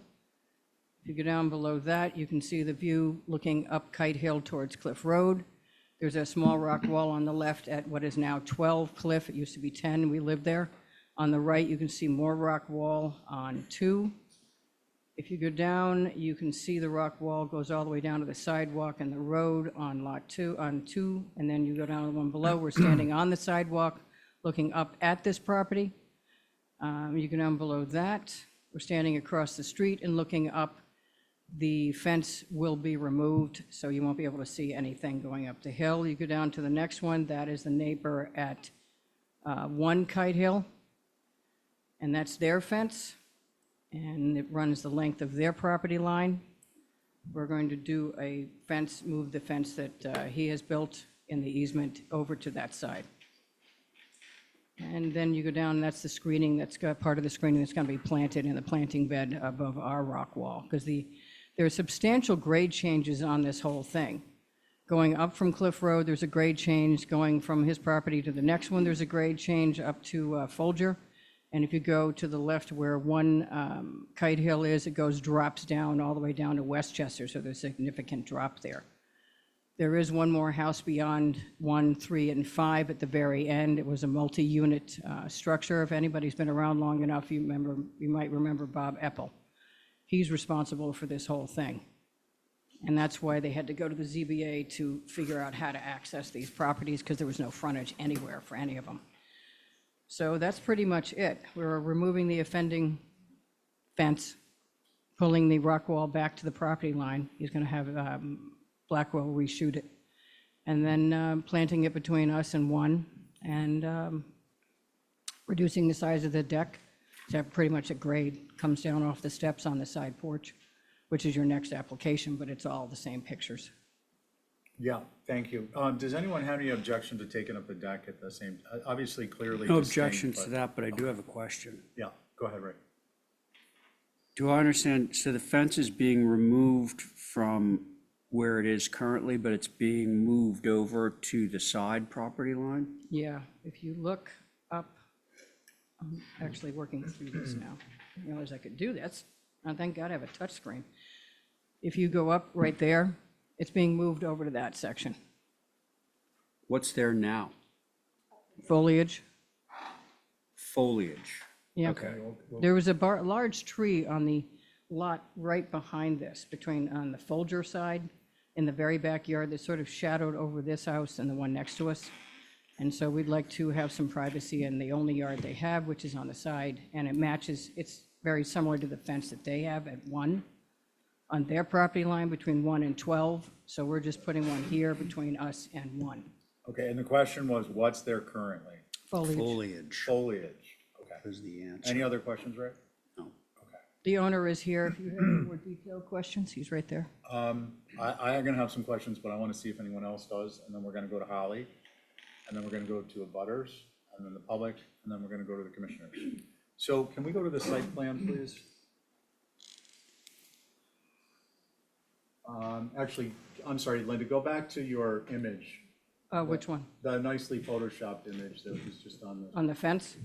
If you go down below that, you can see the view looking up Kite Hill towards Cliff Road. There's a small rock wall on the left at what is now 12 Cliff. It used to be 10. We lived there. On the right, you can see more rock wall on 2. If you go down, you can see the rock wall goes all the way down to the sidewalk and the road on Lot 2, and then you go down to the one below. We're standing on the sidewalk, looking up at this property. You go down below that. We're standing across the street and looking up. The fence will be removed, so you won't be able to see anything going up the hill. You go down to the next one. That is the neighbor at 1 Kite Hill, and that's their fence. And it runs the length of their property line. We're going to do a fence, move the fence that he has built in the easement over to that side. And then you go down, that's the screening, that's got part of the screening that's going to be planted in the planting bed above our rock wall, because there are substantial grade changes on this whole thing. Going up from Cliff Road, there's a grade change. Going from his property to the next one, there's a grade change up to Folger. And if you go to the left where 1 Kite Hill is, it drops down all the way down to Westchester, so there's a significant drop there. There is one more house beyond 1, 3, and 5 at the very end. It was a multi-unit structure. If anybody's been around long enough, you might remember Bob Eppel. He's responsible for this whole thing. And that's why they had to go to the ZBA to figure out how to access these properties, because there was no frontage anywhere for any of them. So that's pretty much it. We're removing the offending fence, pulling the rock wall back to the property line. He's going to have Blackwell reshoot it, and then planting it between us and 1, and reducing the size of the deck to have pretty much a grade. Comes down off the steps on the side porch, which is your next application, but it's all the same pictures. Yeah, thank you. Does anyone have any objection to taking up the deck at the same, obviously, clearly No distinct, objections to but- that, but I do have a question. Yeah, go ahead, Rick. Do I understand, so the fence is being removed from where it is currently, but it's being moved over to the side property line? Yeah, if you look up, I'm actually working through this now. I didn't realize I could do this. Oh, thank God I have a touch screen. If you go up right there, it's being moved over to that section. What's there now? Foliage. Foliage. Yeah. Okay. There was a large tree on the lot right behind this, on the Folger side, in the very backyard, that sort of shadowed over this house and the one next to us. And so we'd like to have some privacy in the only yard they have, which is on the side, and it matches, it's very similar to the fence that they have at 1 on their property line between 1 and 12. So we're just putting one here between us and 1. Okay, and the question was, what's there currently? Foliage. Foliage Foliage. Okay. is the answer. Any other questions, Rick? No. The owner is here. If you have any more detailed questions, he's right there. I am gonna have some questions, but I want to see if anyone else does, and then we're gonna go to Holly, and then we're gonna go to abutters, and then the public, and then we're gonna go to the commissioners. So can we go to the site plan, please? Actually, I'm sorry, Linda, go back to your image, Which one? the nicely photoshopped image that was just on On the fence?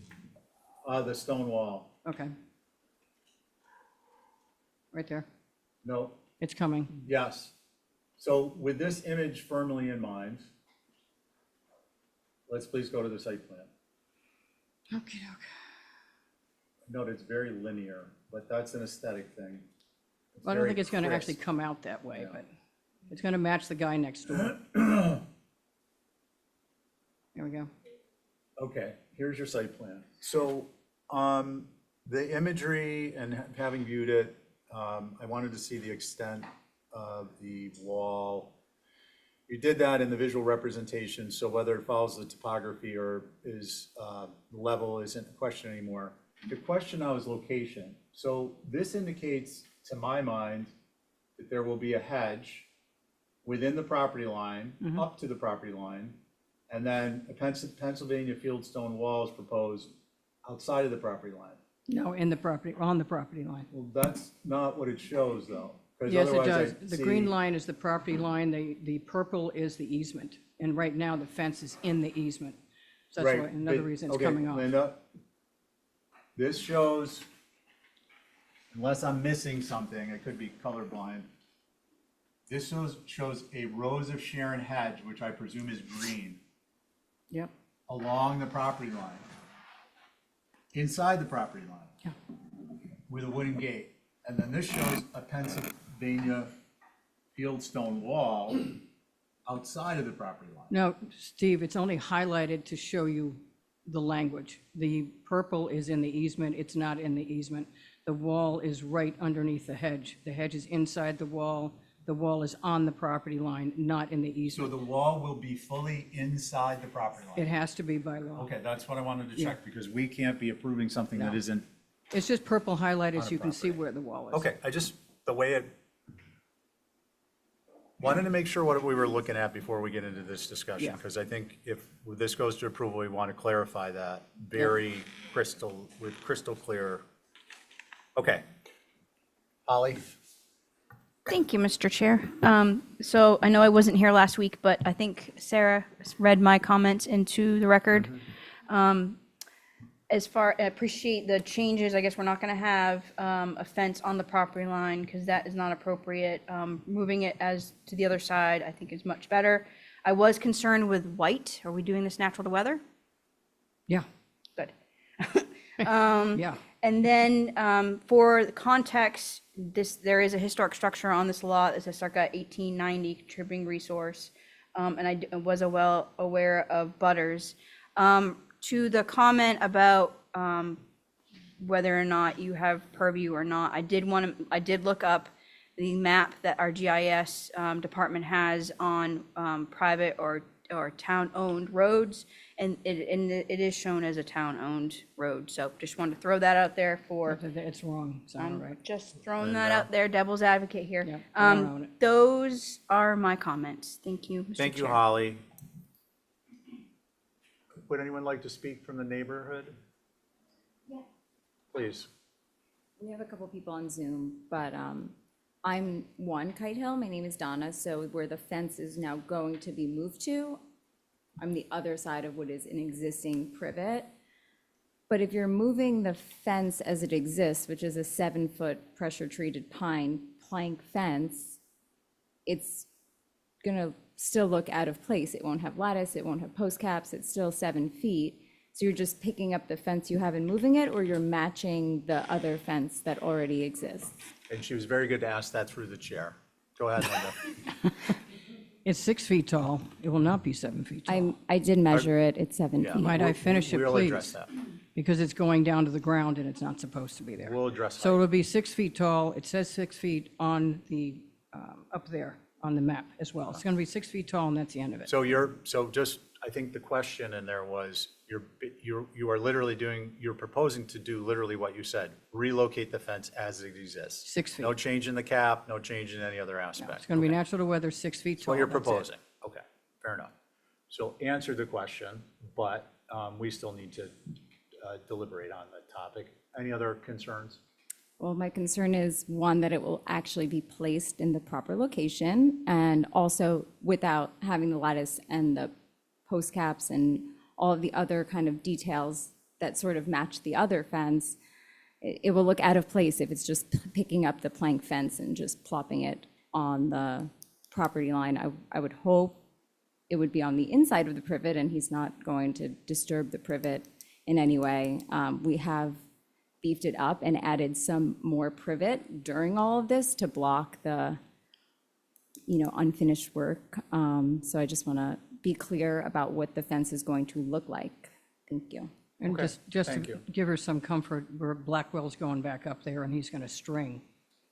the stone wall. Okay. Right there. No, It's coming. yes. So with this image firmly in mind, let's please go to the site plan. Okay. Note it's very linear, but that's an aesthetic thing. I don't think it's going to actually crisp. come out that way, but it's going to match the guy next door. There we go. Okay, here's your site plan. So, the imagery and having viewed it, I wanted to see the extent of the wall. You did that in the visual representation, so whether it follows the topography or is, level isn't a question anymore. The question now is location. So this indicates, to my mind, that there will be a hedge within the property line, up to the property line, and then a Pennsylvania fieldstone wall is proposed outside of the property line. No, in the property, on the property line. Well, that's not what it shows, though. 'Cause Yes, it otherwise does. I'd The see- green line is the property line, the purple is the easement. And right now, the fence is in the easement. So that's why, Right, another but- reason it's okay, coming off. Linda, this shows, unless I'm missing something, I could be colorblind. This shows a Rose of Sharon hedge, which I presume is green, Yep, along the property line, inside the property line, yeah. with a wooden gate. And then this shows a Pennsylvania fieldstone wall outside of the property line. No, Steve, it's only highlighted to show you the language. The purple is in the easement, it's not in the easement. The wall is right underneath the hedge. The hedge is inside the wall is on the property line, not in the So easement. the wall will be fully inside the property It line? has to be by law. Okay, that's what I wanted to Yeah. check, because we can't be approving something that No. isn't. It's just purple highlighted On so a you can see property. where the wall is. Okay, the way it, wanted to make sure what we were looking at before we get into this discussion, Yeah. because I think if this goes to approval, we want to clarify that very crystal clear. Okay. Holly? Thank you, Mr. Chair. So I know I wasn't here last week, but I think Sarah read my comments into the record. I appreciate the changes. I guess we're not going to have a fence on the property line because that is not appropriate. Moving it as to the other side, I think is much better. I was concerned with white. Are we doing this natural to weather? Yeah, Good. yeah. And then for the context, there is a historic structure on this lot. It's a circa 1890 contributing resource. And I was well aware of butters. To the comment about whether or not you have purview or not, I did look up the map that our GIS department has on private or town-owned roads, and it is shown as a town-owned road. So just wanted to throw that out there for, It's wrong, it's not right. just throwing that out there, devil's advocate here. Yeah, I don't own it. Those are my comments. Thank you, Mr. Thank you, Chair. Holly. Would anyone like to speak from the neighborhood? Yeah. Please. We have a couple people on Zoom, but I'm Kite Hill. My name is Donna. So where the fence is now going to be moved to, I'm the other side of what is an existing privet. But if you're moving the fence as it exists, which is a 7-foot pressure-treated pine plank fence, it's gonna still look out of place. It won't have lattice, it won't have post caps, it's still 7 feet. So you're just picking up the fence you have and moving it, or you're matching the other fence that already exists? And she was very good to ask that through the chair. Go ahead, Linda. It's 6 feet tall. It will not be 7 feet tall. I did measure it, it's 7 Yeah. feet. Might I finish it, We'll address please? that. Because it's going down to the ground and it's not supposed to be there. We'll address So that. it'll be 6 feet tall. It says 6 feet on the, up there on the map as well. It's going to be 6 feet tall and that's the end of it. So I think the question in there was, you are literally you're proposing to do literally what you said, relocate the fence as it exists. 6 feet. No change in the cap, no change in any other aspect. It's going to be Okay. natural to weather, 6 feet That's tall. what you're that's it. proposing. Okay, fair enough. So answer the question, but we still need to deliberate on the topic. Any other concerns? Well, my concern is, one, that it will actually be placed in the proper location, and also without having the lattice and the post caps and all of the other kind of details that sort of match the other fence, it will look out of place if it's just picking up the plank fence and just plopping it on the property line. I would hope it would be on the inside of the privet, and he's not going to disturb the privet in any way. We have beefed it up and added some more privet during all of this to block the, unfinished work. So I just want to be clear about what the fence is going to look like. Thank you. And Okay, just thank to you. give her some comfort, where Blackwell's going back up there and he's going to string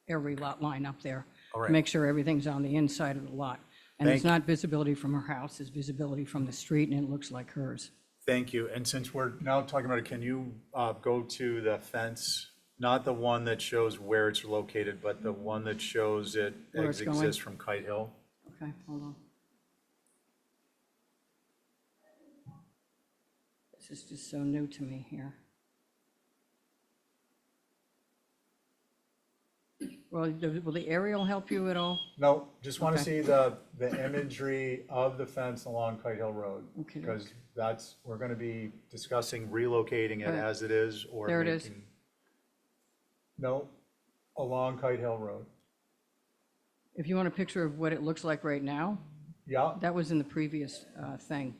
every lot line up there. All to right. Make sure everything's on the inside of the lot. And it's Thank- not visibility from her house, it's visibility from the street and it looks like hers. Thank you. And since we're now talking about it, can you go to the fence, not the one that shows where it's located, but the one that shows it Where it's going? exists from Kite Hill? Okay, hold on. This is just so new to me here. Well, will the aerial help you at all? No, just want to Okay. see the imagery of the fence along Kite Hill Road. Okay. Because we're going to be discussing relocating it All right. as it is or There it is. making. No, along Kite Hill Road. If you want a picture of what it looks like right now, Yeah, that was in the previous thing.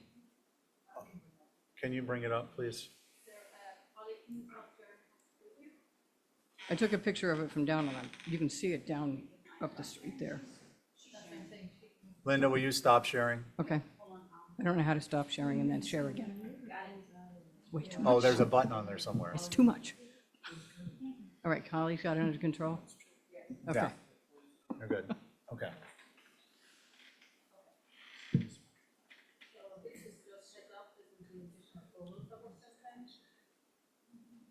can you bring it up, please? I took a picture of it from down on, you can see it down up the street there. Linda, will you stop sharing? Okay. I don't know how to stop sharing and then share again. Way too Oh, much. there's a button on there somewhere. It's too much. All right, Holly's got it under control? Okay. Yeah. You're good. Okay.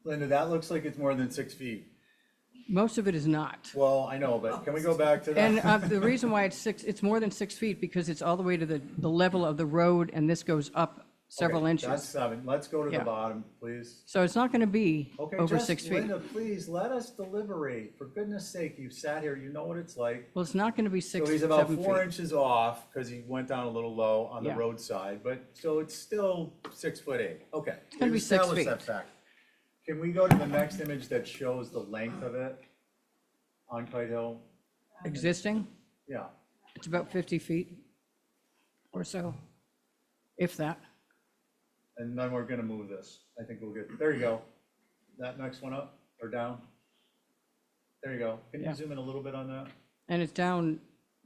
Linda, that looks like it's more than 6 feet. Most of it is not. Well, I know, but can we go back to And that? the reason why it's more than 6 feet, because it's all the way to the level of the road, and this goes up several Okay, inches. That's 7. Let's go to the Yeah. bottom, please. So it's not going to be Okay, over just, 6 feet. Linda, please, let us deliberate. For goodness sake, you've sat here, you know what it's like. Well, it's not going to be So 6, he's about 7 4 feet. inches off, because he went down a little low on the Yeah. roadside, but, so it's still 6'8". Okay. gonna be We've 6 established feet. that fact. Can we go to the next image that shows the length of it on Kite Hill? Existing, Yeah. it's about 50 feet or so, if that. And then we're gonna move this. I think we'll get, there you go. That next one up or down? There you go. Can you Yeah. zoom in a little bit on that? And it's down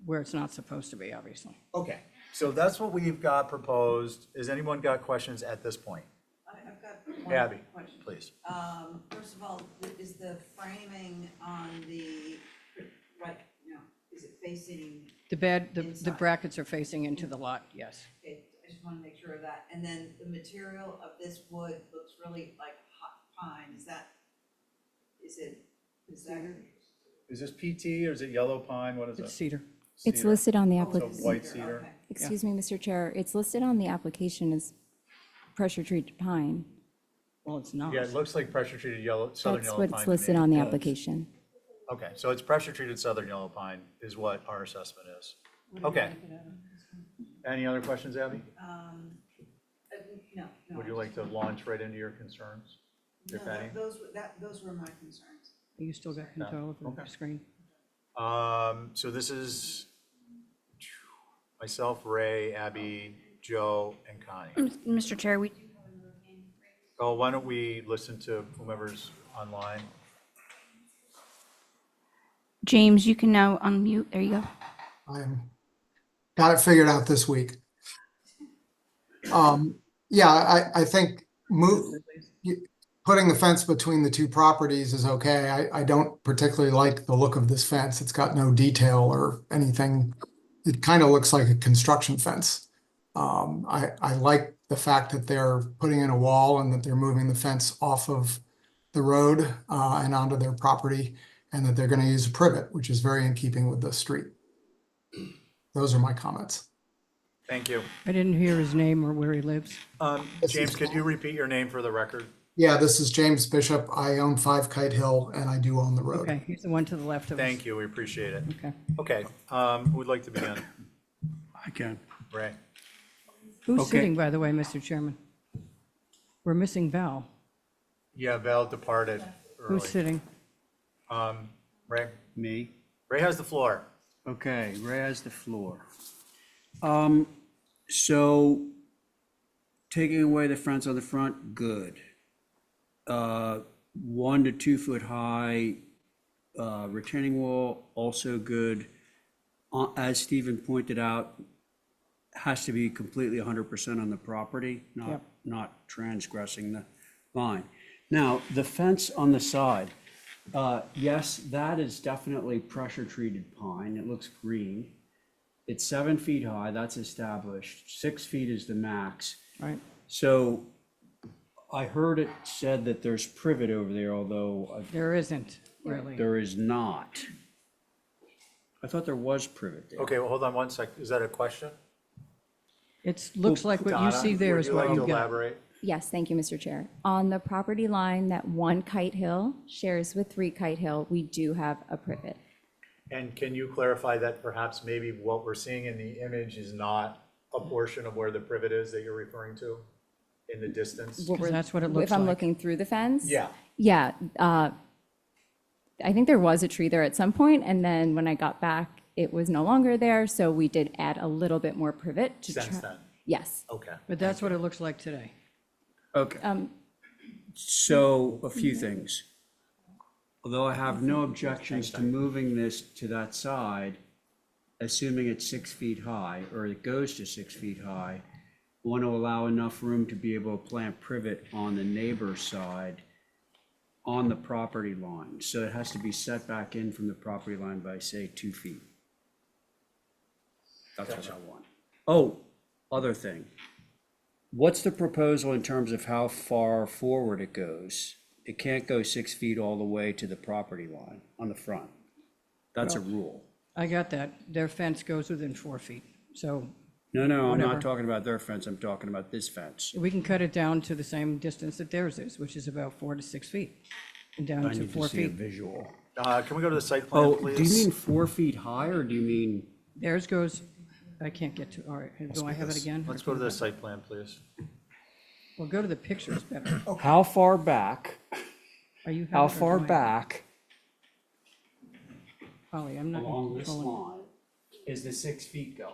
where it's not supposed to be, obviously. Okay, so that's what we've got proposed. Has anyone got questions at this point? I've got Abby, one question. please. First of all, is the framing on the, right, is it facing, The Inside. brackets are facing into the lot, yes. okay, I just want to make sure of that. And then the material of this wood looks really like hot pine. Is that? Is this PT or is it yellow pine? What is it? It's cedar. It's Cedar. listed on the So application. white cedar? Okay. Excuse me, Mr. Chair, it's listed on the application as pressure-treated pine. Well, it's not. Yeah, it looks like pressure treated yellow, southern That's yellow pine. what's to listed me. on the Yes. application. Okay, so it's pressure treated southern yellow pine is what our assessment is. Okay. Any other questions, Abby? No. Would you like to launch right into your concerns, if any? Those were my concerns. You still got control of the Okay. screen? So this is myself, Ray, Abby, Joe, and Connie. Mr. Chair, Oh, why don't we listen to whomever's online? James, you can now unmute. There you go. got it figured out this week. Yeah, I think putting the fence between the two properties is okay. I don't particularly like the look of this fence. It's got no detail or anything. It kind of looks like a construction fence. I like the fact that they're putting in a wall and that they're moving the fence off of the road and onto their property, and that they're going to use a privet, which is very in keeping with the street. Those are my comments. Thank you. I didn't hear his name or where he lives. James, could you repeat your name for the record? Yeah, this is James Bishop. I own 5 Kite Hill, and I do own the road. Okay, he's the one to the left of us. Thank you, we appreciate it. Okay. Okay, who would like to begin? I can. Ray? Who's Okay. sitting, by the way, Mr. Chairman? We're missing Val. Yeah, Val departed early. Who's sitting? Ray? Me? Ray has the floor. Okay, Ray has the floor. So taking away the fence on the front, good. 1 to 2 foot high retaining wall, also good. As Stephen pointed out, has to be completely 100% on the property, not transgressing the line. Now, the fence on the side, yes, that is definitely pressure treated pine. It looks green. It's 7 feet high, that's established. 6 feet is the max. Right. So I heard it said that there's privet over there, although There isn't, really. there is not. I thought there was privet there. Okay, well, hold on one sec. Is that a question? It looks like what you Donna, see there would is you what like you to got. elaborate? Yes, thank you, Mr. Chair. On the property line that 1 Kite Hill shares with 3 Kite Hill, we do have a privet. And can you clarify that perhaps maybe what we're seeing in the image is not a portion of where the privet is that you're referring to in the distance? Because that's what it looks If I'm like. looking through the fence? Yeah. Yeah, I think there was a tree there at some point, and then when I got back, it was no longer there, so we did add a little bit more privet to Since try. then? Yes. Okay. But that's what it looks like today. Okay. So a few things. Although I have no objections to moving this to that side, assuming it's 6 feet high, or it goes to 6 feet high, want to allow enough room to be able to plant privet on the neighbor's side on the property line. So it has to be set back in from the property line by, say, 2 feet. That's what I want. Oh, other thing. What's the proposal in terms of how far forward it goes? It can't go 6 feet all the way to the property line on the front. That's a rule. I got that. Their fence goes within 4 feet. So No, I'm Whatever. not talking about their fence, I'm talking about this fence. we can cut it down to the same distance that theirs is, which is about 4 to 6 feet. And down I to need 4 to see a feet. visual. Can we go to the site plan, Oh, please? do you mean 4 feet high, or do you mean? Theirs goes, I can't get to, all right, do I have it again? Let's go to the site plan, please. Well, go to the pictures better. How far back, Are you? how have it or far do I- back Polly, I'm not along this controlling. line is the 6 feet go?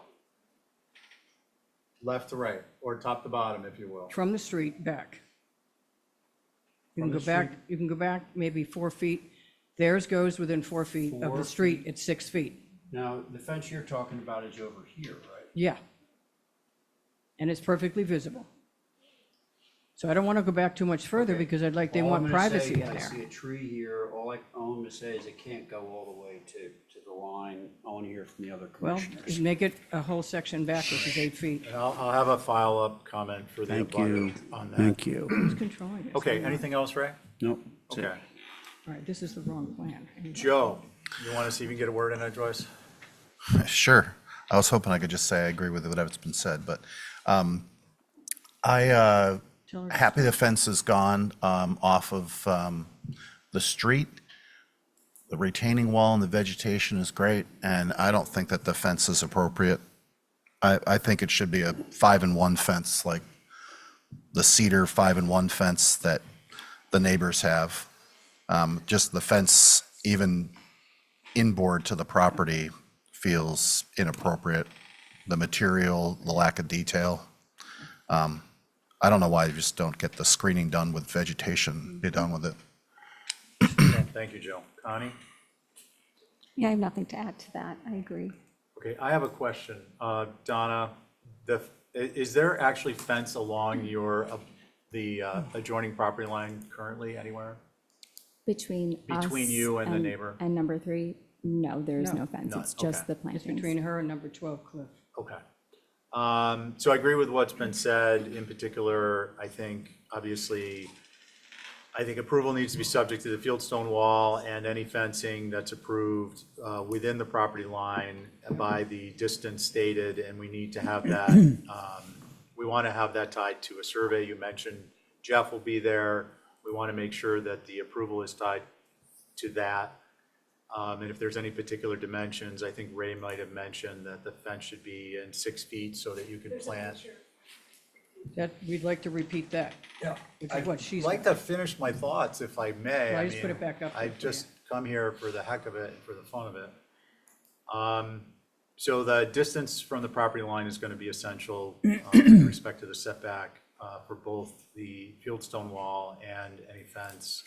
Left to right, or top to bottom, if you will. From the street back. You From can the go back, you can go back maybe 4 feet. Theirs goes within 4 feet of 4 the street, it's 6 feet. Now, the fence you're talking about is over here, right? Yeah. And it's perfectly visible. So I don't want to go back too much further because I'd like, they All I'm want gonna privacy say, in I see there. a tree here, all I'm gonna say is it can't go all the way to the line. I wanna hear from the other Well, commissioners. make it a whole section back, which is 8 feet. And I'll have a follow-up comment for the Thank you, abutter on that. thank you. Who's controlling it? Okay, anything else, Ray? Nope. that's it. Okay. All right, this is the wrong plan. Joe, you want to see if you can get a word in edgewise? Sure. I was hoping I could just say I agree with whatever's been said, but Tell her- happy the fence is gone off of the street. The retaining wall and the vegetation is great, and I don't think that the fence is appropriate. I think it should be a 5-in-1 fence, like the cedar 5-in-1 fence that the neighbors have. Just the fence, even inboard to the property, feels inappropriate. The material, the lack of detail. I don't know why you just don't get the screening done with vegetation, be done with it. Okay, thank you, Joe. Connie? Yeah, I have nothing to add to that. I agree. Okay, I have a question. Donna, is there actually fence along the adjoining property line currently anywhere? Between us. Between you and the neighbor? And number 3, no, there is No. no fence. None, It's just okay. the It's plantings. between her and number 12 Cliff. Okay. So I agree with what's been said. In particular, I think, obviously, I think approval needs to be subject to the fieldstone wall and any fencing that's approved within the property line by the distance stated, and we need to have that, we want to have that tied to a survey. You mentioned Jeff will be there. We want to make sure that the approval is tied to that. And if there's any particular dimensions, I think Ray might have mentioned that the fence should be in 6 feet so that you can plant. That, we'd like to repeat that. Yeah. Which is what she's. I'd like to finish my thoughts if I may. Well, I I just put mean, it back up there I've for just come here for the heck of it and for the fun of it. So the distance from the property line is going to be essential with respect to the setback for both the fieldstone wall and any fence.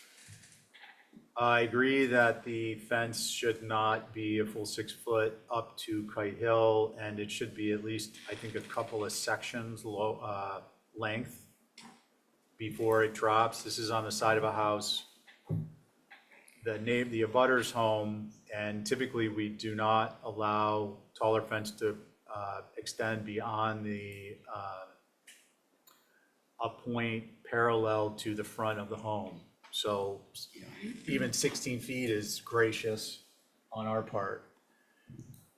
I agree that the fence should not be a full 6 foot up to Kite Hill, and it should be at least, I think, a couple of sections length before it drops. This is on the side of a house. The abutter's home, and typically we do not allow taller fence to extend beyond a point parallel to the front of the home. So even 16 feet is gracious on our part.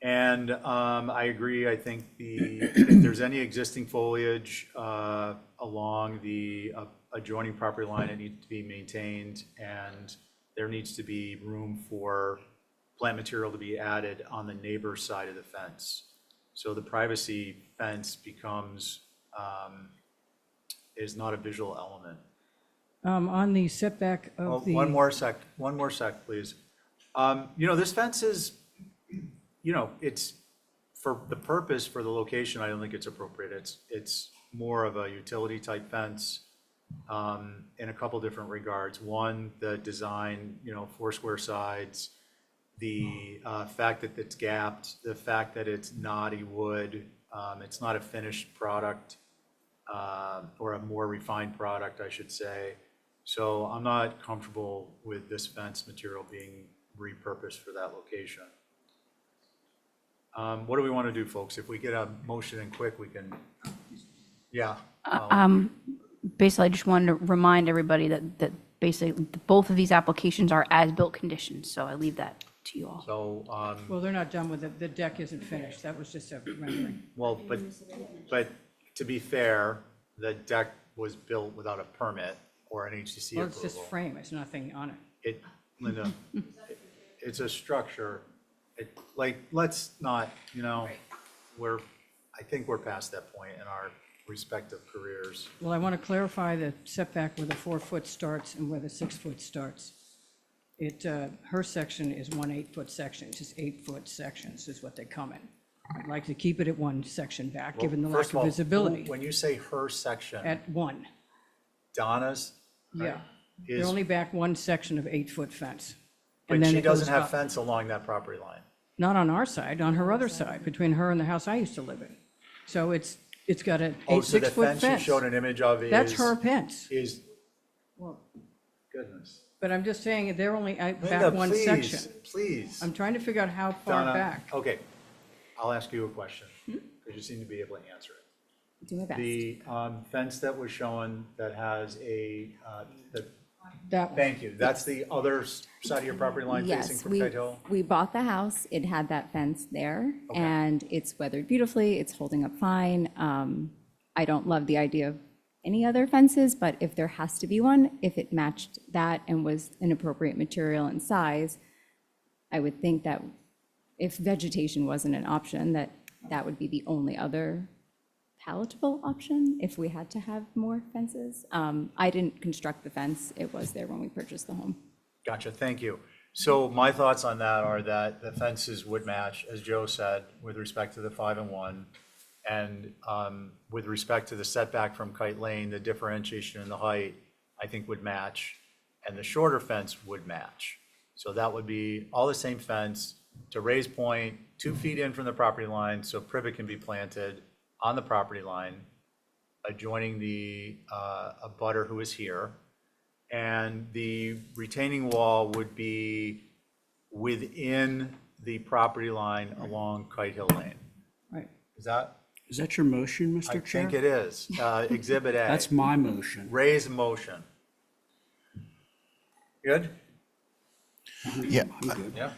And I agree, I think if there's any existing foliage along the adjoining property line, it needs to be maintained, and there needs to be room for plant material to be added on the neighbor's side of the fence. So the privacy fence becomes, is not a visual element. On the setback Oh, of the. one more sec, please. This fence is, it's for the purpose, for the location, I don't think it's appropriate. It's more of a utility type fence in a couple different regards. One, the design, 4 square sides, the fact that it's gapped, the fact that it's knotty wood, it's not a finished product or a more refined product, I should say. So I'm not comfortable with this fence material being repurposed for that location. What do we want to do, folks? If we get a motion in quick, we can, yeah. Basically, I just wanted to remind everybody that basically both of these applications are as-built conditions, so I leave that to you all. So, Well, they're not done with it. The deck isn't finished. That was just a rendering. well, but to be fair, the deck was built without a permit or an HCC Well, it's just approval. frame. It's nothing on it. Linda, it's a structure. Let's not, I think we're past that point in our respective careers. Well, I want to clarify the setback where the 4 foot starts and where the 6 foot starts. Her section is 1 8-foot section, just 8-foot sections is what they come in. I'd like to keep it at 1 section back, given the First lack of all, visibility. When you say her section, At 1, Donna's, yeah. They're is, only back 1 section of 8-foot fence. And but then she it goes doesn't have up. fence along that property line. Not on our side, on her other side, between her and the house I used to live in. So it's got a Oh, so the 6-foot fence you fence. showed an image of is. That's her fence. Is, goodness. But I'm just saying, they're only back Linda, 1 please, section. please. I'm trying to figure out how far Donna, back. okay, I'll ask you a question, because you seem to be able to answer it. Do my best. The fence that was shown that has That one. thank you, that's the other side of your property line facing Yes, from Kite Hill? we bought the house, it had that fence there, Okay. and it's weathered beautifully, it's holding up fine. I don't love the idea of any other fences, but if there has to be one, if it matched that and was an appropriate material and size, I would think that if vegetation wasn't an option, that would be the only other palatable option if we had to have more fences. I didn't construct the fence, it was there when we purchased the home. Gotcha, thank you. So my thoughts on that are that the fences would match, as Joe said, with respect to the 5 and 1. And with respect to the setback from Kite Lane, the differentiation in the height, I think would match, and the shorter fence would match. So that would be all the same fence, to raise point 2 feet in from the property line so privet can be planted on the property line adjoining the abutter who is here. And the retaining wall would be within the property line along Kite Hill Lane. Right. Is that? Is that your motion, I Mr. Chair? think it is. Exhibit A. That's my motion. Raise motion. Good? Yeah, Yeah.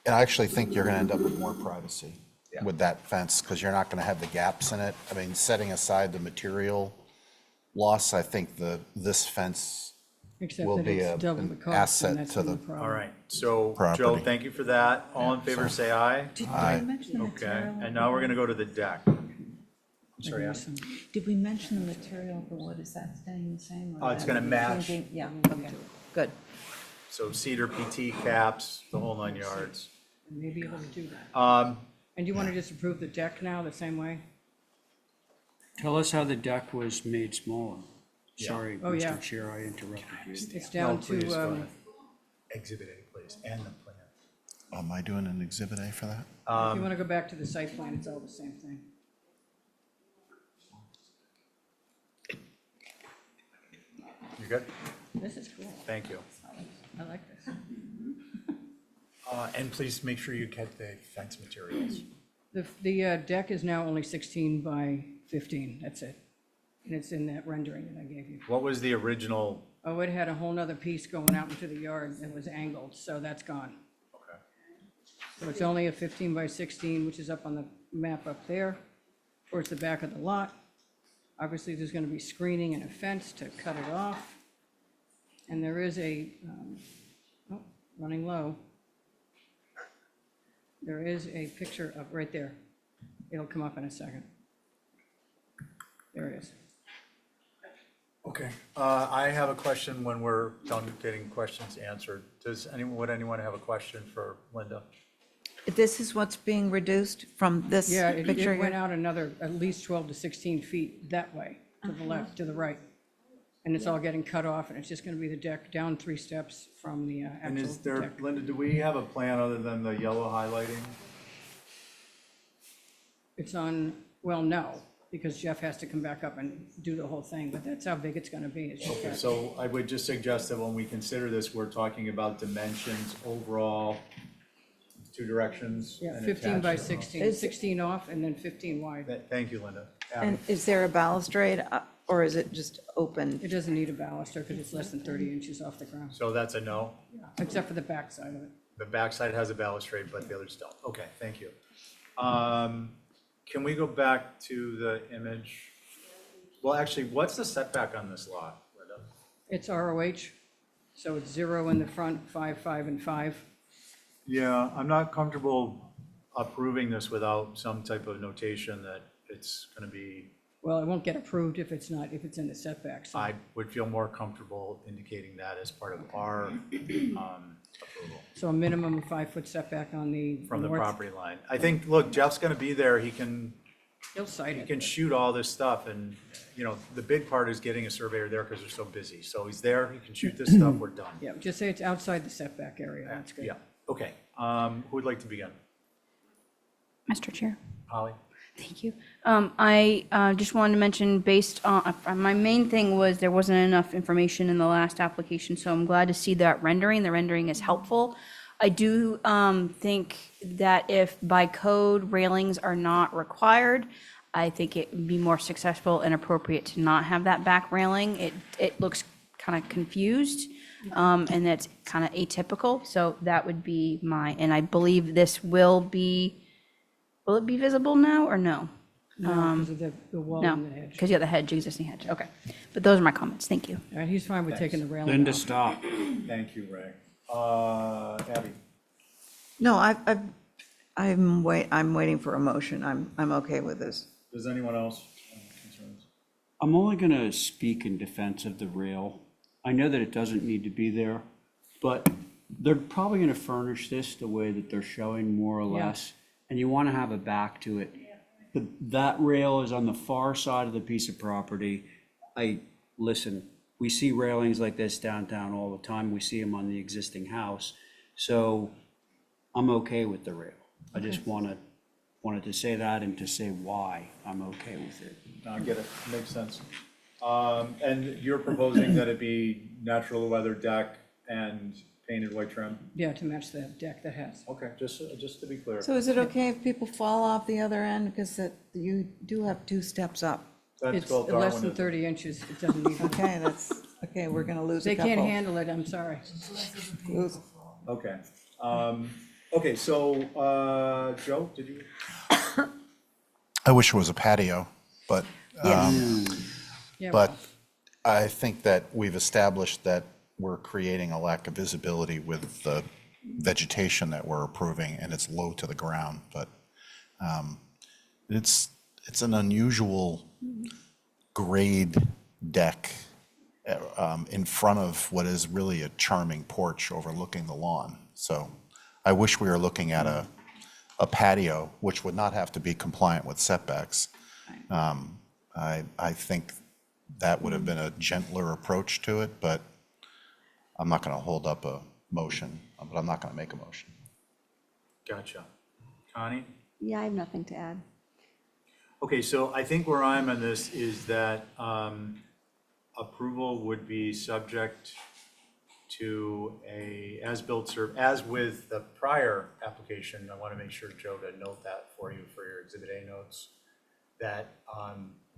and I actually think you're gonna end up with more privacy Yeah. with that fence, because you're not gonna have the gaps in it. I mean, setting aside the material loss, I think this fence Except will that be it's double the an cost, asset and that's to the the problem. All right. So Joe, Property. thank you for that. All in favor, say aye. Did Aye. we mention the Okay. material? And now we're going to go to the deck. I'm sorry, Ann. Did we mention the material for what, is that staying the same? or It's that gonna match. changing? Yeah, okay, good. So cedar PT caps, the whole 9 yards. And maybe able to do that. Um, And you want to just approve the deck now the same way? Tell us how the deck was made smaller. Yeah. Sorry, Oh, yeah. Mr. Chair, I interrupted you. It's down no, please, go to, ahead. Exhibit A, please, and the plan. Am I doing an exhibit A for that? if you want to go back to the site plan, it's all the same thing. You good? This is cool. Thank you. I like this. And please make sure you get the fence materials. The deck is now only 16 by 15, that's it. And it's in that rendering that I gave you. What was the original? Oh, it had a whole nother piece going out into the yard that was angled, so that's gone. Okay. So it's only a 15 by 16, which is up on the map up there, towards the back of the lot. Obviously, there's going to be screening and a fence to cut it off. And there is a, oh, running low. There is a picture of, right there. It'll come up in a second. There it is. Okay. I have a question when we're done getting questions answered. Would anyone have a question for Linda? This is what's being reduced from this Yeah, picture it went here? out another at least 12 to 16 feet that way, to the left, to the right. And it's all getting cut off, and it's just gonna be the deck down 3 steps from the And actual is there, deck. Linda, do we have a plan other than the yellow highlighting? It's on, well, no, because Jeff has to come back up and do the whole thing, but that's how big it's gonna be. It's just Okay, that- so I would just suggest that when we consider this, we're talking about dimensions overall, 2 directions. Yeah, and 15 by attached. 16, 16 off and then 15 wide. Thank you, Linda. And is there a balustrade, or is it just open? It doesn't need a baluster because it's less than 30 inches off the ground, So that's a no? except for the back side of it. The backside has a balustrade, but the others don't. Okay, thank you. Can we go back to the image? Well, actually, what's the setback on this lot, Linda? It's ROH, so it's 0 in the front, 5, 5, and 5. Yeah, I'm not comfortable approving this without some type of notation that it's going to be, Well, it won't get approved if it's not, if it's in the setback, so. I would feel more comfortable indicating that as part of our approval So a minimum of 5-foot setback on the from the north. property line. I think, look, Jeff's going to be there. He can He'll cite it. shoot all this stuff, and, you know, the big part is getting a surveyor there because they're so busy. So he's there, he can shoot this stuff, we're done. Yeah, just say it's outside the setback area, that's good. Yeah, okay. Who would like to begin? Mr. Chair. Holly? Thank you. I just wanted to mention, based on, my main thing was there wasn't enough information in the last application, so I'm glad to see that rendering. The rendering is helpful. I do think that if by code railings are not required, I think it would be more successful and appropriate to not have that back railing. It looks kind of confused, and that's kind of atypical, so that would be and I believe this will it be visible now or no? No, because of the wall No, and the hedge. because you have the hedge, existing hedge, okay. But those are my comments, thank you. All right, he's fine with taking the railing Linda, off. stop. Thank you, Ray. Abby? No, I'm waiting for a motion. I'm okay with this. Does anyone else have concerns? I'm only going to speak in defense of the rail. I know that it doesn't need to be there, but they're probably going to furnish this the way that they're showing, more or Yeah. less, and you want to have a back to it. That rail is on the far side of the piece of property. Listen, we see railings like this downtown all the time. We see them on the existing house. So I'm okay with the rail. I just wanted to say that and to say why I'm okay with it. I get it, makes sense. And you're proposing that it be natural weather deck and painted white trim? Yeah, to match the deck that has. Okay, just to be clear. So is it okay if people fall off the other end, because you do have 2 steps up? That's It's called less than Darwinism. 30 inches, it doesn't even, Okay, okay, we're gonna lose a they couple. can't handle it, I'm sorry. Lose- Okay. Okay, so, Joe, did you? I wish it was a patio, but, Yeah, but well, I think that we've established that we're creating a lack of visibility with the vegetation that we're approving, and it's low to the ground, but it's an unusual grade deck in front of what is really a charming porch overlooking the lawn. So I wish we were looking at a patio, which would not have to be compliant with setbacks. I think that would have been a gentler approach to it, but I'm not going to hold up a motion, but I'm not going to make a motion. Gotcha. Connie? Yeah, I have nothing to add. Okay, so I think where I'm on this is that approval would be subject to a as-built as with the prior application. I want to make sure, Joe, to note that for you for your Exhibit A notes, that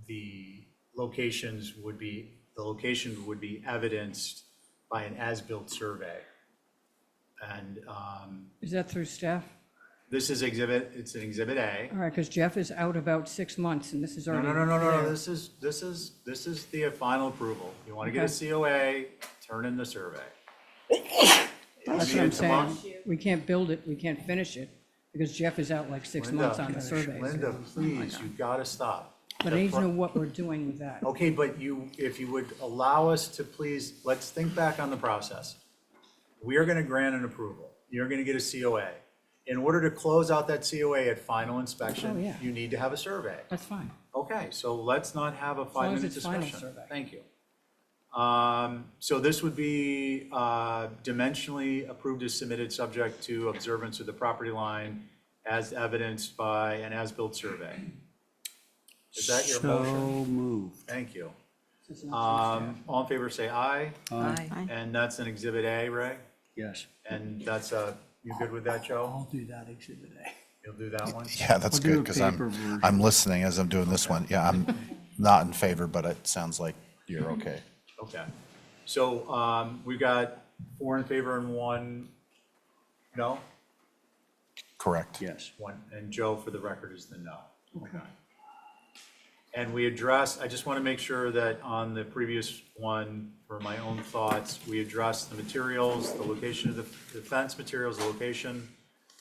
the location would be evidenced by an as-built survey. And is that through staff? it's an Exhibit A. All right, because Jeff is out about 6 months, and this is No, already. no, there. this is the final approval. You want to get a COA, turn in the survey. That's what I'm saying. We can't build it, we can't finish it, because Jeff is out like 6 months on the survey. Linda, please, you've got to stop. But I need to know what we're doing with that. Okay, but if you would allow us to please, let's think back on the process. We are going to grant an approval. You're going to get a COA. In order to close out that COA at final inspection, Oh, yeah. you need to have a survey. That's fine. Okay, so let's not have a long as 5-minute it's final discussion. survey. Thank you. So this would be dimensionally approved as submitted, subject to observance of the property line as evidenced by an as-built survey. Is that your motion? So moved. Thank you. This is not through staff. All in favor, say aye. Aye. And that's an Exhibit A, Ray? Yes. And that's you good with that, Joe? I'll do that Exhibit A. You'll do that one? Yeah, that's I'll do good, a because paper version. I'm listening as I'm doing this one. Yeah, I'm not in favor, but it sounds like you're okay. Okay. So we've got 4 in favor and 1 no? Correct. Yes. 1, and Joe, for the record, is the no. Okay. And we address, I just want to make sure that on the previous one, for my own thoughts, we address the materials, the location of the fence materials, the location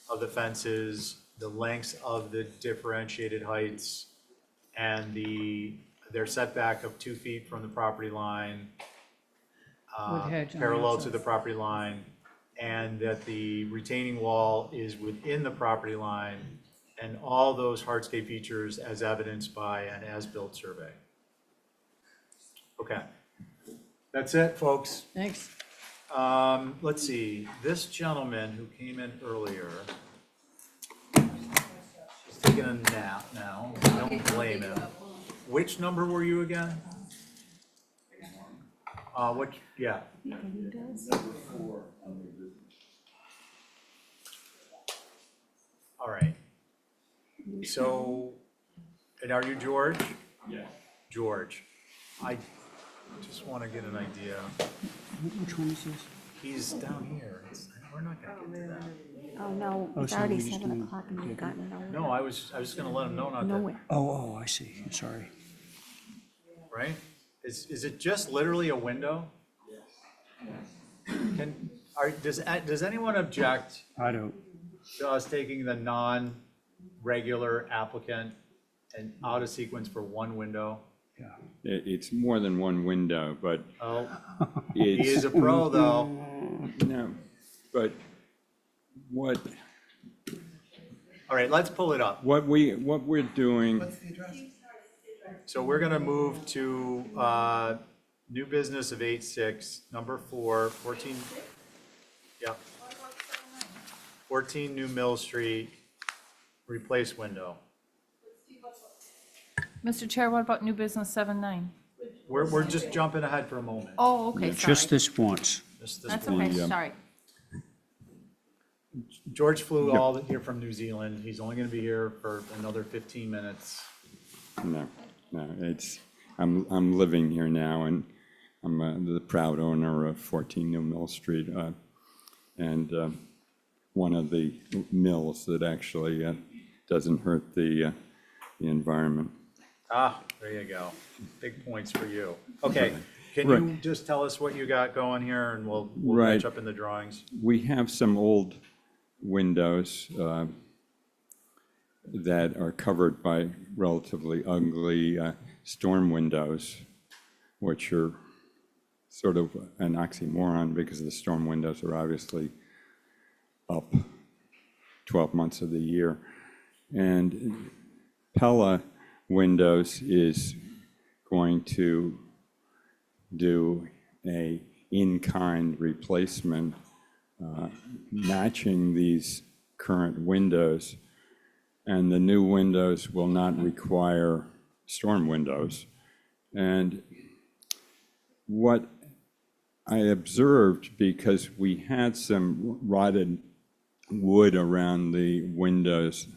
of the fences, the lengths of the differentiated heights, and their setback of 2 feet from the property line, With hedge on the parallel to outside. the property line, and that the retaining wall is within the property line, and all those hardscape features as evidenced by an as-built survey. Okay, that's it, folks. Thanks. Let's see, this gentleman who came in earlier is taking a nap now. Don't blame him. Which number were you again? Yeah. All right. So, and are you George? Yeah. George, I just want to get an idea. Which one is this? He's down here. We're not gonna get to that. Oh, no, Oh, it's so already we just 7 do- o'clock and we've gotten nowhere. No, I was just gonna let him know not to, Nowhere. Oh, I see. Sorry. right? Is it just literally a window? Does anyone object I don't. to us taking the non-regular applicant and out of sequence for one window? It's more than one window, but Oh, he it's, is a pro, though. no, but what All right, let's pull it up. what we're doing, So we're gonna move to new business of 8-6, number 4, 14. Yep. 14 New Mill Street, replace window. Mr. Chair, what about new business 7-9? We're just jumping ahead for a moment. Oh, okay, sorry. Just this once. Just this That's one. okay, sorry. George flew all here from New Zealand. He's only going to be here for another 15 minutes. No, I'm living here now, and I'm the proud owner of 14 New Mill Street, and one of the mills that actually doesn't hurt the environment. Ah, there you go. Big points for you. Okay, can you Right. just tell us what you got going here, and we'll Right. catch up in the drawings? We have some old windows that are covered by relatively ugly storm windows, which are sort of an oxymoron because the storm windows are obviously up 12 months of the year. And Pella Windows is going to do a in-kind replacement matching these current windows, and the new windows will not require storm windows. And what I observed, because we had some rotted wood around the windows,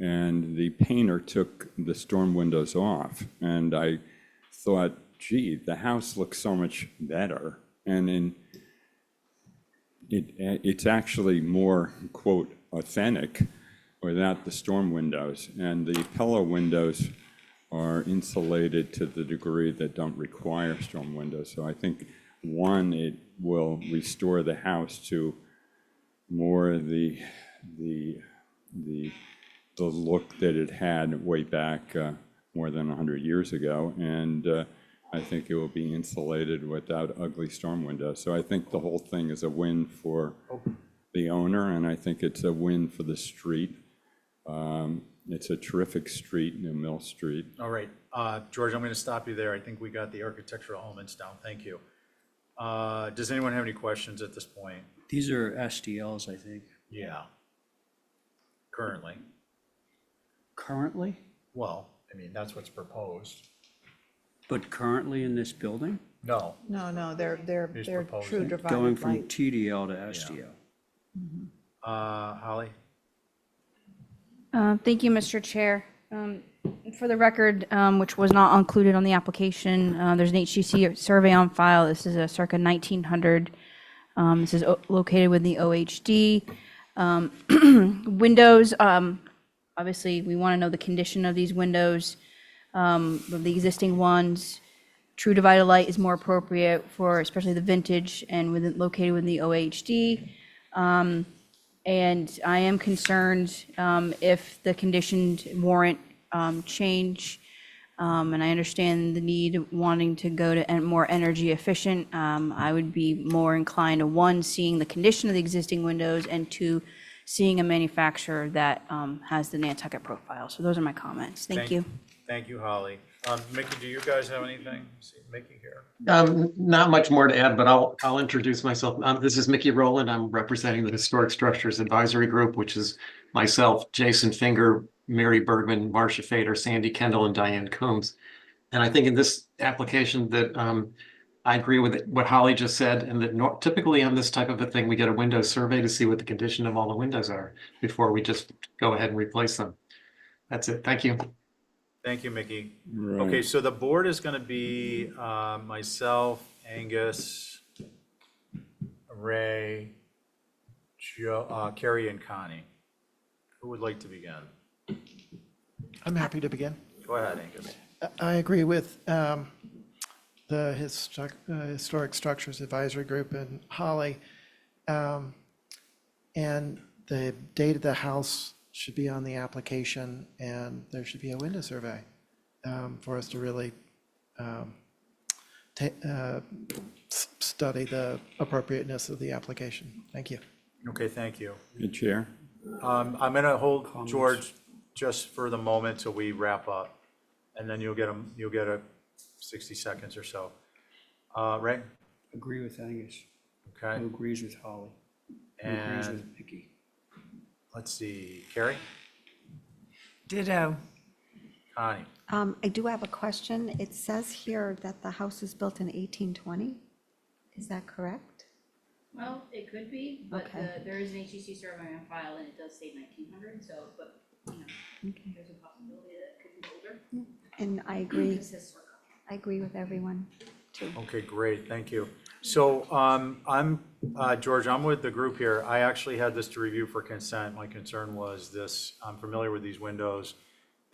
and the painter took the storm windows off, and I thought, gee, the house looks so much better. And it's actually more, quote, authentic without the storm windows. And the Pella windows are insulated to the degree that don't require storm windows. So I think, one, it will restore the house to more the look that it had way back more than 100 years ago. And I think it will be insulated without ugly storm windows. So I think the whole thing is a win for the owner, and I think it's a win for the street. It's a terrific street, New Mill Street. All right, George, I'm going to stop you there. I think we got the architectural elements down. Thank you. Does anyone have any questions at this point? These are SDLs, I think. Yeah. Currently. Currently? Well, I mean, that's what's proposed. But currently in this building? No. No, they're He's true proposing. divided Going from light. TDL to SDL. Holly? Thank you, Mr. Chair. For the record, which was not included on the application, there's an HGC survey on file. This is a circa 1900. This is located with the OHD. Windows, obviously, we want to know the condition of these windows, of the existing ones. True divided light is more appropriate for especially the vintage and located within the OHD. And I am concerned if the conditions warrant change, and I understand the need of wanting to go to more energy efficient. I would be more inclined to, one, seeing the condition of the existing windows, and two, seeing a manufacturer that has the Nantucket profile. So those are my comments. Thank you. Thank you, Holly. Mickey, do you guys have anything? See Mickey here. Not much more to add, but I'll introduce myself. This is Mickey Rowland. I'm representing the Historic Structures Advisory Group, which is myself, Jason Finger, Mary Bergman, Marcia Fader, Sandy Kendall, and Diane Coombs. And I think in this application that I agree with what Holly just said, and that typically on this type of a thing, we get a window survey to see what the condition of all the windows are before we just go ahead and replace them. That's it. Thank you. Thank you, Mickey. Right. Okay, so the board is going to be myself, Angus, Ray, Joe, Carrie, and Connie. Who would like to begin? I'm happy to begin. Go ahead, Angus. I agree with the Historic Structures Advisory Group and Holly. And the date of the house should be on the application, and there should be a window survey for us to really study the appropriateness of the application. Thank you. Okay, thank you. Good Chair. I'm going to hold George just for the moment till we wrap up, and then you'll get a 60 seconds or so. Ray? Agree with Angus. Okay. Who agrees with Holly? Who agrees And with Mickey? Let's see, Carrie? Ditto. Connie? I do have a question. It says here that the house was built in 1820. Is that correct? Well, it could be, but Okay. there is an HCC survey on file and it does say 1900, so, but, you know, there's a possibility that it could be older. And I agree. It's historical. I agree with everyone, too. Okay, great, thank you. So I'm, George, I'm with the group here. I actually had this to review for consent. My concern was this, I'm familiar with these windows.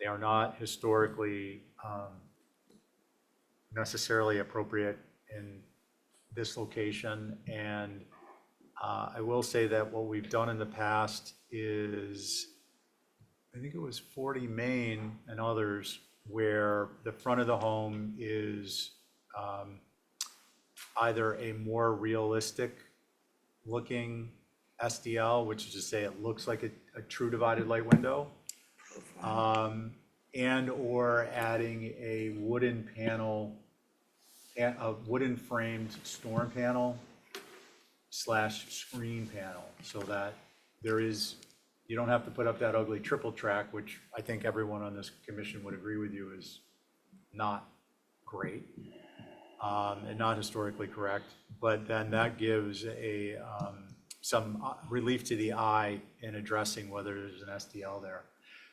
They are not historically necessarily appropriate in this location. And I will say that what we've done in the past is, I think it was 40 Main and others, where the front of the home is either a more realistic looking SDL, which is to say it looks like a true divided light window, and or adding a wooden panel, a wooden framed storm panel / screen panel, so that there is, you don't have to put up that ugly triple track, which I think everyone on this commission would agree with you is not great. And not historically correct, but then that gives a some relief to the eye in addressing whether there's an SDL there.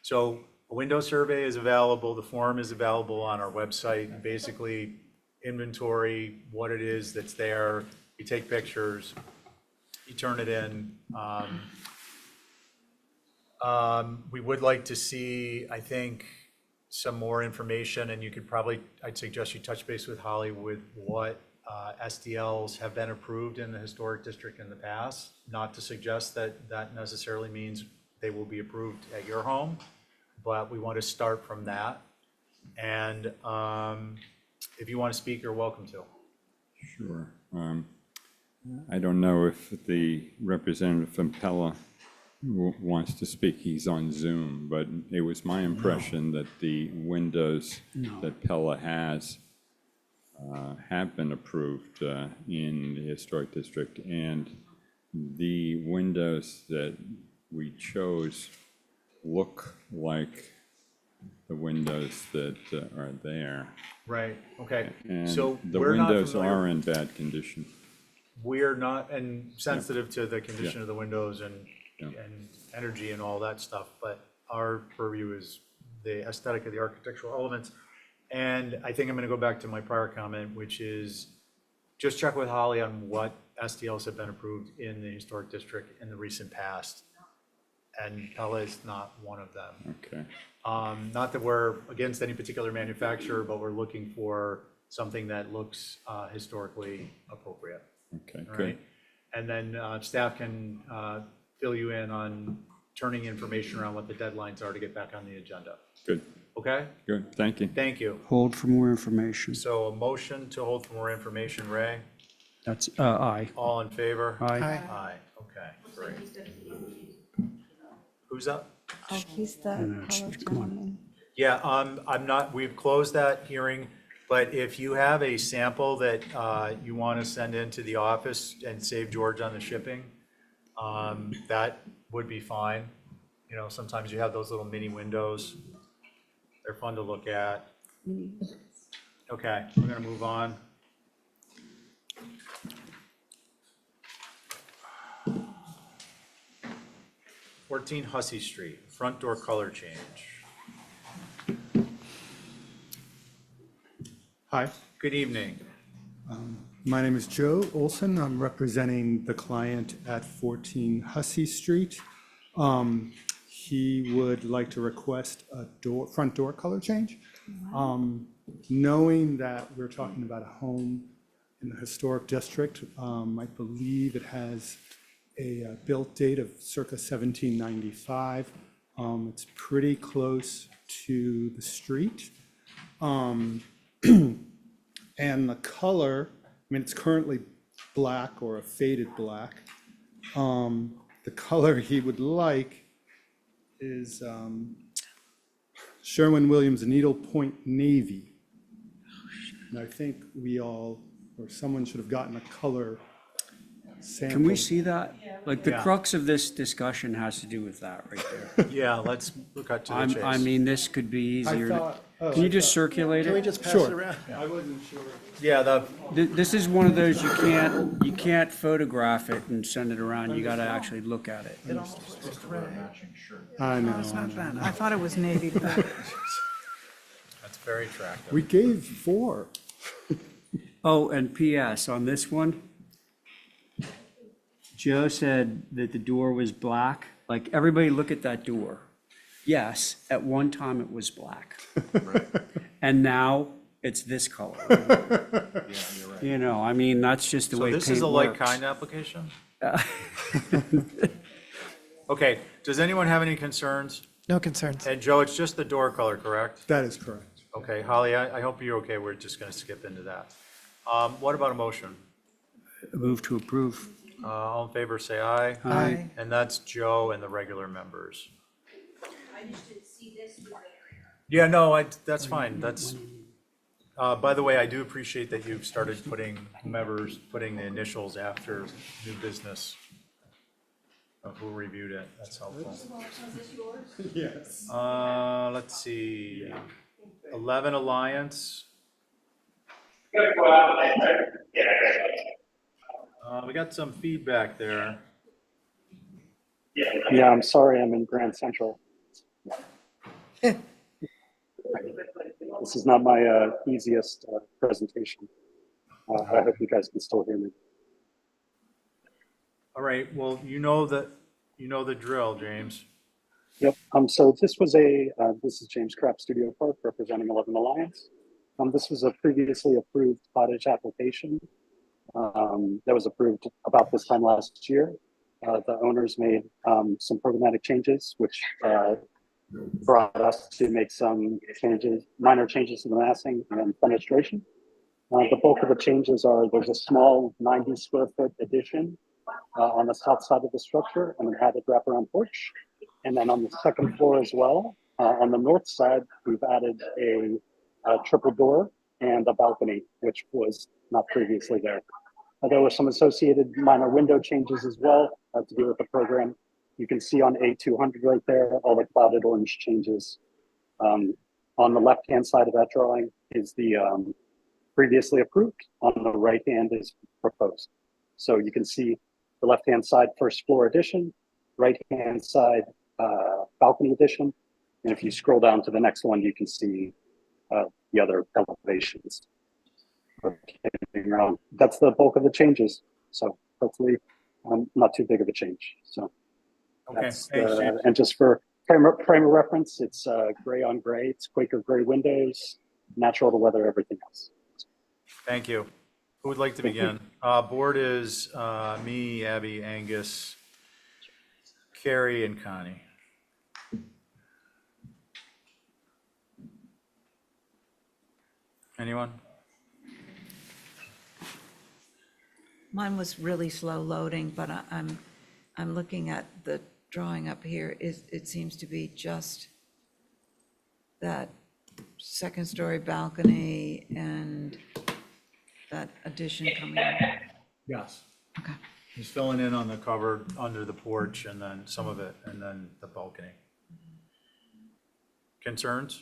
So a window survey is available, the form is available on our website. Basically, inventory, what it is that's there, you take pictures, you turn it in. We would like to see, I think, some more information, and you could probably, I'd suggest you touch base with Holly with what SDLs have been approved in the historic district in the past. Not to suggest that that necessarily means they will be approved at your home, but we want to start from that. And if you want to speak, you're welcome to. Sure. I don't know if the representative from Pella wants to speak. He's on Zoom, but it was my impression that the windows that Pella has have been approved in the historic district, and the windows that we chose look like the windows that are there. Right, okay. And So the we're not windows familiar- are in bad condition. We're not, and sensitive to the condition of the windows and Yeah. and energy and all that stuff, but our purview is the aesthetic of the architectural elements. And I think I'm gonna go back to my prior comment, which is just check with Holly on what SDLs have been approved in the historic district in the recent past. And Pella is not one of them. Okay. Not that we're against any particular manufacturer, but we're looking for something that looks historically appropriate. Okay, All good. right? And then staff can fill you in on turning information around what the deadlines are to get back on the agenda. Good, Okay? good. Thank you. Thank you. Hold for more information. So a motion to hold for more information, Ray? That's, aye. All in favor? Aye. Aye, okay, great. Who's up? Oh, he's the color come on. gentleman. Yeah, I'm not, we've closed that hearing, but if you have a sample that you want to send into the office and save George on the shipping, that would be fine. You know, sometimes you have those little mini windows. They're fun to look at. Okay, we're gonna move on. Fourteen Hussey Street, front door color change. Hi, Good evening. my name is Joe Olson. I'm representing the client at 14 Hussey Street. He would like to request a front door color change. Knowing that we're talking about a home in the historic district, I believe it has a built date of circa 1795. It's pretty close to the street. And the color, I mean, it's currently black or a faded black. The color he would like is Sherwin-Williams Needlepoint Navy. And I think we all, or someone should have gotten a color sample. Can we see that? Like, the Yeah. crux of this discussion has to do with that right there. Yeah, let's cut to the chase. I mean, this could be easier. Can you just circulate Can we it? just pass it around? I wasn't sure. Yeah, This is one of those, you can't photograph it and send it around, you gotta actually look at it. It almost looks gray. I know. It's not bad. I thought it was navy blue. that's very attractive. We gave 4. Oh, and PS, on this one, Joe said that the door was black. Like, everybody look at that door. Yes, at one time it was black. And now it's this color. You know, I mean, that's just the So way this paint is a works. like-kind application? Okay, does anyone have any concerns? No concerns. And Joe, it's just the door color, correct? That is correct. Okay, Holly, I hope you're okay, we're just gonna skip into that. What about a motion? Move to approve. All in favor, say aye. Aye. And that's Joe and the regular members. I just didn't see this with Yeah, no, that's fine, that's, by the way, I do appreciate that you've started putting the initials after new business of who reviewed it, that's helpful. Is this yours? Yes. Let's see, 11 Alliance. We got some feedback there. Yeah, I'm sorry, I'm in Grand Central. This is not my easiest presentation. I hope you guys can still hear me. All right, well, you know the drill, James. Yep. So this is James Krapp Studio Park representing 11 Alliance. This was a previously approved cottage application that was approved about this time last year. The owners made some programmatic changes, which brought us to make some minor changes to the massing and fenestration. The bulk of the changes are there's a small 90 square foot addition on the south side of the structure and an added wraparound porch. And then on the second floor as well, on the north side, we've added a triple door and a balcony, which was not previously there. There were some associated minor window changes as well to do with the program. You can see on A200 right there, all the clouded orange changes. On the left-hand side of that drawing is the previously approved. On the right hand is proposed. So you can see the left-hand side first floor addition, right-hand side balcony addition. And if you scroll down to the next one, you can see the other elevations. That's the bulk of the changes. So hopefully not too big of a change. So Okay, that's, thanks, James. and just for frame of reference, it's gray on gray. It's Quaker gray windows, natural to weather everything else. Thank you. Who would like to begin? Board is me, Abby, Angus, Carrie, and Connie. Anyone? Mine was really slow loading, but I'm looking at the drawing up here. It seems to be just that second story balcony and that addition coming in. Yes. Okay. He's filling in on the cover under the porch and then some of it, and then the balcony. Concerns?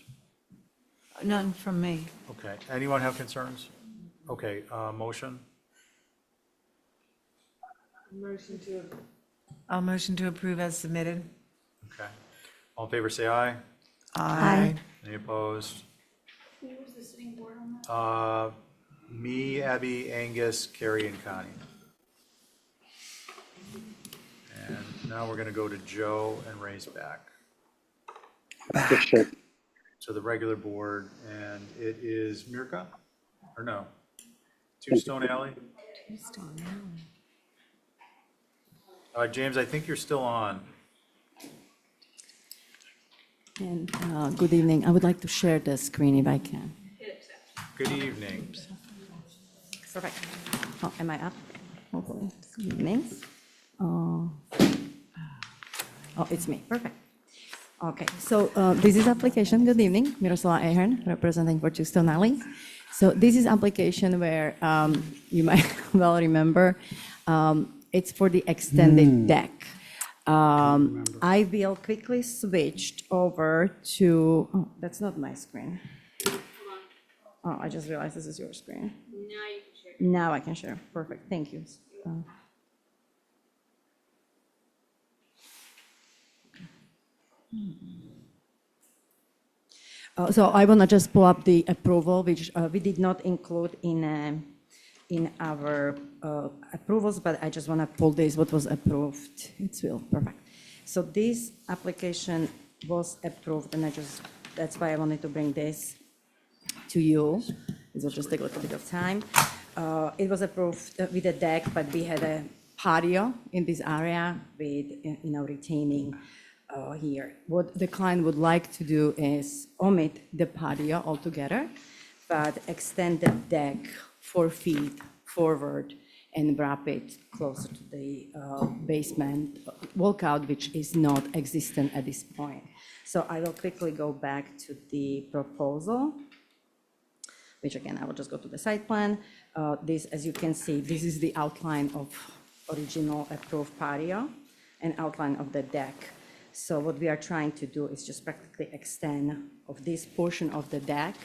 None from me. Okay. Anyone have concerns? Okay, motion? I'll motion to approve as submitted. Okay. All in favor, say aye. Aye. Any opposed? Who was the sitting board on that? Me, Abby, Angus, Carrie, and Connie. And now we're gonna go to Joe and Ray's back. To the regular board, and it is Mirka? Or no? Tombstone Alley? Tombstone Alley. James, I think you're still on. And good evening. I would like to share the screen if I can. Good evening. Perfect. Oh, am I up? Hopefully. Good evening. Oh, it's me. Perfect. Okay, so this is application. Good evening. Miroslava Ahern, representing for Tombstone Alley. So this is application where you might well remember It's for the extended deck. I will quickly switch over to, oh, that's not my screen. Oh, I just realized this is your screen. Now you can share. Now I can share. Perfect, thank you. So I want to just pull up the approval, which we did not include in our approvals, but I just want to pull this, what was approved. It's real, perfect. So this application was approved, and that's why I wanted to bring this to you. It will just take a little bit of time. It was approved with a deck, but we had a patio in this area with, retaining here. What the client would like to do is omit the patio altogether, but extend the deck 4 feet forward and wrap it closer to the basement walkout, which is not existent at this point. So I will quickly go back to the proposal, which again, I will just go to the site plan. This, as you can see, this is the outline of original approved patio and outline of the deck. So what we are trying to do is just practically extend of this portion of the deck,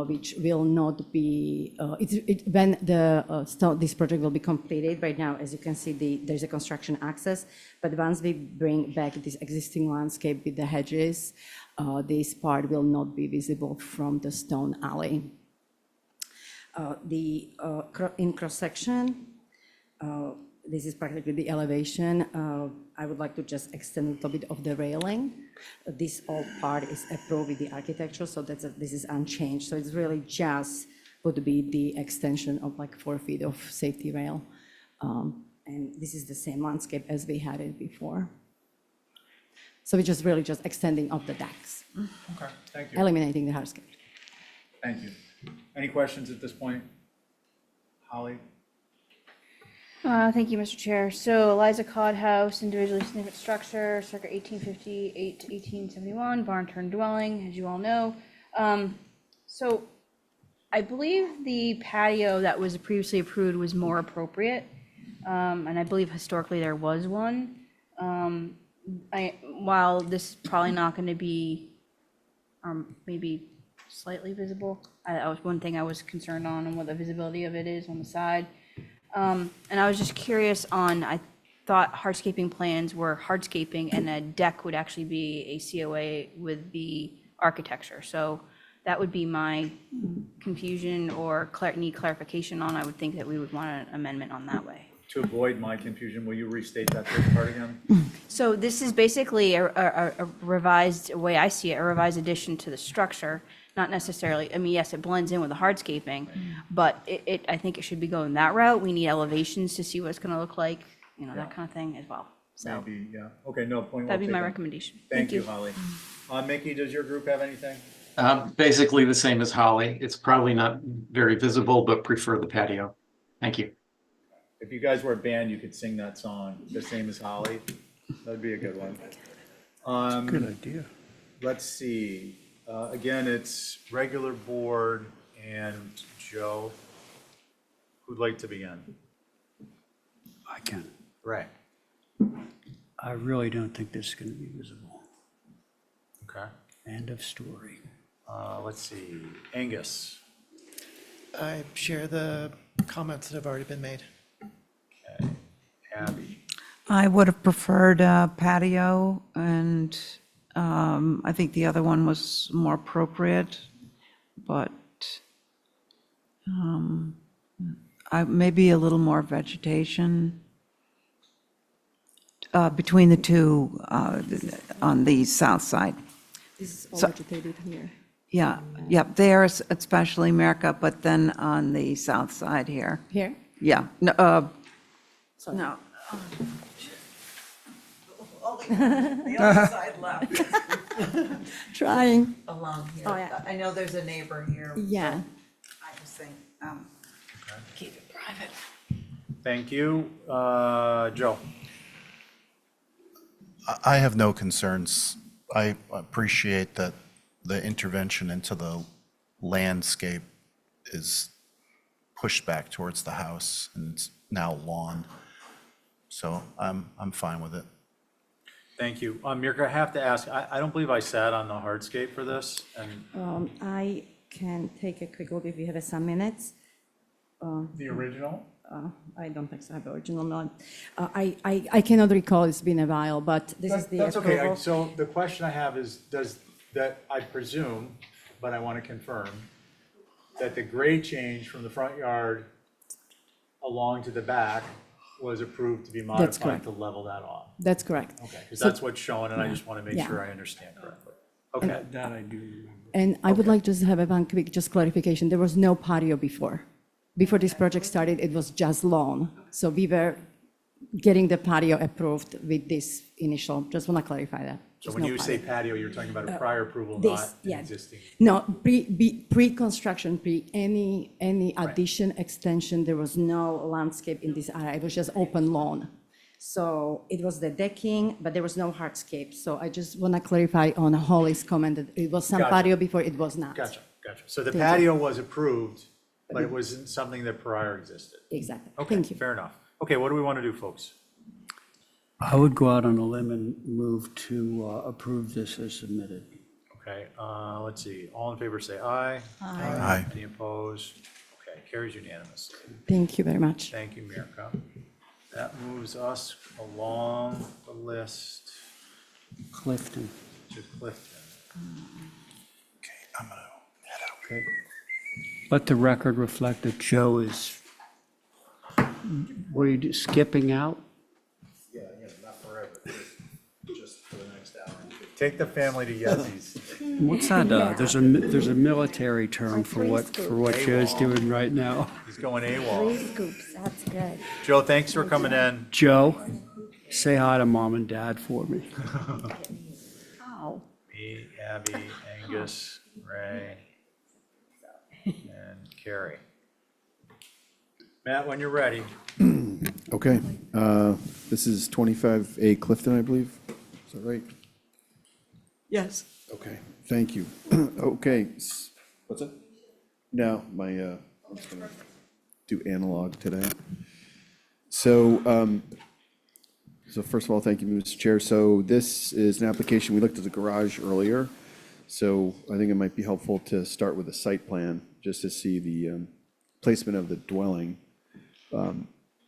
which will not be, when this project will be completed. Right now, as you can see, there's a construction access, but once we bring back this existing landscape with the hedges, this part will not be visible from the stone alley. In cross-section, this is practically the elevation. I would like to just extend a little bit of the railing. This all part is approved with the architecture, so this is unchanged. So it's really just would be the extension of like 4 feet of safety rail. And this is the same landscape as we had it before. So we're just really just extending of the decks, Okay, thank you. eliminating the hardscape. Thank you. Any questions at this point? Holly? Thank you, Mr. Chair. So Eliza Codd House, individually significant structure, circa 1858 to 1871, barn turned dwelling, as you all know. So I believe the patio that was previously approved was more appropriate. And I believe historically there was one. While this is probably not going to be maybe slightly visible, that was one thing I was concerned on and what the visibility of it is on the side. And I was just curious I thought hardscaping plans were hardscaping and a deck would actually be a COA with the architecture. So that would be my confusion or need clarification on. I would think that we would want an amendment on that way. To avoid my confusion, will you restate that first part again? So this is basically a revised, way I see it, a revised addition to the structure. Not necessarily, I mean, yes, it blends in with the hardscaping, but I think it should be going that route. We need elevations to see what it's gonna look like, that kind of thing as well. So Maybe, yeah. Okay, no, point well that'd be my taken. recommendation. Thank you, Holly. Mickey, does your group have anything? Basically the same as Holly. It's probably not very visible, but prefer the patio. Thank you. If you guys were a band, you could sing that song, the same as Holly. That'd be a good one. Good idea. Let's see. Again, it's regular board and Joe. Who'd like to begin? I can. Ray. I really don't think this is going to be visible. Okay. End of story. Let's see. Angus. I share the comments that have already been made. Okay. Abby. I would have preferred patio, and I think the other one was more appropriate, but maybe a little more vegetation between the two on the south side. This is all So- vegetated here. Yeah, yep, there's especially America, but then on the south side here. Here? Yeah, no, Sorry. no. The other side left. Trying. Along here. Oh, yeah. I know there's a neighbor here. Yeah. I just think, keep it private. Thank you. Joe. I have no concerns. I appreciate that the intervention into the landscape is pushed back towards the house and it's now lawn. So I'm fine with it. Thank you. Mirka, I have to ask, I don't believe I sat on the hardscape for this, and I can take a quick look if you have some minutes. the original? I don't think so, I have the original, not. I cannot recall, it's been a while, but this is the That's okay. approval. So the question I have is, does that, I presume, but I want to confirm, that the grade change from the front yard along to the back was approved to be modified correct. to level that off? That's correct. Okay, because So- that's what's shown, and I yeah, just want to make yeah. sure I understand correctly. Okay, That I do remember. And I would like to just have a one quick just clarification. There was no patio before. Before this project started, it was just lawn. So we were getting the patio approved with this initial, just want to clarify that. so There's when no you say patio. patio, you're talking about a prior approval, This, not an yeah. existing? No, pre-construction, any addition, extension, there was no landscape in this area. It was just open lawn. So it was the decking, but there was no hardscape. So I just want to clarify on Holly's comment that it was some Gotcha. patio before, it was not. Gotcha. So the Thank you. patio was approved, but it wasn't something that prior existed? Exactly. Okay, Thank you. fair enough. Okay, what do we want to do, folks? I would go out on a limb and move to approve this as submitted. Okay, let's see, all in favor say aye. Aye. Any opposed? Okay, carries unanimously. Thank you very much. Thank you, Mirka. That moves us along the list Clifton. to Clifton. Okay, I'm gonna head out. Okay. Let the record reflect that Joe is, what are you skipping out? Yeah, not forever, just for the next hour. Take the family to Yezi's. What's that? There's a military term for what Joe's doing right now. He's going AWOL. Scoops, that's good. Joe, thanks for coming in. Joe, say hi to mom and dad for me. Ow. Me, Abby, Angus, Ray, and Carrie. Matt, when you're ready. Okay, this is 25A Clifton, I believe. Is that right? Yes. Okay, thank you. Okay. What's that? No, I'm just gonna do analog today. So, so first of all, thank you, Mr. Chair. So this is an application, we looked at the garage earlier. So I think it might be helpful to start with a site plan, just to see the placement of the dwelling.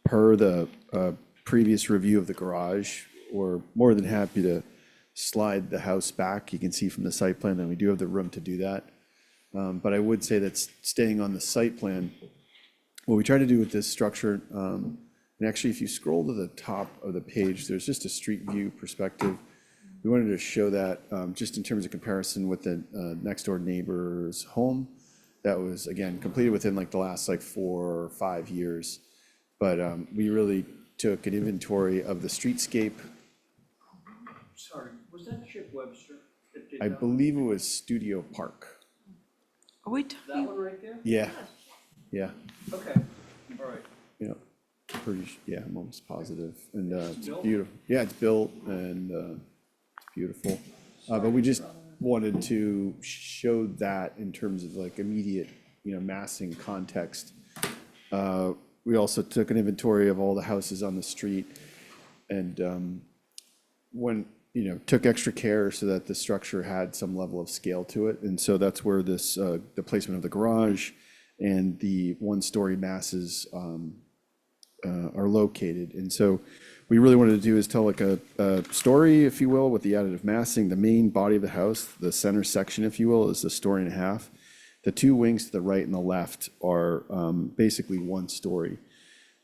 Per the previous review of the garage, we're more than happy to slide the house back. You can see from the site plan that we do have the room to do that. But I would say that staying on the site plan, what we try to do with this structure, and actually if you scroll to the top of the page, there's just a street view perspective. We wanted to show that just in terms of comparison with the next door neighbor's home. That was, again, completed within like the last like 4 or 5 years. But we really took an inventory of the streetscape. Sorry, was that Chip Webster? I believe it was Studio Park. Are we That talking? one right there? Yeah, yeah, Okay, all right. yeah. Yeah, I'm almost positive. And it's built? beautiful. Yeah, it's built and it's beautiful. But we just wanted to show that in terms of like immediate, massing context. We also took an inventory of all the houses on the street and took extra care so that the structure had some level of scale to it. And so that's where this, the placement of the garage and the one-story masses are located. And so we really wanted to do is tell like a story, if you will, with the additive massing. The main body of the house, the center section, if you will, is a story and a half. The two wings to the right and the left are basically 1 story.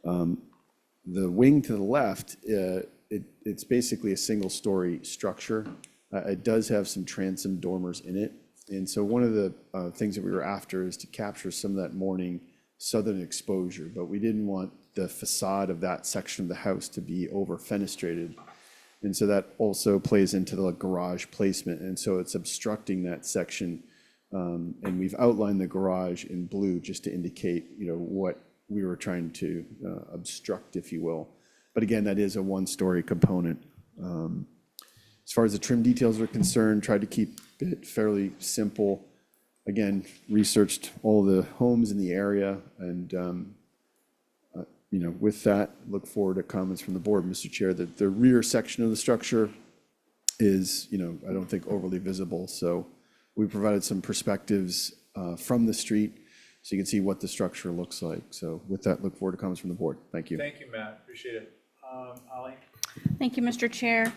The wing to the left, it's basically a single story structure. It does have some transom dormers in it. And so one of the things that we were after is to capture some of that morning southern exposure, but we didn't want the facade of that section of the house to be over fenestrated. And so that also plays into the garage placement. And so it's obstructing that section. And we've outlined the garage in blue just to indicate, what we were trying to obstruct, if you will. But again, that is a 1-story component. As far as the trim details are concerned, tried to keep it fairly simple. Again, researched all the homes in the area and with that, look forward to comments from the board. Mr. Chair, the rear section of the structure is, I don't think overly visible. So we provided some perspectives from the street so you can see what the structure looks like. So with that, look forward to comments from the board. Thank you. Thank you, Matt. Appreciate it. Ollie? Thank you, Mr. Chair.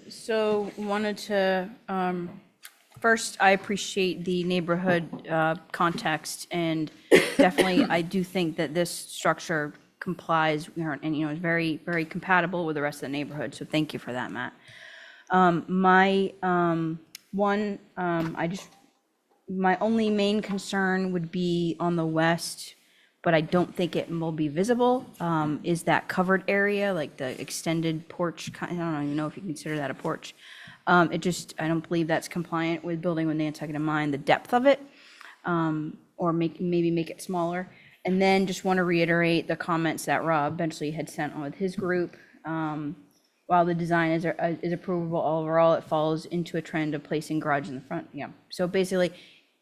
So wanted to, first, I appreciate the neighborhood context, and definitely, I do think that this structure complies and, is very, very compatible with the rest of the neighborhood. So thank you for that, Matt. My only main concern would be on the west, but I don't think it will be visible, is that covered area, like the extended porch. I don't even know if you consider that a porch. I don't believe that's compliant with building with Nantucket in mind, the depth of it, or maybe make it smaller. And then just want to reiterate the comments that Rob Benchley had sent on with his group. While the design is approvable overall, it falls into a trend of placing garage in the front. Yeah. So basically,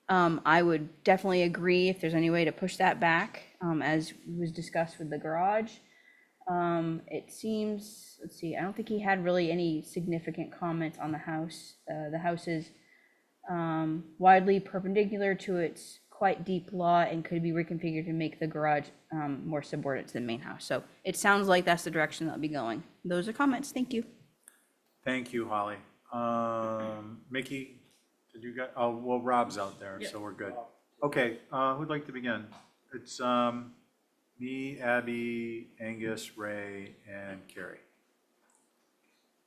I would definitely agree if there's any way to push that back, as was discussed with the garage. It seems, let's see, I don't think he had really any significant comments on the house. The house is widely perpendicular to its quite deep lot and could be reconfigured to make the garage more subordinate to the main house. So it sounds like that's the direction that'll be going. Those are comments. Thank you. Thank you, Holly. Mickey, did you get, oh, well, Rob's out there, so we're good. Okay, who'd like to begin? It's me, Abby, Angus, Ray, and Carrie.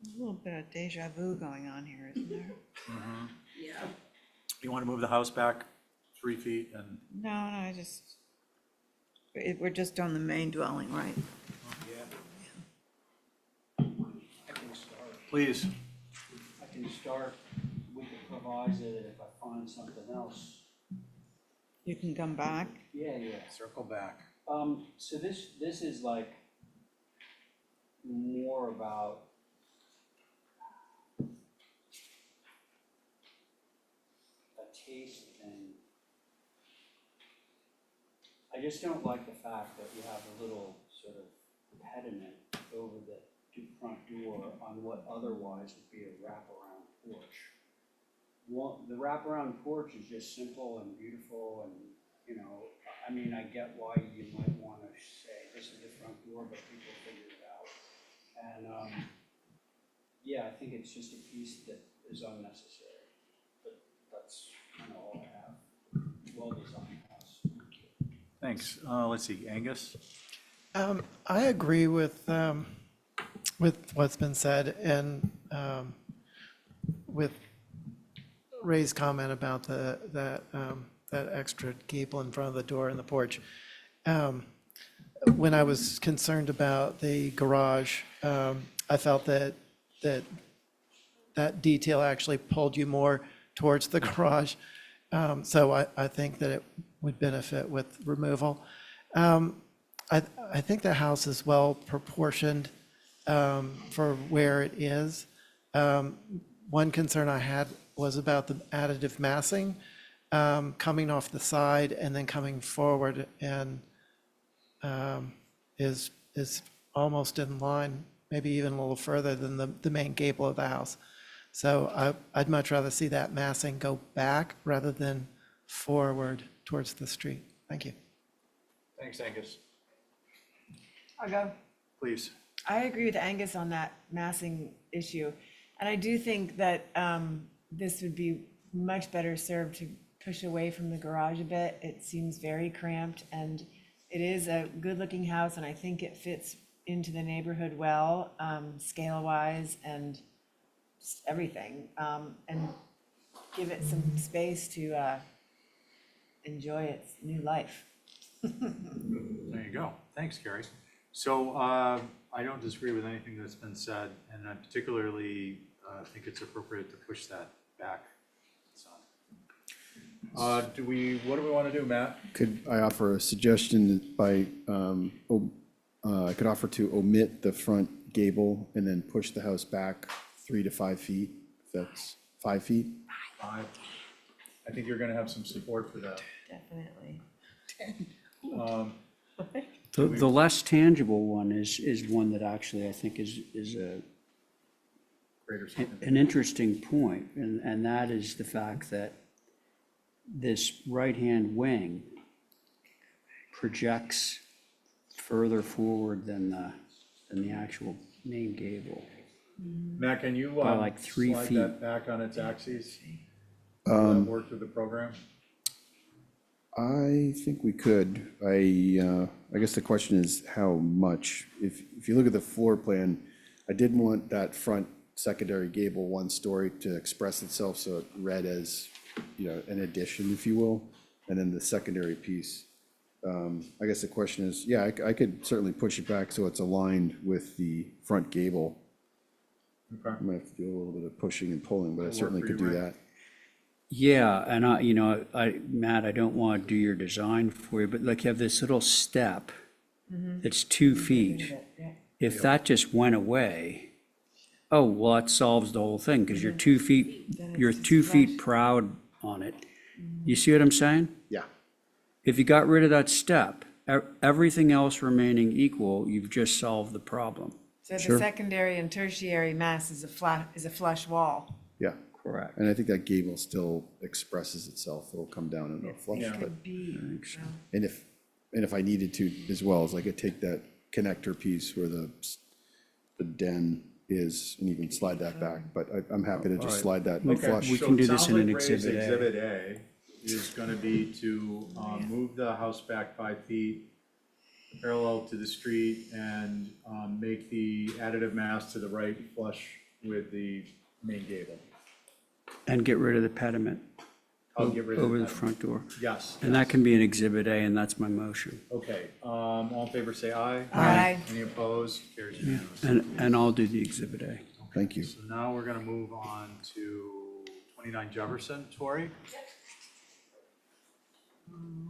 There's a little bit of deja vu going on here, isn't there? Yeah. You want to move the house back 3 feet and? No, we're just on the main dwelling, right? I can start. Please. I can start with the proviso that if I find something else. You can come back. Yeah. Circle back. So this is like more about a taste thing. I just don't like the fact that you have a little sort of pediment over the front door on what otherwise would be a wraparound porch. The wraparound porch is just simple and beautiful and, I mean, I get why you might want to say this is the front door, but people figure it out. And, I think it's just a piece that is unnecessary, but that's kind of all I have. Well-designed house. Thanks. Let's see, Angus? I agree with what's been said, and with Ray's comment about that extra gable in front of the door and the porch. When I was concerned about the garage, I felt that detail actually pulled you more towards the garage. So I think that it would benefit with removal. I think the house is well proportioned for where it is. One concern I had was about the additive massing coming off the side and then coming forward, and is almost in line, maybe even a little further than the main gable of the house. So I'd much rather see that massing go back rather than forward towards the street. Thank you. Thanks, Angus. I'll go. Please. I agree with Angus on that massing issue. And I do think that this would be much better served to push away from the garage a bit. It seems very cramped, and it is a good-looking house, and I think it fits into the neighborhood well, scale-wise and just everything, and give it some space to enjoy its new life. There you go. Thanks, Carrie. So I don't disagree with anything that's been said, and I particularly think it's appropriate to push that back. What do we want to do, Matt? Could I offer a suggestion by, I could offer to omit the front gable and then push the house back 3 to 5 feet, if that's 5 feet? 5. I think you're going to have some support for that. Definitely. The less tangible one is one that actually I think is Greater significance. an interesting point, and that is the fact that this right-hand wing projects further forward than the actual main gable. Matt, can you By like 3 slide feet. that back on its axes? Work through the program? I think we could. I guess the question is how much. If you look at the floor plan, I did want that front secondary gable 1-story to express itself, so it read as, an addition, if you will, and then the secondary piece. I guess the question is, yeah, I could certainly push it back so it's aligned with the front gable. Okay. I'm gonna have to do a little bit of pushing and pulling, but I That'll work certainly for could you, do Rick? that. Yeah, and Matt, I don't want to do your design for you, but like you have this little step that's 2 feet. If that just went away, oh, well, that solves the whole thing, because you're 2 feet proud on it. You see what I'm saying? Yeah. If you got rid of that step, everything else remaining equal, you've just solved the problem. So Sure. the secondary and tertiary mass is a flush wall. Yeah. Correct. And I think that gable still expresses itself. It'll come down in a flush, but, Could be. and if I needed to as well, is I could take that connector piece where the den is and even slide that back, but I'm happy to just slide that Okay, flush. We so can it do this sounds in an like Ray's Exhibit A. Exhibit A is gonna be to move the house back 5 feet parallel to the street and make the additive mass to the right flush with the main gable. And get rid of the pediment I'll get rid of over the that. front door. Yes. And that can be an Exhibit A, and that's my motion. Okay, all in favor, say aye. Aye. Any opposed? Carries unanimously. And I'll do the Exhibit A. Thank you. So now we're gonna move on to 29 Jefferson, Torrey.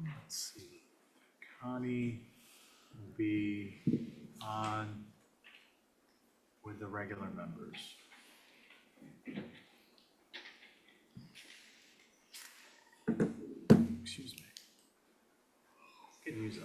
Let's see, Connie will be on with the regular members. Excuse me. Could use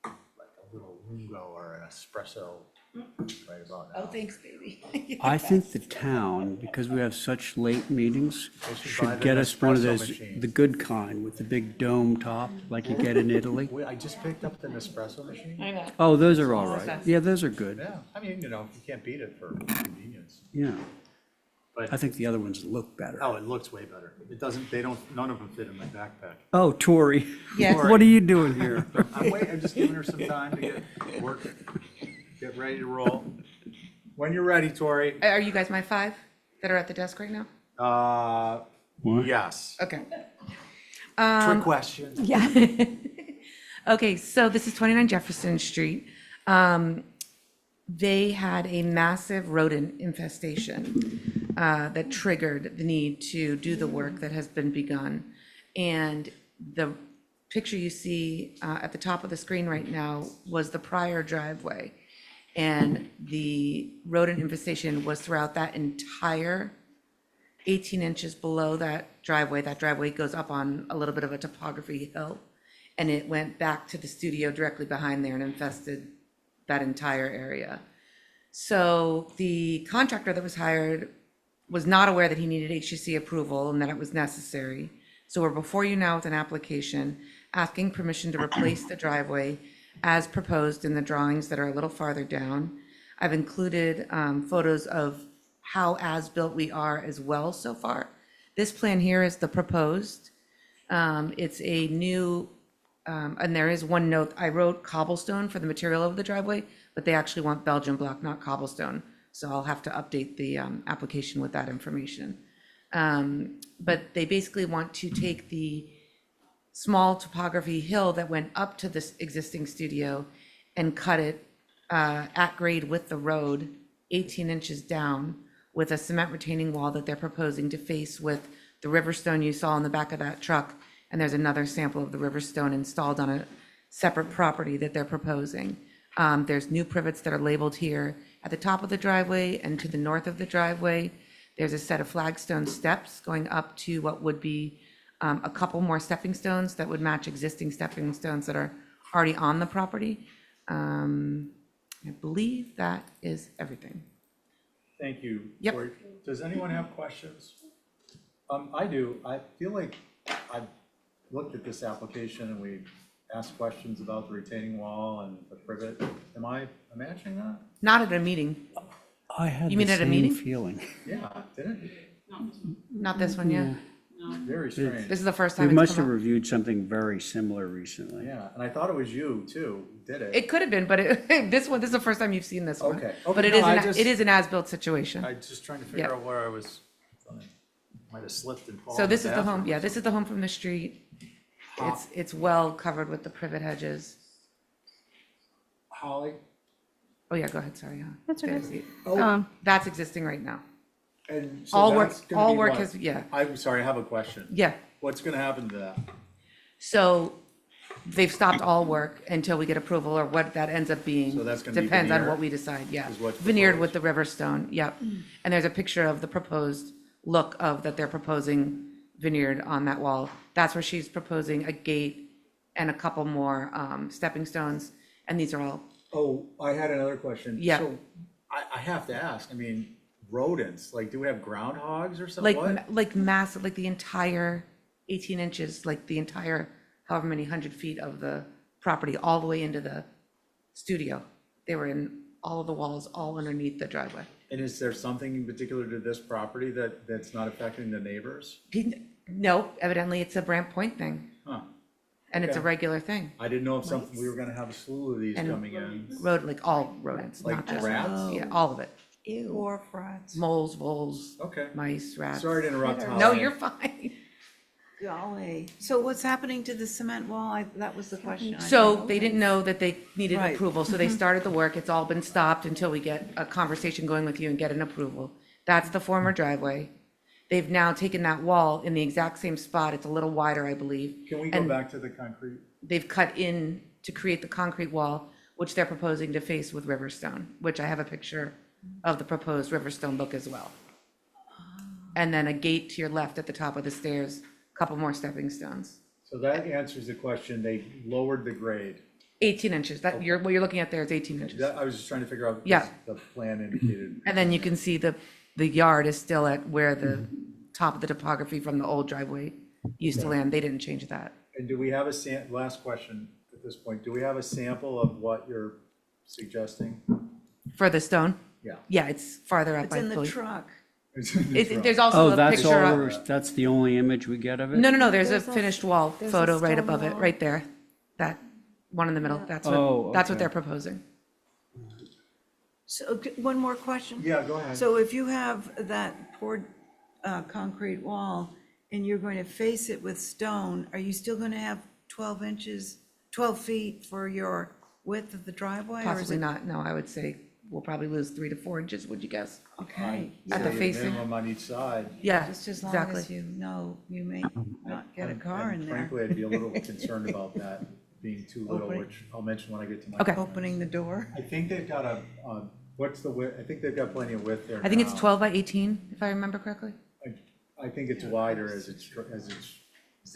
like a little lungo or an espresso right about now. Oh, thanks, baby. I think the town, because we have such late meetings, They should buy should them get us one of espresso those, machines. the good kind with the big dome top, like you get in Italy. Wait, I just picked up the Nespresso machine. I know. Oh, those are all right. Yeah, those are good. Yeah, I mean, you can't beat it for convenience. Yeah. But I think the other ones look better. oh, it looks way better. It doesn't, none of them fit in my backpack. Oh, Tori, Yes. what are you doing here? I'm just giving her some time to get ready to roll. When you're ready, Tori. Are you guys my 5 that are at the desk right now? What? Yes. Okay. Trick question. Yeah. Okay, so this is 29 Jefferson Street. They had a massive rodent infestation that triggered the need to do the work that has been begun. And the picture you see at the top of the screen right now was the prior driveway. And the rodent infestation was throughout that entire 18 inches below that driveway. That driveway goes up on a little bit of a topography hill. And it went back to the studio directly behind there and infested that entire area. So the contractor that was hired was not aware that he needed HGC approval and that it was necessary. So we're before you now with an application asking permission to replace the driveway as proposed in the drawings that are a little farther down. I've included photos of how as-built we are as well so far. This plan here is the proposed. It's a new, and there is one note, I wrote cobblestone for the material of the driveway, but they actually want Belgian block, not cobblestone. So I'll have to update the application with that information. But they basically want to take the small topography hill that went up to this existing studio and cut it at grade with the road, 18 inches down, with a cement retaining wall that they're proposing to face with the Riverstone you saw on the back of that truck. And there's another sample of the Riverstone installed on a separate property that they're proposing. There's new privets that are labeled here at the top of the driveway and to the north of the driveway. There's a set of flagstone steps going up to what would be a couple more stepping stones that would match existing stepping stones that are already on the property. I believe that is everything. Thank you. Yep. Corey. Does anyone have questions? I do. I feel like I've looked at this application and we asked questions about the retaining wall and the privet. Am I imagining that? Not at a meeting. I had You the mean at a same meeting? feeling. Yeah, didn't it? Not this one, yeah. Very strange. This is the first We time it's must come have up. reviewed something very similar recently. Yeah, and I thought it was you too, who did it. It could have been, but this is the first time you've seen this one. Okay. But it No, is, I just- it is an as-built situation. I was just trying to figure Yeah. out where I was, might have slipped and fallen. So this is the bathroom home, or yeah, this is the home from the street. Huh. It's well covered with the privet hedges. Holly? Oh, yeah, go ahead, sorry. That's okay. That's existing right now. And so All work, that's gonna all be work what? has, yeah, I'm sorry, I have a question. yeah. What's gonna happen to that? So they've stopped all work until we get approval, or what that ends up being. So that's gonna be Depends on veneer, what we decide, yeah. is what's Veneered proposed? with the river stone, yep. And there's a picture of the proposed look of that they're proposing veneered on that wall. That's where she's proposing a gate and a couple more stepping stones, and these are all, Oh, I had another question. Yeah. So I have to ask, I mean, rodents, like, do we have groundhogs or something? What? like massive, like the entire 18 inches, like the entire however many 100 feet of the property, all the way into the studio. They were in all of the walls, all underneath the driveway. And is there something in particular to this property that's not affecting the neighbors? No, evidently it's a Brant Point thing, Huh. and it's a Okay. regular thing. I didn't know if something, we were gonna have a slew of these And coming in. like all rodents, Like not just rats? Yeah, all of it. Dwarf rats. Moles, voles, Okay. mice, rats. Sorry to interrupt, Holly. No, you're fine. Golly. So what's happening to the cement wall? That was the question. So they didn't know that they needed Right. approval, so they started the work. It's all been stopped until we get a conversation going with you and get an approval. That's the former driveway. They've now taken that wall in the exact same spot. It's a little wider, I believe. Can we go and back to the concrete? They've cut in to create the concrete wall, which they're proposing to face with Riverstone, which I have a picture of the proposed Riverstone look as well. And then a gate to your left at the top of the stairs, a couple more stepping stones. So that answers the question, they lowered the grade. 18 inches, what you're looking at there is 18 inches. I was just trying to figure out. Yeah. The plan indicated. And then you can see the yard is still at where the top of the topography from the old driveway used to land. They didn't change that. And do we have last question at this point, do we have a sample of what you're suggesting? For the stone? Yeah. Yeah, it's farther up, It's I in the believe. truck. There's also Oh, a that's picture all, of. that's the only image we get of it? No, there's a There's a- finished wall there's a photo right stone above it, wall. right there. That one in the middle, that's Oh, what okay. they're proposing. So one more question. Yeah, go ahead. So if you have that poured concrete wall and you're going to face it with stone, are you still going to have 12 inches, 12 feet for your width of the driveway? or is Possibly it- not, no, I would say we'll probably lose 3 to 4 inches, would you guess? Okay. At the Say facing. Minimum on each side. Yeah, Just as long exactly. as you know you may not get a car in there. Frankly, I'd be a little concerned about that being too little, Opening. which I'll mention when I get to my. Okay. comments. Opening the door. I think they've got what's the width? I think they've got plenty of width there I think it's now. 12 by 18, if I remember correctly. I think it's wider as it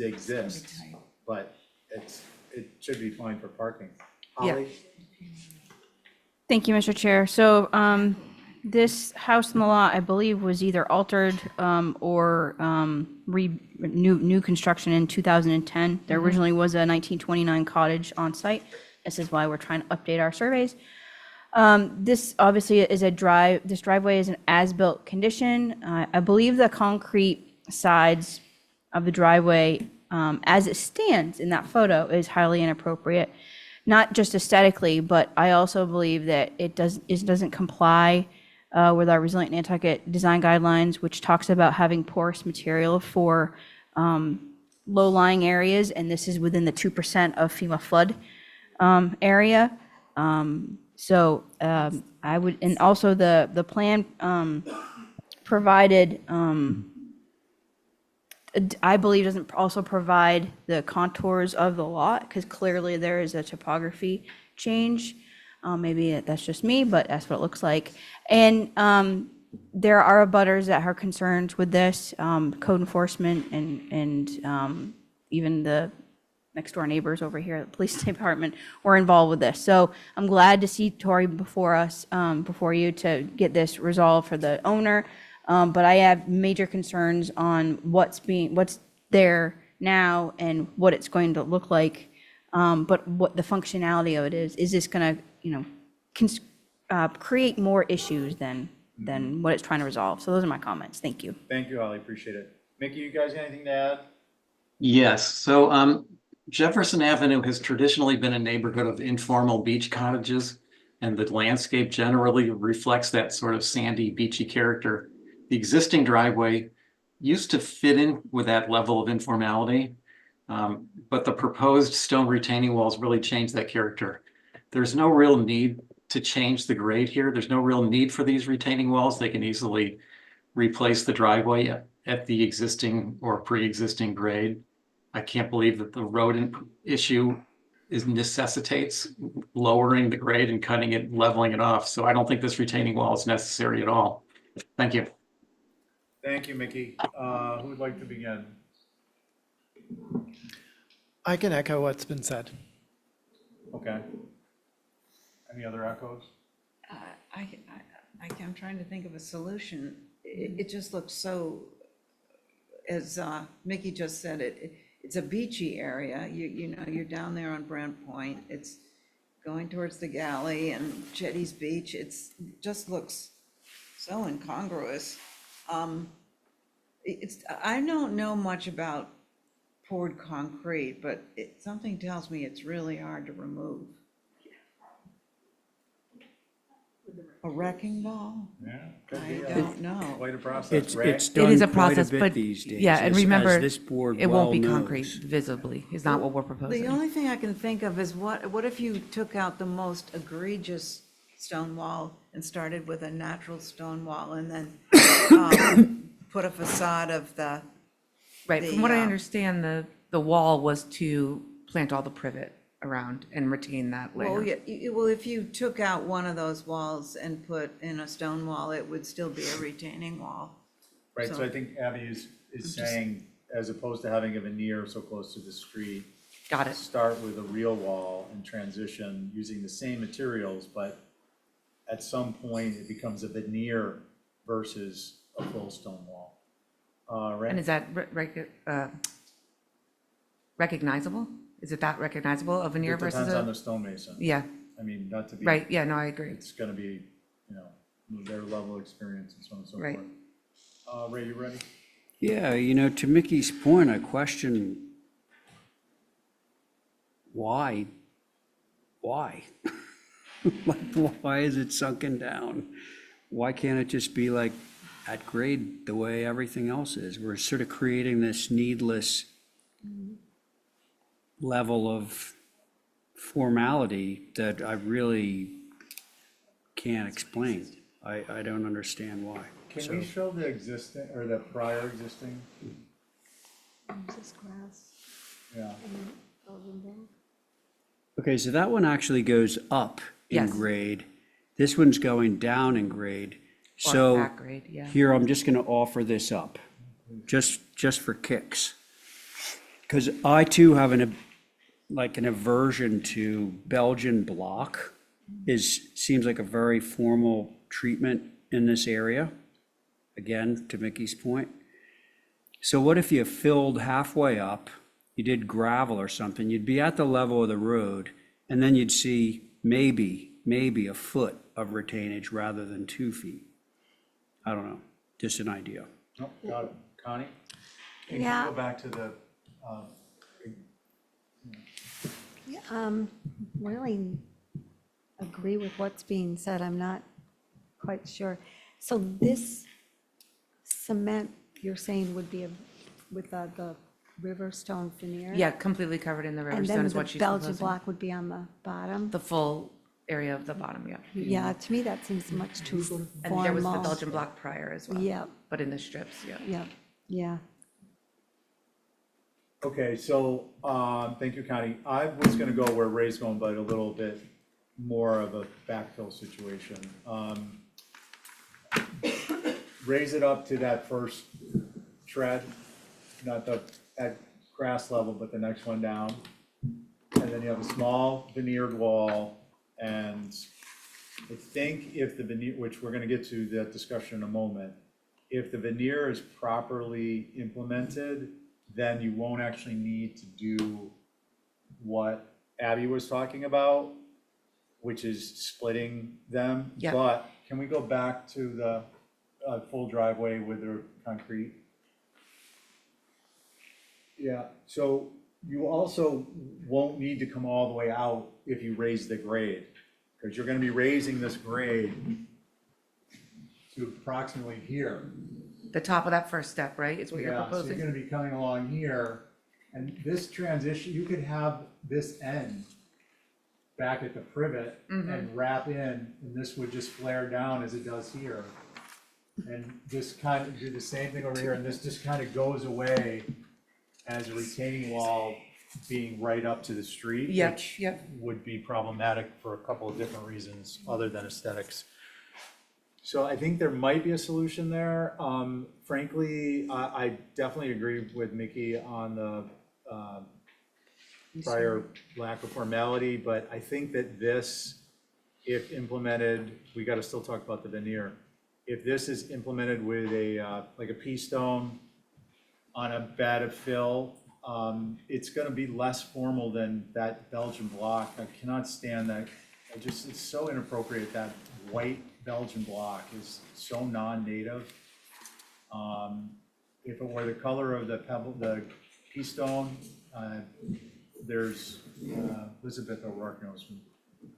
exists, but it should be fine for parking. Yeah. Holly? Thank you, Mr. Chair. So this house in the lot, I believe, was either altered or new construction in 2010. There originally was a 1929 cottage on site. This is why we're trying to update our surveys. This obviously is this driveway is an as-built condition. I believe the concrete sides of the driveway, as it stands in that photo, is highly inappropriate. Not just aesthetically, but I also believe that it doesn't comply with our resilient Nantucket design guidelines, which talks about having porous material for low-lying areas, and this is within the 2% of FEMA flood area. So I would, and also the plan provided, I believe doesn't also provide the contours of the lot, because clearly there is a topography change. Maybe that's just me, but that's what it looks like. And there are abutters that are concerned with this, code enforcement and even the next door neighbors over here at the police department were involved with this. So I'm glad to see Tori before us, before you, to get this resolved for the owner. But I have major concerns on what's there now and what it's going to look like. But what the functionality of it is this going to, create more issues than what it's trying to resolve? So those are my comments. Thank you. Thank you, Holly, appreciate it. Mickey, you guys got anything to add? Yes, so Jefferson Avenue has traditionally been a neighborhood of informal beach cottages, and the landscape generally reflects that sort of sandy, beachy character. The existing driveway used to fit in with that level of informality, but the proposed stone retaining walls really change that character. There's no real need to change the grade here. There's no real need for these retaining walls. They can easily replace the driveway at the existing or pre-existing grade. I can't believe that the road issue necessitates lowering the grade and cutting it, leveling it off. So I don't think this retaining wall is necessary at all. Thank you. Thank you, Mickey. Who would like to begin? I can echo what's been said. Okay. Any other echoes? I'm trying to think of a solution. It just looks so, as Mickey just said, it's a beachy area. You know, you're down there on Brant Point. It's going towards the galley and Jetty's Beach. It just looks so incongruous. I don't know much about poured concrete, but something tells me it's really hard to remove. A wrecking ball? Yeah. I don't know. Quite a process. It's It done is a quite a process, bit but these days. yeah, and as remember, this board it won't well be knows. concrete visibly, is not what we're The proposing. only thing I can think of is what if you took out the most egregious stone wall and started with a natural stone wall and then put a facade of the. Right, from what I understand, the wall was to plant all the privet around and retain that layer. Well, yeah, well, if you took out one of those walls and put in a stone wall, it would still be a retaining wall. Right, so I think Abby is saying, as opposed to having a veneer so close to the street. Got it. Start with a real wall and transition using the same materials, but at some point it becomes a veneer versus a full stone wall. Right? And is that recognizable? Is it that recognizable, a veneer versus a? It depends on the stonemason. Yeah. I mean, not to be. Right, yeah, no, I agree. It's gonna be, you know, their level of experience and so on and so Right. forth. Ray, you ready? Yeah, you know, to Mickey's point, I question why? Like, why is it sunken down? Why can't it just be like at grade the way everything else is? We're sort of creating this needless level of formality that I really can't explain. I don't understand why. Can we show the existing, or the prior existing? This grass. Yeah. Okay, so that one actually goes up in Yes. grade. This one's going down in grade. Or So at grade, yeah. here, I'm just gonna offer this up, just for kicks. Because I too have an aversion to Belgian block. Seems like a very formal treatment in this area. Again, to Mickey's point. So what if you filled halfway up, you did gravel or something, you'd be at the level of the road, and then you'd see maybe a foot of retainage rather than 2 feet. I don't know, just an idea. Oh, got it. Connie? Can you Yeah. go back to the, Really agree with what's being said. I'm not quite sure. So this cement, you're saying would be with the river stone veneer? Yeah, completely covered in the river And stone then is the what she's Belgian proposing. block would be on the bottom? The full area of the bottom, yeah. Yeah, to me, that seems much too And there was the formal. Belgian block prior as well. Yep. But in the strips, yeah. Yep, yeah. okay, so, thank you, Connie. I was gonna go where Ray's going, but a little bit more of a backfill situation. Raise it up to that first tread, not at grass level, but the next one down. and then you have a small veneered wall, and I think if the veneer, which we're gonna get to that discussion in a moment, if the veneer is properly implemented, then you won't actually need to do what Abby was talking about, which is splitting them. Yep. But can we go back to the full driveway with the concrete? Yeah, so you also won't need to come all the way out if you raise the grade, because you're gonna be raising this grade to approximately here. The top of that first step, right, is what you're Yeah, so proposing? you're gonna be coming along here, and this transition, you could have this end back at the privet and wrap in, and this would just flare down as it does here. And this kind of, do the same thing over here, and this just kind of goes away as a retaining wall being right up to the street, Yep, which yep. would be problematic for a couple of different reasons other than aesthetics. So I think there might be a solution there. Frankly, I definitely agree with Mickey on the prior lack of formality, but I think that this, if implemented, we gotta still talk about the veneer. If this is implemented with a, like a pea stone on a bed of fill, it's gonna be less formal than that Belgian block. I cannot stand that. It's so inappropriate. That white Belgian block is so non-native. If it were the color of the pebble, the pea stone, there's, Elizabeth O'Rourke knows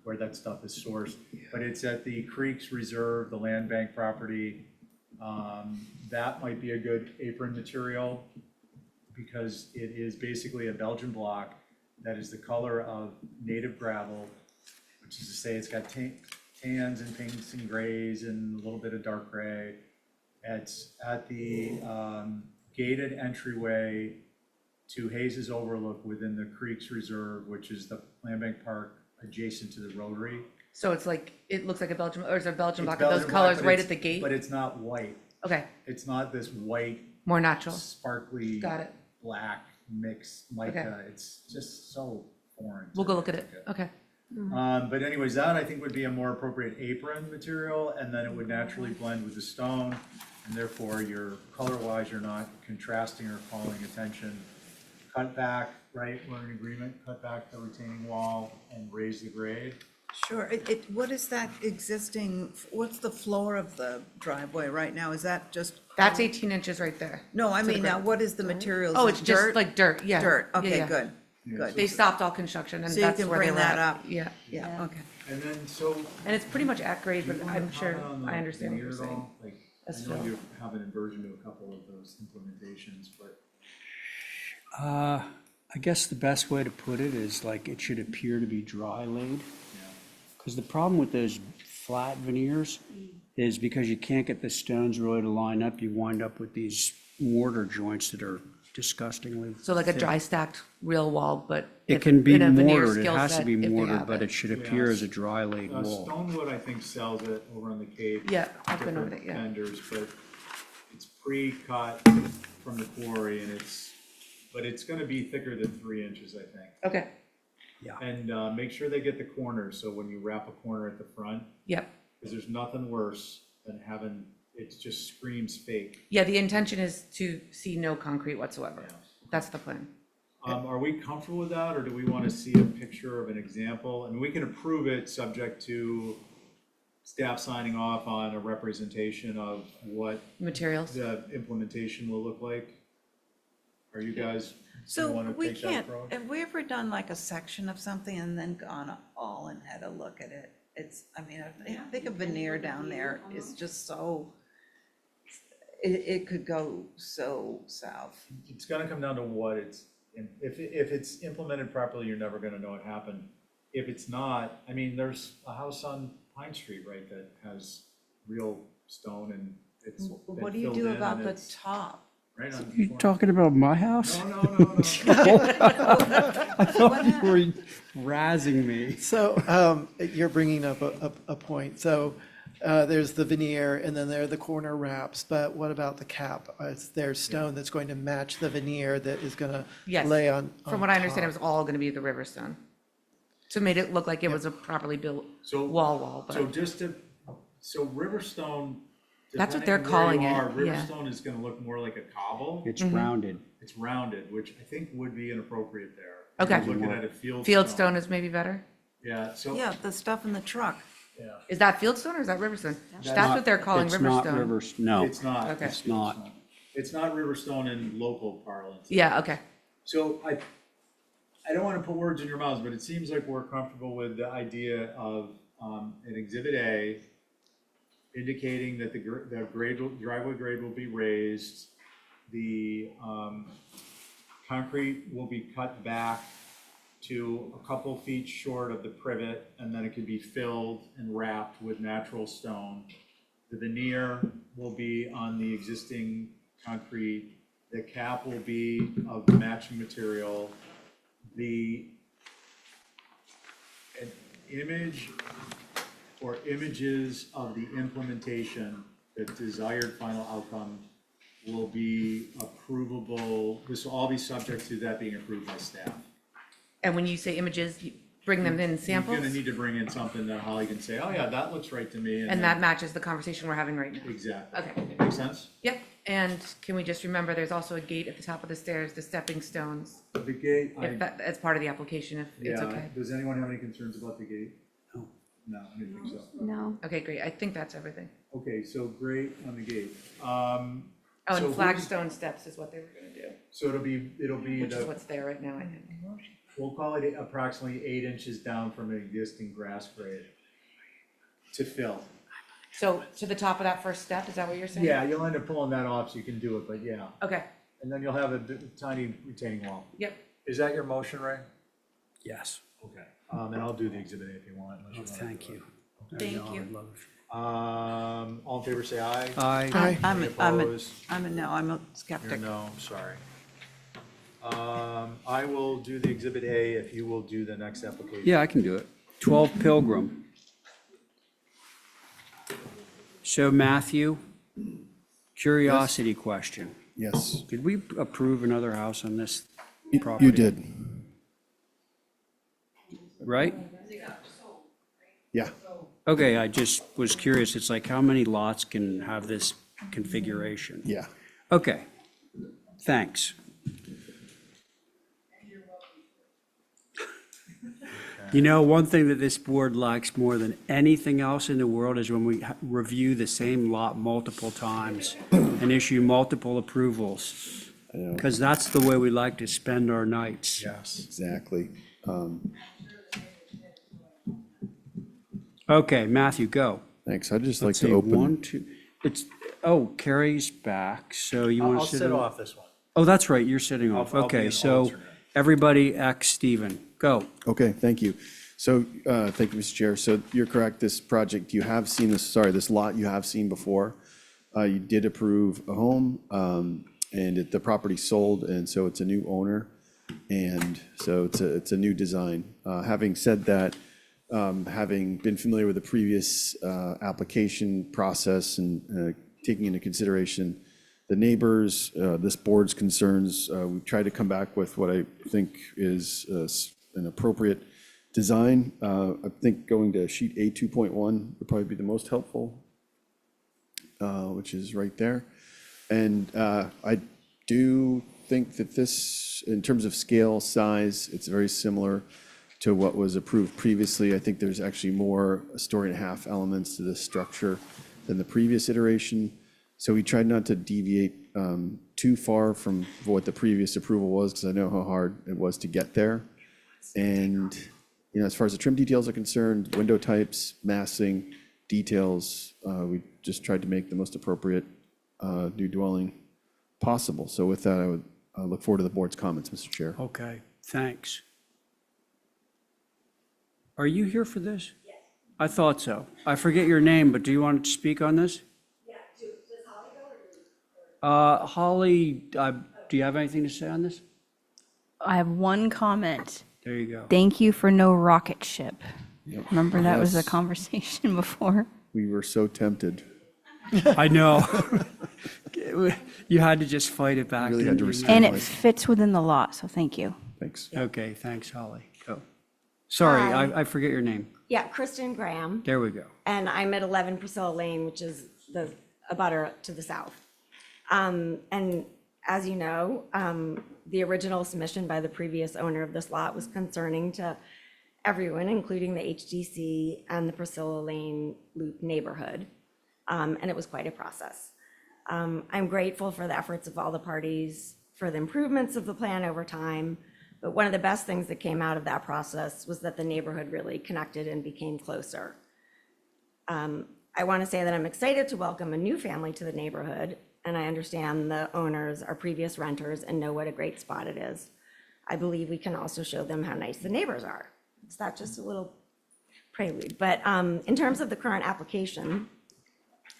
where that stuff is sourced, but it's at the Creeks Reserve, the land bank property. That might be a good apron material, because it is basically a Belgian block that is the color of native gravel, which is to say it's got tans and pinks and grays and a little bit of dark gray. It's at the gated entryway to Hayes's Overlook within the Creeks Reserve, which is the land bank park adjacent to the Rotary. So it's like, it looks like a Belgian, or is it a Belgian It's block of those Belgian block, colors but right it's- at the gate? But it's not white. Okay, It's not this white, more natural. sparkly, Got it. black mixed mica. It's just so foreign. We'll go look at it. Okay. But anyways, that I think would be a more appropriate apron material, and then it would naturally blend with the stone, and therefore you're, color-wise, you're not contrasting or calling attention. Cut back, right, we're in agreement, cut back the retaining wall and raise the grade. Sure, what is that existing, what's the floor of the driveway right now? Is that just? That's 18 inches right there. No, I to the mean, now ground. what is the materials? Oh, Is it's just dirt? like dirt, yeah. Dirt, Yeah, okay, yeah. good, Yeah, good. They stopped all construction, and So you that's can where they bring were that at. up. Yeah. Yeah, okay. And then, so. And it's pretty much at grade, but Do you wanna I'm sure, comment on the I understand what you're veneer at saying. all? Like, That's I know true. you have an aversion to a couple of those implementations, but. I guess the best way to put it is like it should appear to be dry laid. Because the problem with those flat veneers is because you can't get the stones really to line up, you wind up with these mortar joints that are disgustingly So like a thick. dry stacked real wall, but. It if- can be in a veneer mortared, it skill has to set, be if they mortared, have but it should appear as a dry laid wall. Stonewood, I think, sells it over on the Cape. Yeah, I've been over different there, yeah. Vendors, but it's pre-cut from the quarry, and but it's gonna be thicker than 3 inches, I think. Okay, And make sure they get the corners, so when you wrap a corner at the front, yep. because there's nothing worse than having, it just screams fake. Yeah, the intention is to see no concrete whatsoever. Yeah. That's the plan. Are we comfortable with that, or do we want to see a picture of an example? And we can approve it subject to staff signing off on a representation of what Materials? the implementation will look like. Are you guys, So want to we take that can't, approach? have we ever done like a section of something and then gone all and had a look at it? It's, I mean, I think a veneer down there is just so, it could go so south. It's gonna come down to what it's, if it's implemented properly, you're never gonna know what happened. If it's not, I mean, there's a house on Pine Street, right, that has real stone and it's been What do you filled do in about and the it's top? right on the You corner. talking about my house? No. I thought you were razzing me. So you're bringing up a point. So there's the veneer and then there are the corner wraps, but what about the cap? There's stone that's going to match the veneer that is going to Yes. lay on From what I understand, it top. was all gonna be the Riverstone. So made it look like it was a properly built So wall, So but just to, so Riverstone. That's what depending they're on where calling you it, are, yeah. Riverstone is gonna look more like a cobble. It's rounded. It's rounded, which I think would be inappropriate there. Okay. You're looking at a field. fieldstone is maybe better? Yeah, so. Yeah, the stuff in the truck. Yeah. Is that fieldstone or is that riverstone? That's not- what they're calling It's not riverstone. no. It's not. Okay. It's not. It's not Riverstone in local parlance. Yeah, okay. So I don't want to put words in your mouths, but it seems like we're comfortable with the idea of an Exhibit A indicating that the driveway grade will be raised, the concrete will be cut back to a couple feet short of the privet, and then it can be filled and wrapped with natural stone. The veneer will be on the existing concrete. The cap will be of the matching material. An image or images of the implementation, the desired final outcome will be approvable. This will all be subject to that being approved by staff. And when you say images, you bring them in samples? You're gonna need to bring in something that Holly can say, oh yeah, that looks right to me. And then- that matches the conversation we're having right now? Exactly. Okay. Make sense? Yep, and can we just remember, there's also a gate at the top of the stairs, the stepping stones, The gate, if that, as part of the application, if it's yeah, okay? does anyone have any concerns about the gate? No. No, I didn't think so. No. Okay, great, I think that's everything. Okay, so great on the gate. Oh, So and who's- flagstone steps is what they were gonna do, So it'll be which is what's there right now, I think. we'll call it approximately 8 inches down from an existing grass grade to fill. So to the top of that first step, is that what you're saying? Yeah, you'll end up pulling that off so you can do it, but yeah. Okay, And then you'll have a tiny retaining wall. yep. Is that your motion, Ray? Yes. Okay. And I'll do the exhibit A if you want. unless you want to Thank do you. Thank you. it. All in favor, say aye. Aye. I'm Any a opposed? no, I'm a You're skeptic. no, I'm sorry. I will do the exhibit A if you will do the next application. Yeah, I can do it. 12 Pilgrim. So Matthew, curiosity question. Yes, Did we approve another house on this property? you did. Right? Yeah. Okay, I just was curious. It's like how many lots can have this configuration? Yeah. Okay, thanks. You know, one thing that this board likes more than anything else in the world is when we review the same lot multiple times and issue multiple approvals. Because that's the way we like to spend our nights. Yes. Exactly. Okay, Matthew, go. Thanks. I'd just like Let's to see, open. 1, 2, Carrie's back, so you want I'll to sit sit in- off this one. Oh, that's right, you're sitting off. I'll be Okay, an so alternate. everybody ex Stephen, go. Okay, thank you. So, thank you, Mr. Chair. So you're correct, this project, you have seen this, sorry, this lot you have seen before. You did approve a home, and the property sold, and so it's a new owner. And so it's a new design. Having said that, having been familiar with the previous application process and taking into consideration the neighbors, this board's concerns, we tried to come back with what I think is an appropriate design. I think going to sheet A 2.1 would probably be the most helpful, which is right there. And I do think that this, in terms of scale, size, it's very similar to what was approved previously. I think there's actually more 1.5-story elements to this structure than the previous iteration. So we tried not to deviate too far from what the previous approval was, because I know how hard it was to get there. And, you know, as far as the trim details are concerned, window types, massing, details, we just tried to make the most appropriate new dwelling possible. So with that, I would look forward to the board's comments, Mr. Chair. Okay, thanks. Are you here for this? Yes. I thought so. I forget your name, but do you want to speak on this? Yeah, does Holly go or? Holly, do you have anything to say on this? I have one comment. There you go. Thank you for no rocket ship. Yep. Remember that was a Yes. conversation before? We were so tempted. I know. You had to just fight it back. Really had to didn't you? restrain And it myself. fits within the lot, so thank you. Thanks. Okay, thanks, Holly. Go. Sorry, Hi. I forget your name. Yeah, Kristen Graham, There we go. and I'm at 11 Priscilla Lane, which is the abutter to the south. And as you know, the original submission by the previous owner of this lot was concerning to everyone, including the HDC and the Priscilla Lane Loop neighborhood. And it was quite a process. I'm grateful for the efforts of all the parties for the improvements of the plan over time. But one of the best things that came out of that process was that the neighborhood really connected and became closer. I want to say that I'm excited to welcome a new family to the neighborhood, and I understand the owners are previous renters and know what a great spot it is. I believe we can also show them how nice the neighbors are. It's not just a little prelude. But in terms of the current application,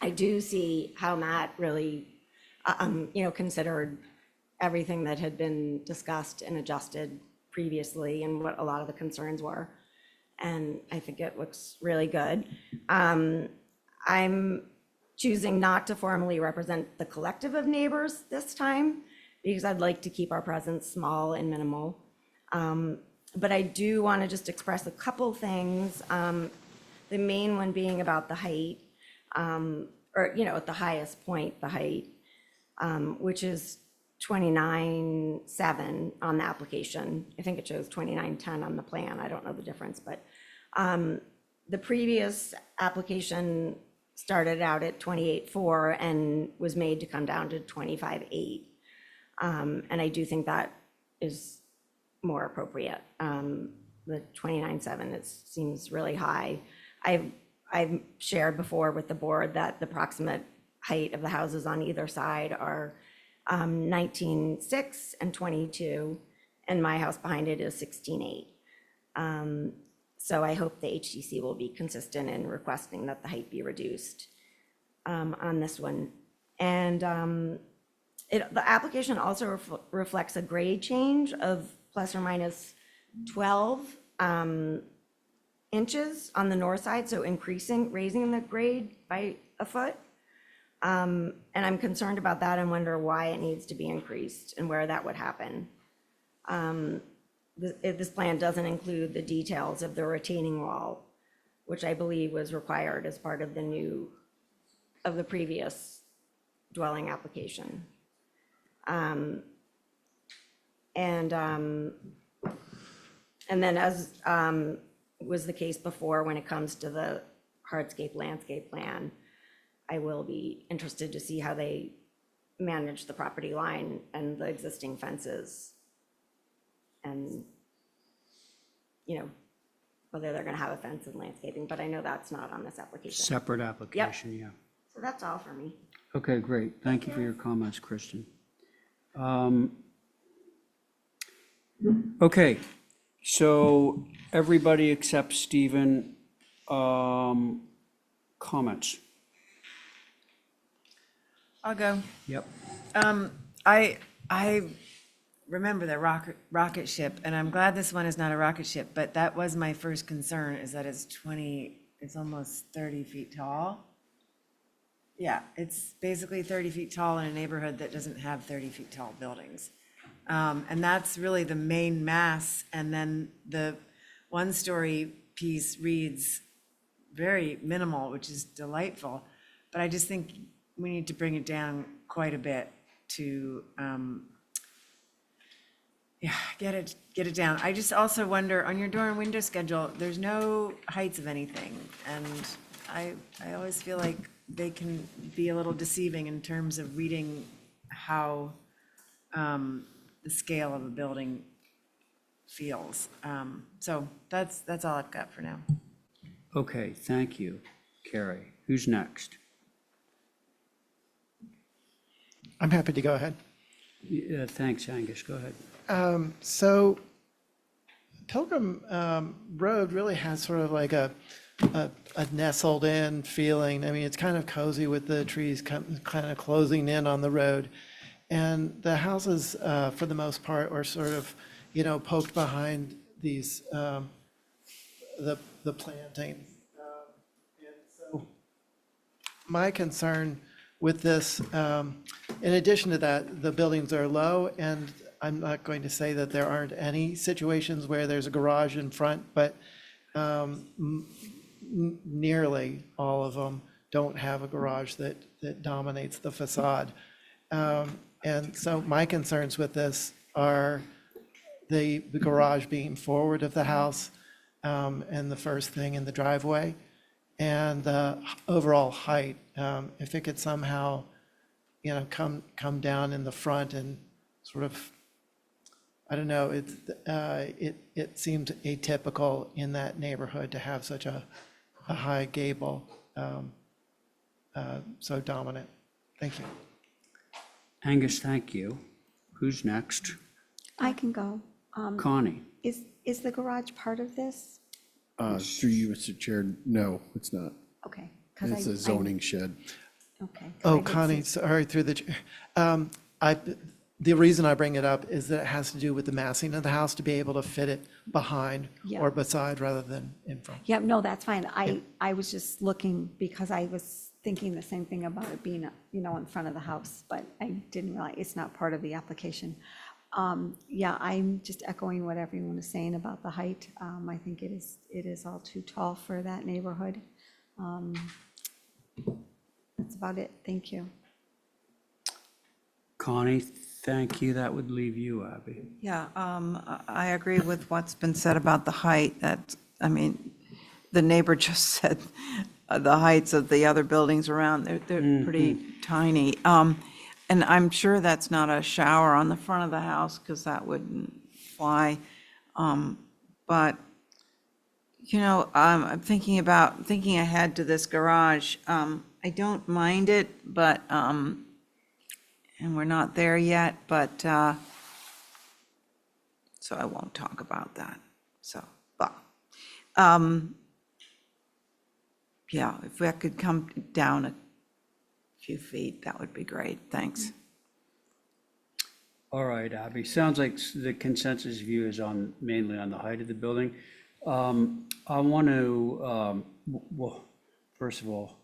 I do see how Matt really, considered everything that had been discussed and adjusted previously and what a lot of the concerns were. And I think it looks really good. I'm choosing not to formally represent the collective of neighbors this time because I'd like to keep our presence small and minimal. But I do want to just express a couple things. The main one being about the height, at the highest point, the height, which is 29.7 on the application. I think it shows 29.10 on the plan. I don't know the difference, but the previous application started out at 28.4 and was made to come down to 25.8. And I do think that is more appropriate. The 29.7 seems really high. I've shared before with the board that the approximate height of the houses on either side are 19.6 and 22, and my house behind it is 16.8. So I hope the HDC will be consistent in requesting that the height be reduced on this one. And the application also reflects a grade change of plus or minus 12 inches on the north side, so raising the grade by a foot. And I'm concerned about that and wonder why it needs to be increased and where that would happen. This plan doesn't include the details of the retaining wall, which I believe was required as part of the previous dwelling application. And then as was the case before, when it comes to the hardscape landscape plan, I will be interested to see how they manage the property line and the existing fences. And, whether they're gonna have a fence and landscaping, but I know that's not on this application. Separate application, yeah. So that's all for me. Okay, great. Thank you for your comments, Kristen. Okay, so everybody except Stephen, comments? I'll go. Yep. I remember the rocket ship, and I'm glad this one is not a rocket ship, but that was my first concern, is that it's almost 30 feet tall. Yeah, it's basically 30 feet tall in a neighborhood that doesn't have 30 feet tall buildings. And that's really the main mass, and then the one-story piece reads very minimal, which is delightful, but I just think we need to bring it down quite a bit to get it down. I just also wonder, on your door and window schedule, there's no heights of anything, and I always feel like they can be a little deceiving in terms of reading how the scale of a building feels. So that's all I've got for now. Okay, thank you, Carrie. Who's next? I'm happy to go ahead. Yeah, thanks, Angus. Go ahead. So Pilgrim Road really has sort of like a nestled in feeling. I mean, it's kind of cozy with the trees kind of closing in on the road. And the houses, for the most part, are sort of, poked behind these, the planting. And so my concern with this, in addition to that, the buildings are low, and I'm not going to say that there aren't any situations where there's a garage in front, but nearly all of them don't have a garage that dominates the facade. And so my concerns with this are the garage being forward of the house, and the first thing in the driveway, and the overall height. If it could somehow, come down in the front and sort of, I don't know, it seemed atypical in that neighborhood to have such a high gable, so dominant. Thank you. Angus, thank you. Who's next? I can go. Connie. Is the garage part of this? Through you, Mr. Chair, no, it's not. Okay. It's a zoning shed. Okay. Oh, Connie, sorry, through the chair. The reason I bring it up is that it has to do with the massing of the house to be able to fit it behind Yeah. or beside rather than in front. Yeah, no, that's fine. I was just looking because I was thinking the same thing about it being, in front of the house, but I didn't realize it's not part of the application. Yeah, I'm just echoing what everyone is saying about the height. I think it is all too tall for that neighborhood. That's about it. Thank you. Connie, thank you. That would leave you, Abby. Yeah, I agree with what's been said about the height. The neighbor just said the heights of the other buildings around, they're pretty tiny. And I'm sure that's not a shower on the front of the house, because that wouldn't fly. But, I'm thinking ahead to this garage. I don't mind it, but, and we're not there yet, but, so I won't talk about that. Yeah, if I could come down a few feet, that would be great. Thanks. All right, Abby. Sounds like the consensus view is mainly on the height of the building. I want to, well, first of all,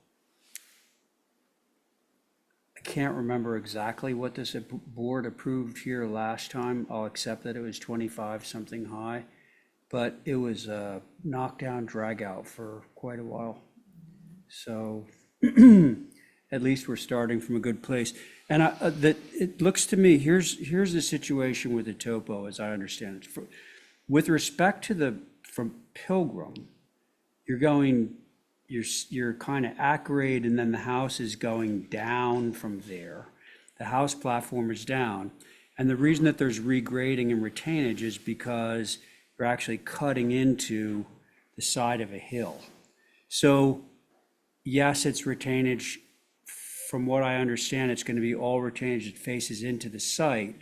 I can't remember exactly what this board approved here last time. I'll accept that it was 25 something high, but it was a knockdown, drag out for quite a while. So at least we're starting from a good place. And it looks to me, here's the situation with the topo, as I understand it. With respect to from Pilgrim, you're kind of at grade, and then the house is going down from there. The house platform is down. And the reason that there's regrading and retainage is because you're actually cutting into the side of a hill. So yes, it's retainage. From what I understand, it's going to be all retainage that faces into the site.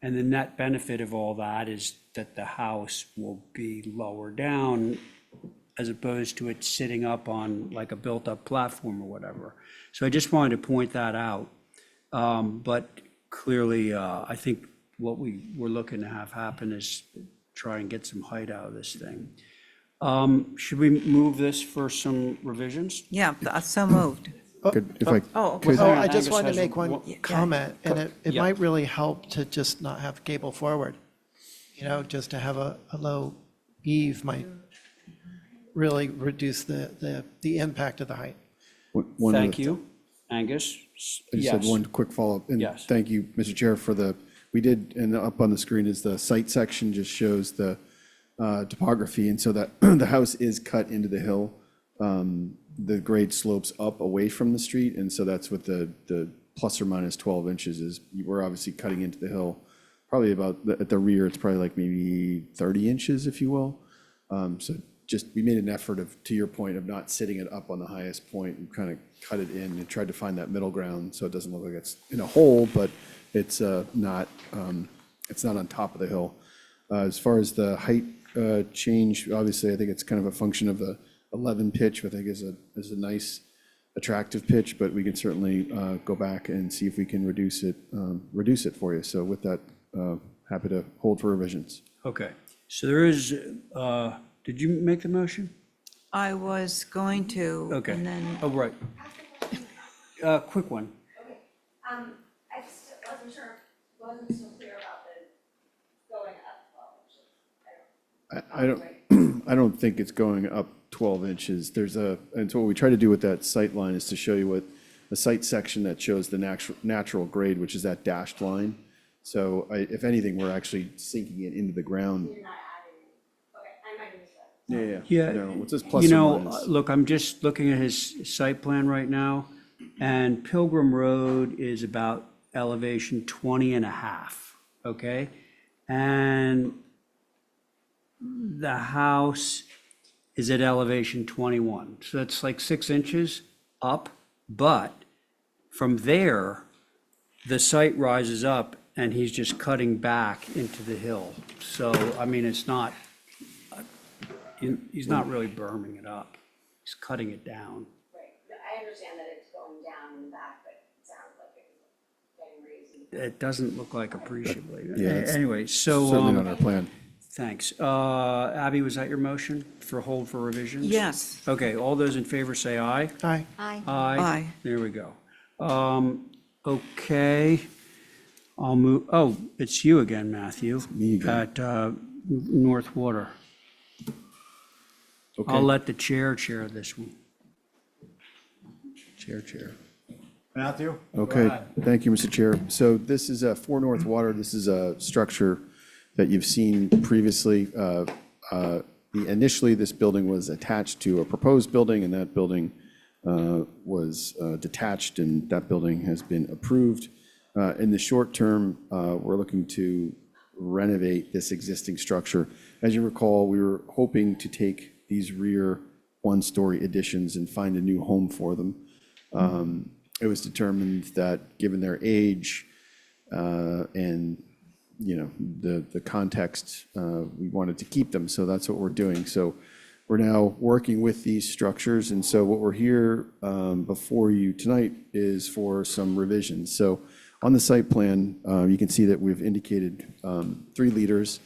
And the net benefit of all that is that the house will be lower down as opposed to it sitting up on like a built-up platform or whatever. So I just wanted to point that out. But clearly, I think what we're looking to have happen is try and get some height out of this thing. Should we move this for some revisions? Yeah, so moved. If I Well, I just wanted to make one comment, and it might really help to just not have gable forward. Just to have a low eave might really reduce the impact of the height. Thank you, Angus. I just had one quick follow-up. And Yes. thank you, Mr. Chair, for we did, and up on the screen is the site section, just shows the topography. And so that the house is cut into the hill. The grade slopes up away from the street. And so that's what the plus or minus 12 inches is. We're obviously cutting into the hill, probably about, at the rear, it's probably like maybe 30 inches, if you will. So just, we made an effort to your point, of not sitting it up on the highest point, and kind of cut it in and tried to find that middle ground so it doesn't look like it's in a hole, but it's not on top of the hill. As far as the height change, obviously, I think it's kind of a function of the 11 pitch, which I think is a nice, attractive pitch, but we can certainly go back and see if we can reduce it for you. So with that, happy to hold for revisions. Okay, so there is, did you make the motion? I was going to, Okay. and then, Oh, right. quick one. Okay, I just wasn't sure, wasn't so clear about the going up 12 inches. I don't, I don't think it's going up 12 inches. And so what we try to do with that sight line is to show you what the site section that shows the natural grade, which is that dashed line. So if anything, we're actually sinking it into the ground. You're not adding, okay, I might have missed that. Yeah. Yeah. No, what's this plus You or know, minus? look, I'm just looking at his site plan right now, and Pilgrim Road is about elevation 20 and a half, okay? And the house is at elevation 21, so it's like 6 inches up, but from there, the site rises up and he's just cutting back into the hill. So, I mean, it's not, he's not really berming it up. He's cutting it down. Right, I understand that it's going down in the back, but it sounds like it's getting raised. It doesn't look like appreciably. Yeah, it's Anyway, so, Certainly not our plan. thanks. Abby, was that your motion for hold for revisions? Yes. Okay, all those in favor say aye. Aye. Aye. Aye. There we go. Okay, I'll move, oh, it's you again, Matthew. me again. At North Water. Okay. I'll let the chair this one. Chair. Matthew? go Okay, ahead. thank you, Mr. Chair. So this is 4 North Water. This is a structure that you've seen previously. Initially, this building was attached to a proposed building, and that building was detached, and that building has been approved. In the short term, we're looking to renovate this existing structure. As you recall, we were hoping to take these rear one-story additions and find a new home for them. It was determined that, given their age and the context, we wanted to keep them, so that's what we're doing. So we're now working with these structures, and so what we're here before you tonight is for some revisions. So on the site plan, you can see that we've indicated 3 leaders.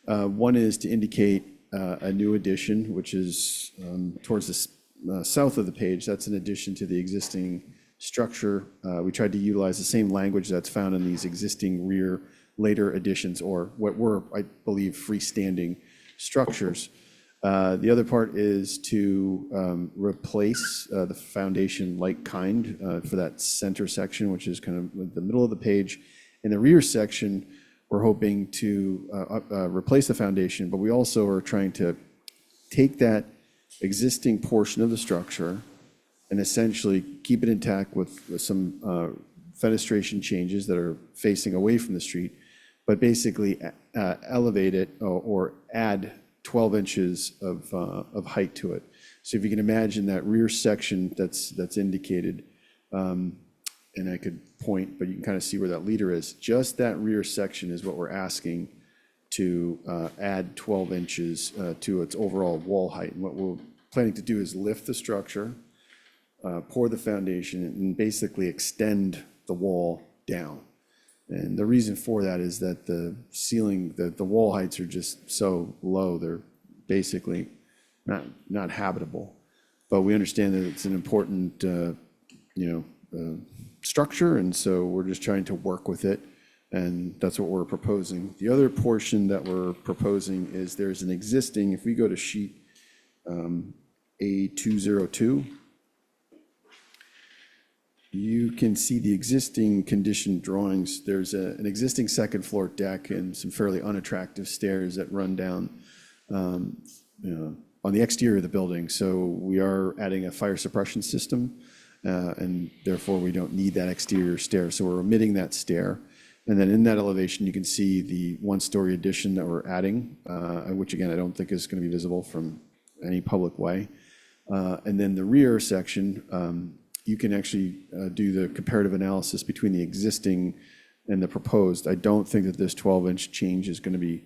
One is to indicate a new addition, which is towards the south of the page. That's an addition to the existing structure. We tried to utilize the same language that's found in these existing rear later additions, or what were, I believe, freestanding structures. The other part is to replace the foundation like kind for that center section, which is kind of the middle of the page. In the rear section, we're hoping to replace the foundation, but we also are trying to take that existing portion of the structure and essentially keep it intact with some fenestration changes that are facing away from the street, but basically elevate it or add 12 inches of height to it. So if you can imagine that rear section that's indicated, and I could point, but you can kind of see where that leader is. Just that rear section is what we're asking to add 12 inches to its overall wall height. And what we're planning to do is lift the structure, pour the foundation, and basically extend the wall down. And the reason for that is that the ceiling, the wall heights are just so low, they're basically not habitable. But we understand that it's an important, structure, and so we're just trying to work with it, and that's what we're proposing. The other portion that we're proposing is there's an existing, if we go to sheet A202, you can see the existing condition drawings. There's an existing second floor deck and some fairly unattractive stairs that run down on the exterior of the building. So we are adding a fire suppression system, and therefore we don't need that exterior stair. So we're omitting that stair. And then in that elevation, you can see the one-story addition that we're adding, which again, I don't think is going to be visible from any public way. And then the rear section, you can actually do the comparative analysis between the existing and the proposed. I don't think that this 12-inch change is going to be,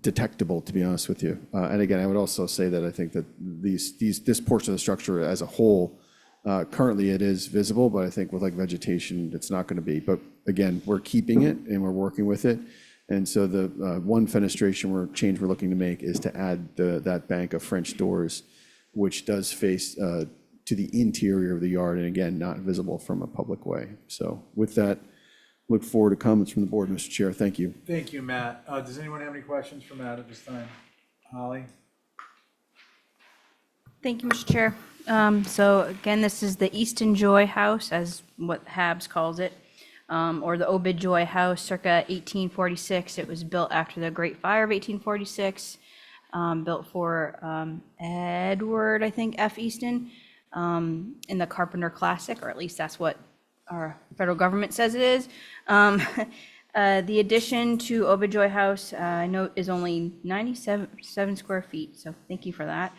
detectable, to be honest with you. And again, I would also say that I think that this portion of the structure as a whole, currently it is visible, but I think with like vegetation, it's not going to be. But again, we're keeping it and we're working with it. And so the one fenestration change we're looking to make is to add that bank of French doors, which does face to the interior of the yard, and again, not visible from a public way. So with that, look forward to comments from the board, Mr. Chair. Thank you. Thank you, Matt. Does anyone have any questions for Matt at this time? Holly? Thank you, Mr. Chair. So again, this is the Easton Joy House, as what Habs calls it, or the Obed Joy House, circa 1846. It was built after the Great Fire of 1846, built for Edward, I think, F. Easton, in the Carpenter Classic, or at least that's what our federal government says it is. The addition to Obed Joy House, I note, is only 97 square feet, so thank you for that.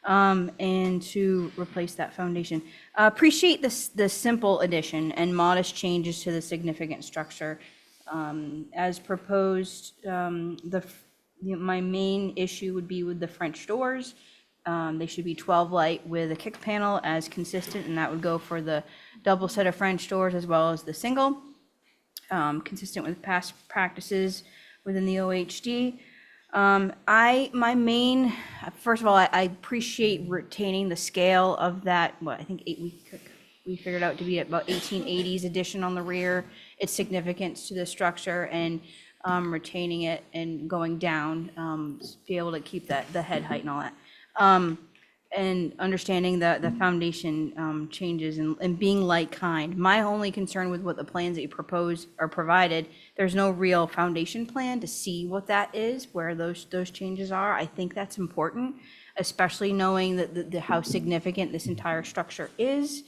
And to replace that foundation. Appreciate the simple addition and modest changes to the significant structure. As proposed, my main issue would be with the French doors. They should be 12 light with a kick panel as consistent, and that would go for the double set of French doors as well as the single, consistent with past practices within the OHD. First of all, I appreciate retaining the scale of that, I think we figured out to be about 1880s addition on the rear, its significance to the structure, and retaining it and going down, be able to keep the head height and all that. And understanding the foundation changes and being like kind. My only concern with what the plans that you propose are provided, there's no real foundation plan to see what that is, where those changes are. I think that's important, especially knowing that how significant this entire structure is.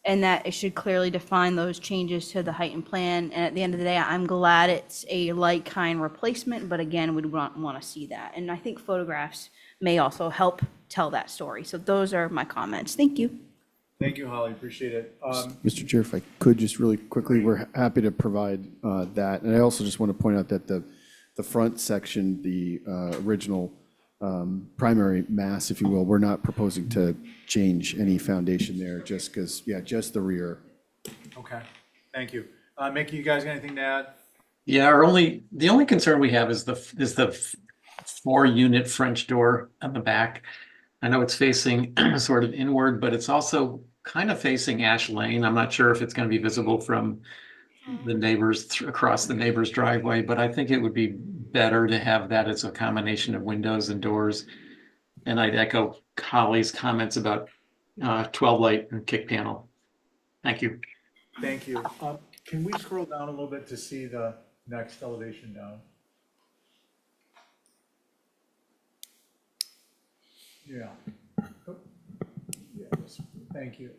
And that it should clearly define those changes to the height and plan. And at the end of the day, I'm glad it's a like kind replacement, but again, we'd want to see that. And I think photographs may also help tell that story. So those are my comments. Thank you. Thank you, Holly. Appreciate it. Mr. Chair, if I could just really quickly, we're happy to provide that. And I also just want to point out that the front section, the original primary mass, if you will, we're not proposing to change any foundation there just because, just the rear. Okay, thank you. Mickey, you guys got anything to add? Yeah, the only concern we have is the 4-unit French door on the back. I know it's facing sort of inward, but it's also kind of facing Ash Lane. I'm not sure if it's going to be visible from the neighbors across the neighbor's driveway, but I think it would be better to have that as a combination of windows and doors. And I'd echo Holly's comments about 12 light and kick panel. Thank you. Thank you. Can we scroll down a little bit to see the next elevation down? Yeah. Oh, yes, thank you.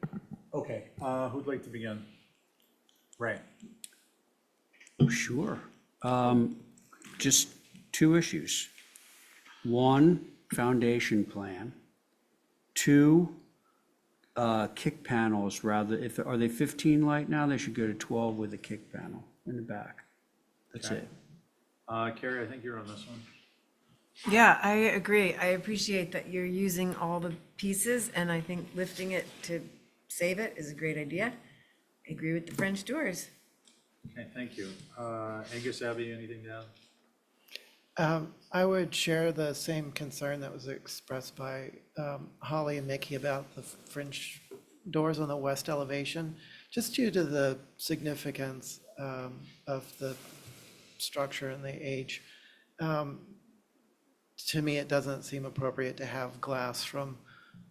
Okay, who'd like to begin? Ray. Sure. Just two issues. One, foundation plan. Two, kick panels, rather, are they 15 light now? They should go to 12 with a kick panel in the back. That's Okay. it. Carrie, I think you're on this one. Yeah, I agree. I appreciate that you're using all the pieces, and I think lifting it to save it is a great idea. I agree with the French doors. Okay, thank you. Angus, Abby, anything to add? I would share the same concern that was expressed by Holly and Mickey about the French doors on the west elevation, just due to the significance of the structure and the age. To me, it doesn't seem appropriate to have glass from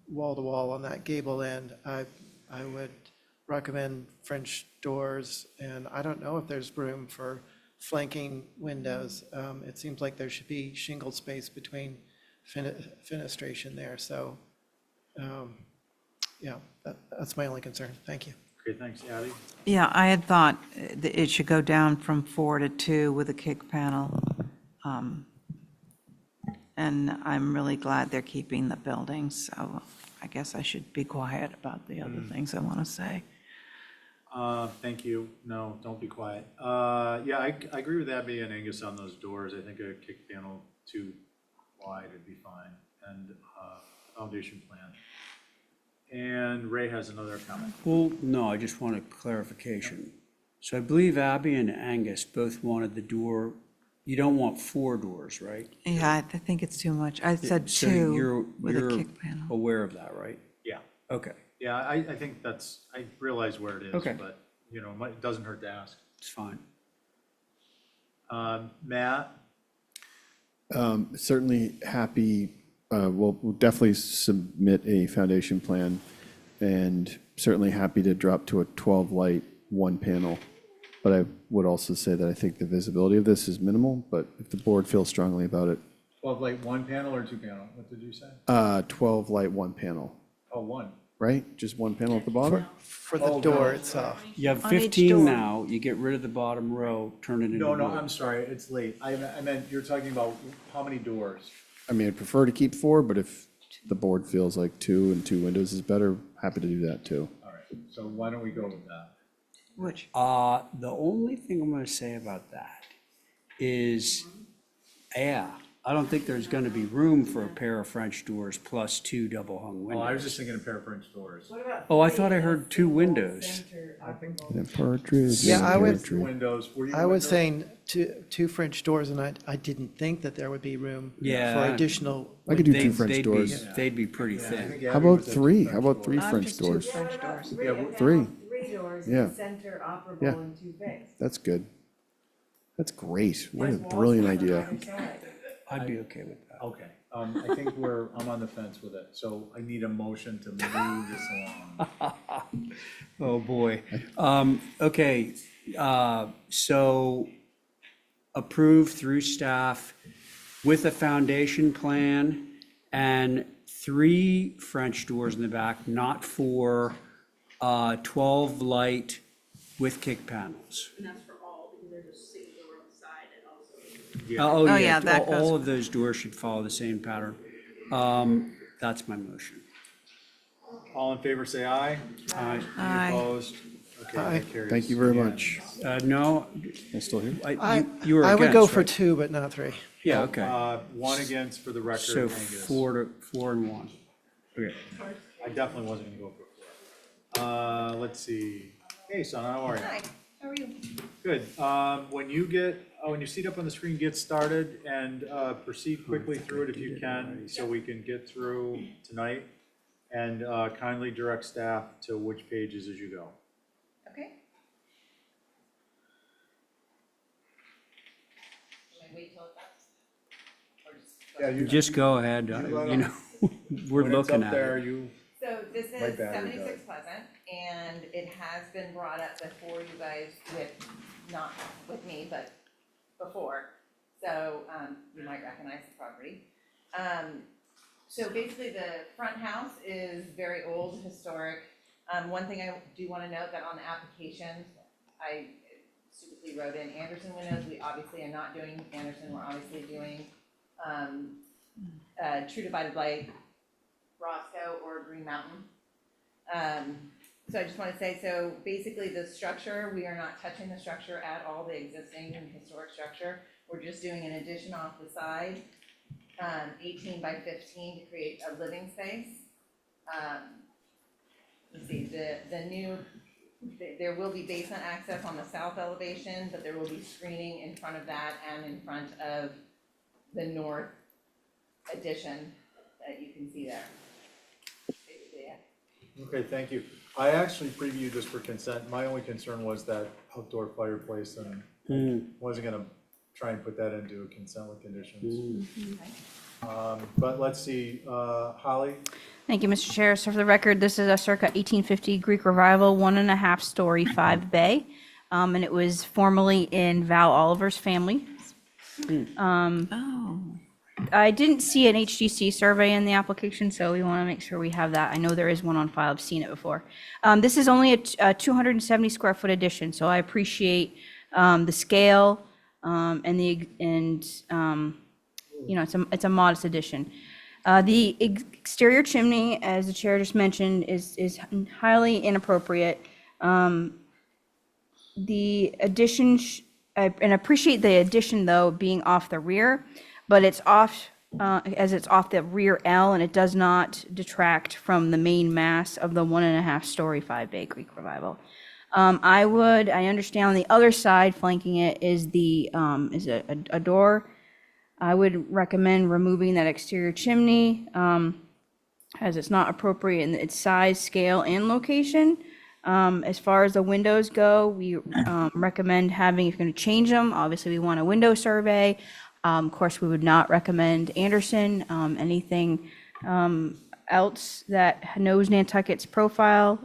wall to wall on that gable end. I would recommend French doors, and I don't know if there's room for flanking windows. It seems like there should be shingle space between fenestration there. So, yeah, that's my only concern. Thank you. Okay, thanks, Abby. Yeah, I had thought that it should go down from 4 to 2 with a kick panel. And I'm really glad they're keeping the building, so I guess I should be quiet about the other things I want to say. Thank you. No, don't be quiet. Yeah, I agree with Abby and Angus on those doors. I think a kick panel too wide would be fine, and foundation plan. And Ray has another comment. Well, no, I just want a clarification. So I believe Abby and Angus both wanted the door, you don't want 4 doors, right? Yeah, I think it's too much. I said So 2 you're with a kick panel. aware of that, right? Yeah. Okay, Yeah, I think I realize where it is, Okay. but, it doesn't hurt to ask. it's fine. Matt? Certainly happy, we'll definitely submit a foundation plan, and certainly happy to drop to a 12 light, one panel. But I would also say that I think the visibility of this is minimal, but if the board feels strongly about it, 12 light, one panel or two panel? What did you say? 12 light, one panel, Oh, one. right? Just one panel at the bottom? For the door itself. You have On each 15 door. now, you get rid of the bottom row, turn it into No, wood. I'm sorry, it's late. I meant, you're talking about how many doors? I mean, I'd prefer to keep 4, but if the board feels like 2 and 2 windows is better, happy to do that too. All right, so why don't we go with that? Which? The only thing I'm gonna say about that is, yeah, I don't think there's gonna be room for a pair of French doors plus 2 double hung Oh, I was windows. just thinking a pair of French doors. Oh, I thought I heard 2 windows. I think. And partridge. Yeah, I would- partridge. Windows. Were you I was windows? saying two French doors, and I didn't think that there would be room Yeah. for additional. I could do 2 They'd- French they'd be- doors. They'd be pretty Yeah, I thin. think How Abby about was at 3? two How about 3 I'm French just 2 doors? French doors. Yeah, 3. 3 doors, Yeah. center operable Yeah. and 2 fixed. That's good. That's great. What a brilliant idea. I'd be okay with that. Okay, I think I'm on the fence with it, so I need a motion to move this along. Oh, boy. Okay, so approve through staff with a foundation plan and 3 French doors in the back, not 4, 12 light with kick panels. And that's for all, because there's a single door on the side and also. Oh, Oh, yeah, yeah, that all goes- of those doors should follow the same pattern. That's my motion. All in favor, say aye. Aye. Aye. Any opposed? Okay, Aye. that carries. Thank you very Yeah. much. No, Am I still here? you were I would go against, for right? 2, but not 3. Yeah, okay. 1 against for the record, So Angus. 4 and 1. Okay. I definitely wasn't gonna go for 4. Let's see. Hey, son, how are you? Hi, how are you? Good. When you see it up on the screen, get started and proceed quickly through it if you can, so we can get through tonight. And kindly direct staff to which pages as you go. Okay. Should I wait till it does? Or just go? Yeah, you Just go ahead, we're looking at it. So this My is battery 76 died. Pleasant, and it has been brought up before you guys not with me, but before. So, you might recognize the property. So basically, the front house is very old, historic. One thing I do want to note that on the application, I stupidly wrote in Anderson windows. We obviously are not doing Anderson, we're obviously doing, True Divided Light, Roscoe or Green Mountain. So I just want to say, so basically the structure, we are not touching the structure at all, the existing and historic structure. We're just doing an addition off the side, 18 by 15 to create a living space. Let's see, there will be basement access on the south elevation, but there will be screening in front of that and in front of the north addition that you can see there. Basically, yeah. Okay, thank you. I actually previewed this for consent. My only concern was that outdoor fireplace, and I wasn't gonna try and put that into consent with conditions. But let's see, Holly? Thank you, Mr. Chair. So for the record, this is a circa 1850 Greek Revival, 1.5-story, 5-bay. And it was formerly in Val Oliver's family. Oh. I didn't see an HGC survey in the application, so we want to make sure we have that. I know there is one on file. I've seen it before. This is only a 270 square foot addition, so I appreciate the scale it's a modest addition. The exterior chimney, as the chair just mentioned, is highly inappropriate. The addition, and appreciate the addition though being off the rear, but it's off, as it's off the rear L, and it does not detract from the main mass of the 1.5-story 5-bay Greek Revival. I understand on the other side flanking it is a door. I would recommend removing that exterior chimney. as it's not appropriate in its size, scale, and location. As far as the windows go, we recommend having, if you're going to change them, obviously we want a window survey. Of course, we would not recommend Anderson. Anything else that knows Nantucket's profile,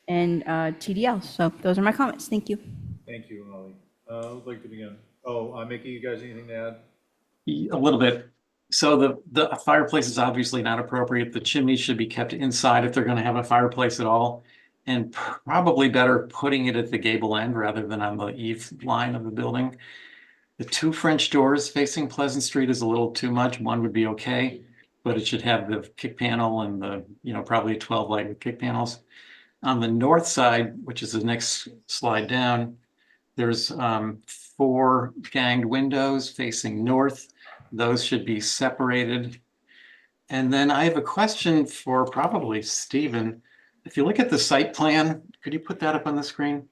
and TDL. So those are my comments. Thank you. Thank you, Ollie. Who'd like to begin? Oh, Mickey, you guys anything to add? A little bit. So the fireplace is obviously not appropriate. The chimney should be kept inside if they're going to have a fireplace at all. And probably better putting it at the gable end rather than on the eave line of the building. The 2 French doors facing Pleasant Street is a little too much. One would be okay, but it should have the kick panel and the, probably 12 light with kick panels. On the north side, which is the next slide down, there's 4 ganged windows facing north. Those should be separated. And then I have a question for probably Stephen. If you look at the site plan, could you put that up on the screen?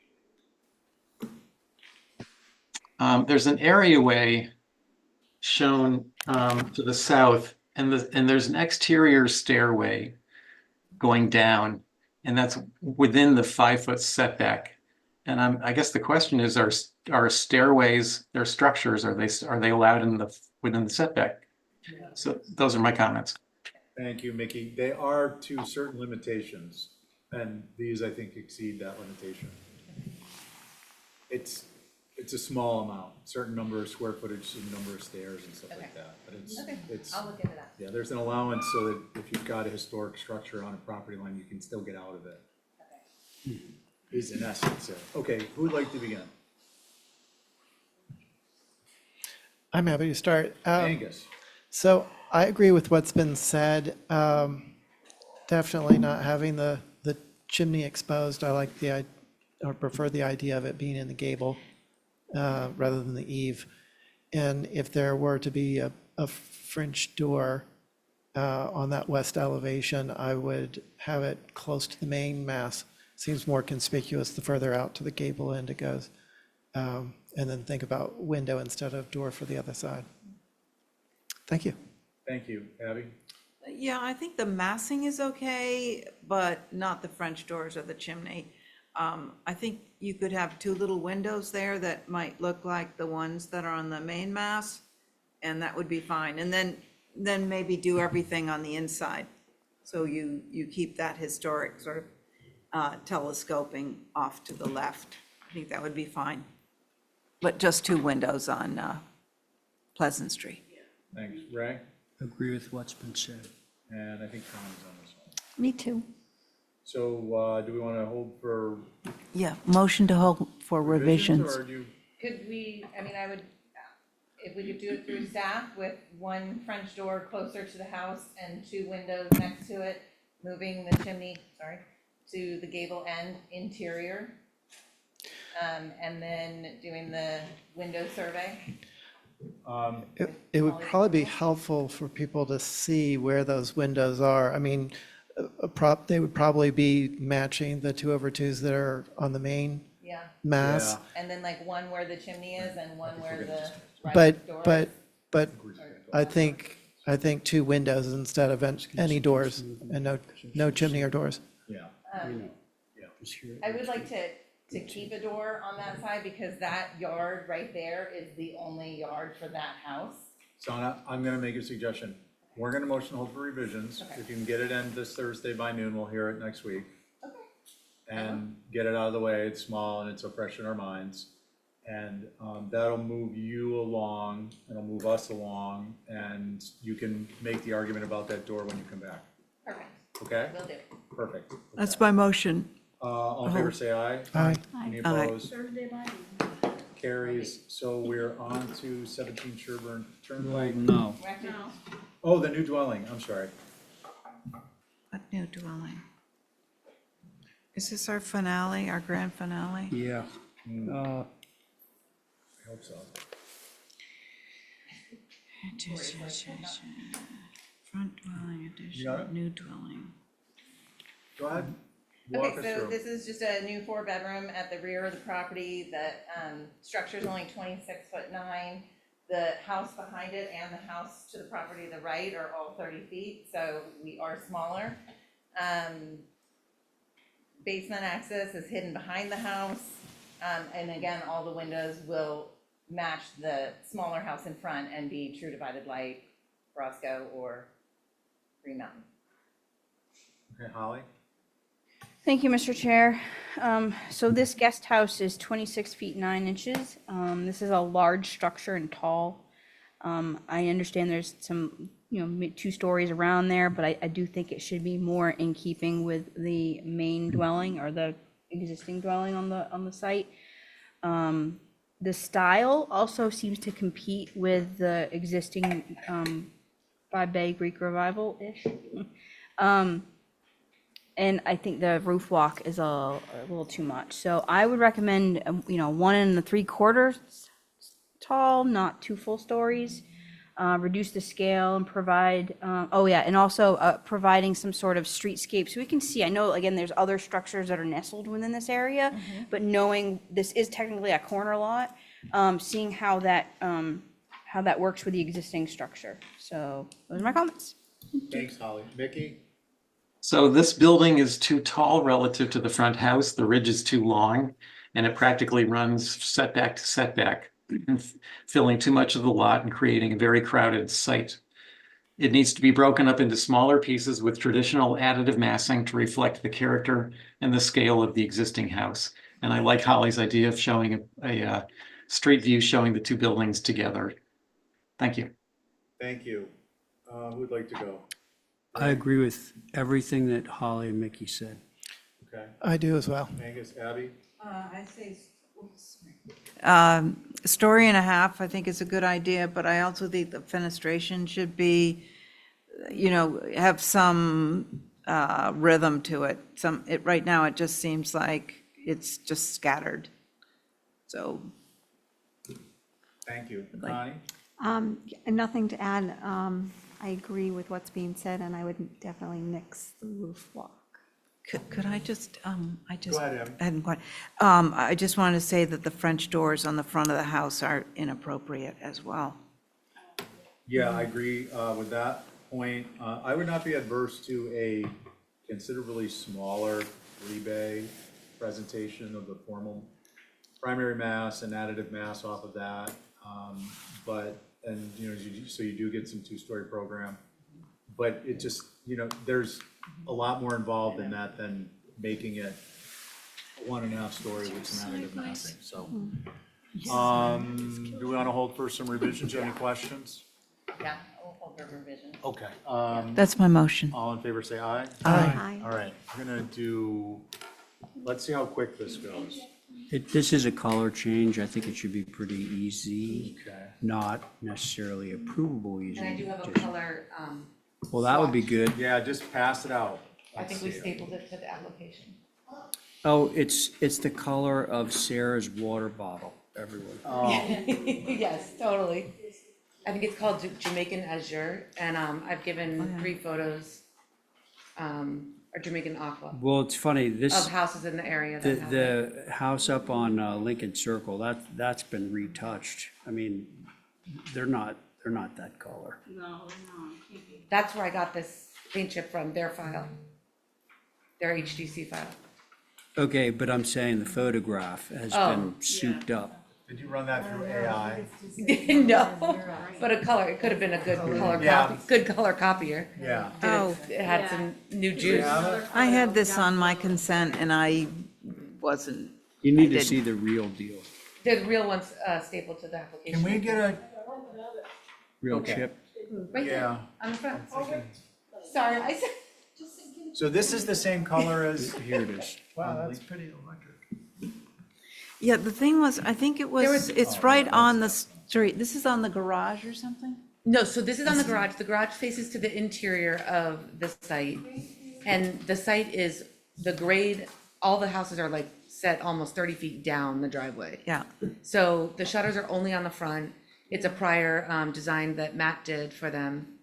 There's an areaway shown to the south, and there's an exterior stairway going down, and that's within the 5-foot setback. And I guess the question is, are stairways, their structures, are they allowed within the setback? So those are my comments. Thank you, Mickey. They are to certain limitations, and these, I think, exceed that limitation. It's a small amount, certain number of square footage, and number of stairs and stuff like that. But it's I'll look into that. yeah, there's an allowance so that if you've got a historic structure on a property line, you can still get out of it. Is in essence it. Okay, who would like to begin? I'm happy to start. Angus. So I agree with what's been said. Definitely not having the chimney exposed. I prefer the idea of it being in the gable rather than the eave. And if there were to be a French door on that west elevation, I would have it close to the main mass. Seems more conspicuous the further out to the gable end it goes. And then think about window instead of door for the other side. Thank you. Thank you. Abby? Yeah, I think the massing is okay, but not the French doors or the chimney. I think you could have 2 little windows there that might look like the ones that are on the main mass, and that would be fine. And then maybe do everything on the inside. So you keep that historic sort of telescoping off to the left. I think that would be fine. But just 2 windows on Pleasant Street. Thanks. Ray? Agree with what's been said. And I think Connie's on this one. Me too. So do we want to hold for Yeah, motion to hold for revisions. or do you? Could we, I would, if we could do it through staff with 1 French door closer to the house and 2 windows next to it, moving the chimney, to the gable end interior, and then doing the window survey. It would probably be helpful for people to see where those windows are. I mean, they would probably be matching the 2/2s that are on the main Yeah. mass. And then like 1 where the chimney is and 1 where the But, door but, is. but I think 2 windows instead of any doors and no chimney or doors. Yeah. I would like to keep a door on that side because that yard right there is the only yard for that house. So I'm going to make a suggestion. We're going to motion hold for revisions. Okay. If you can get it in this Thursday by noon, we'll hear it next week. Okay. And get it out of the way. It's small and it's so fresh in our minds. And that'll move you along, it'll move us along, and you can make the argument about that door when you come back. Perfect. Okay? Will do. Perfect. That's my motion. All in favor, say aye. Aye. Any Aye. opposed? Carries. So we're on to 17 Sherburne Turnpike. No. We're actually- Oh, the new dwelling, I'm sorry. What new dwelling? Is this our finale, our grand finale? Yeah. I hope so. Front dwelling got addition, it? new dwelling. Go ahead. Walk Okay, us so through. this is just a new 4-bedroom at the rear of the property. That structure's only 26'9". The house behind it and the house to the property to the right are all 30 feet, so we are smaller. Basement access is hidden behind the house. And again, all the windows will match the smaller house in front and be true divided light, Roscoe or Green Mountain. Okay, Holly? Thank you, Mr. Chair. So this guest house is 26 feet 9 inches. This is a large structure and tall. I understand there's some, 2 stories around there, but I do think it should be more in keeping with the main dwelling or the existing dwelling on the site. The style also seems to compete with the existing 5-bay Greek Revival-ish. And I think the roof walk is a little too much. So I would recommend, 1 3/4 tall, not 2 full stories. Reduce the scale and provide, and also providing some sort of streetscape so we can see. I know, again, there's other structures that are nestled within this area, but knowing this is technically a corner lot, seeing how that works with the existing structure. So those are my comments. Thanks, Holly. Mickey? So this building is too tall relative to the front house. The ridge is too long, and it practically runs setback to setback, filling too much of the lot and creating a very crowded site. It needs to be broken up into smaller pieces with traditional additive massing to reflect the character and the scale of the existing house. And I like Holly's idea of showing a street view showing the 2 buildings together. Thank you. Thank you. Who'd like to go? I agree with everything that Holly and Mickey said. Okay. I do as well. Angus, Abby? I'd say, story and a half, I think is a good idea, but I also think the fenestration should be, have some rhythm to it. Right now, it just seems like it's just scattered. So. Thank you. Connie? Nothing to add. I agree with what's being said, and I would definitely nix the roof walk. Could I just, Go ahead, Abby. hadn't quite, I just wanted to say that the French doors on the front of the house are inappropriate as well. Yeah, I agree with that point. I would not be adverse to a considerably smaller 3-bay presentation of the formal primary mass and additive mass off of that. So you do get some 2-story program, but it just, there's a lot more involved in that than making it a 1.5 story with some additive massing, so. Do we want to hold for some revisions? Any questions? Yeah, we'll hold the revision. Okay. That's my motion. All in favor, say aye. Aye. All right, we're gonna do, let's see how quick this goes. This is a color change. I think it should be pretty easy, Okay. not necessarily approvable easy. And I do have a color, Well, that would be good. Yeah, just pass it out. I Let's think we see it. stapled it to the application. Oh, it's the color of Sarah's water bottle, everyone. Oh, Yes, totally. I think it's called Jamaican Azure, and I've given 3 photos, or Jamaican Aqua, Well, it's funny, of this, houses in the area that have it. the house up on Lincoln Circle, that's been retouched. I mean, they're not that color. That's where I got this paint chip from, their file, their HDC file. Okay, but I'm saying the photograph has been souped up. did you run that through AI? No, but a color, it could have been a good color Yeah. copy, good color copier. Yeah. It had some new juice. I had this on my consent and I wasn't. You need I to didn't. see the real deal, The real one's stapled to the application. Can we get a, real Okay. chip. Right there, yeah, on the front. Sorry, I said. so this is the same color as, Here it is. wow, that's pretty electric. Yeah, the thing was, I think it's right on the street. This is on the garage or something? No, so this is on the garage. The garage faces to the interior of the site. And the site is, the grade, all the houses are like set almost 30 feet down the driveway. Yeah. So the shutters are only on the front. It's a prior design that Matt did for them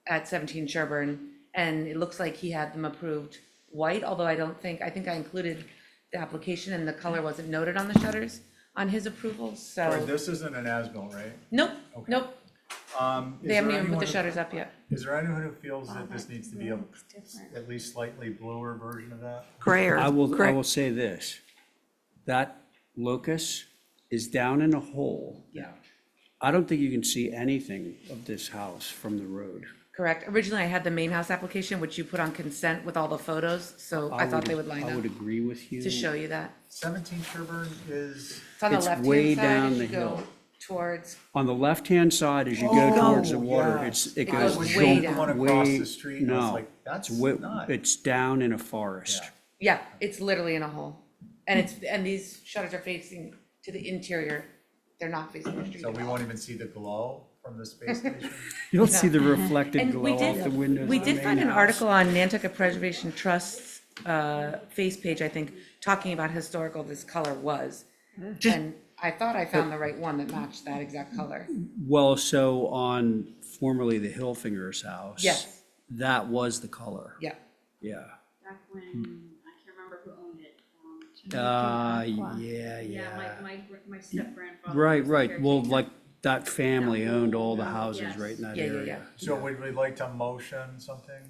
at 17 Sherburne. And it looks like he had them approved white, although I think I included the application and the color wasn't noted on the shutters. on his approval, Sorry, so, this isn't an as-built, right? nope, Okay. nope, Is they haven't there even put anyone the who- shutters up yet. Is there anyone who feels that this needs to be a at least slightly bluer version of that? Grayer. I will say this, that locus is down in a hole. Yeah. I don't think you can see anything of this house from the road. Correct. Originally, I had the main house application, which you put on consent with all the photos, so I thought they would line I would up agree with you. to show you that. 17 Sherburne is, It's on the It's way left-hand side down as the you go hill. towards, On the left-hand side, as you go towards the water, yes. it It goes goes way jump down. The one across way- the street, and I was No, like, that's not. it's down in a forest. Yeah. yeah, it's literally in a hole. And these shutters are facing to the interior. They're not facing the street So at we all. won't even see the glow from the space station? You'll see the reflected And we glow off did, the windows. we of the did find main an house. article on Nantucket Preservation Trust's face page, I think, talking about historical this color was. And I thought I found the right one that matched that exact color. Well, so on formerly the Hilfinger's house. Yes. That was the color. Yeah. Yeah. Back when, I can't remember who owned it. My step-grandfather. Right. Well, like that family owned all the houses right in that Yeah, yeah, area. So would we like to motion something?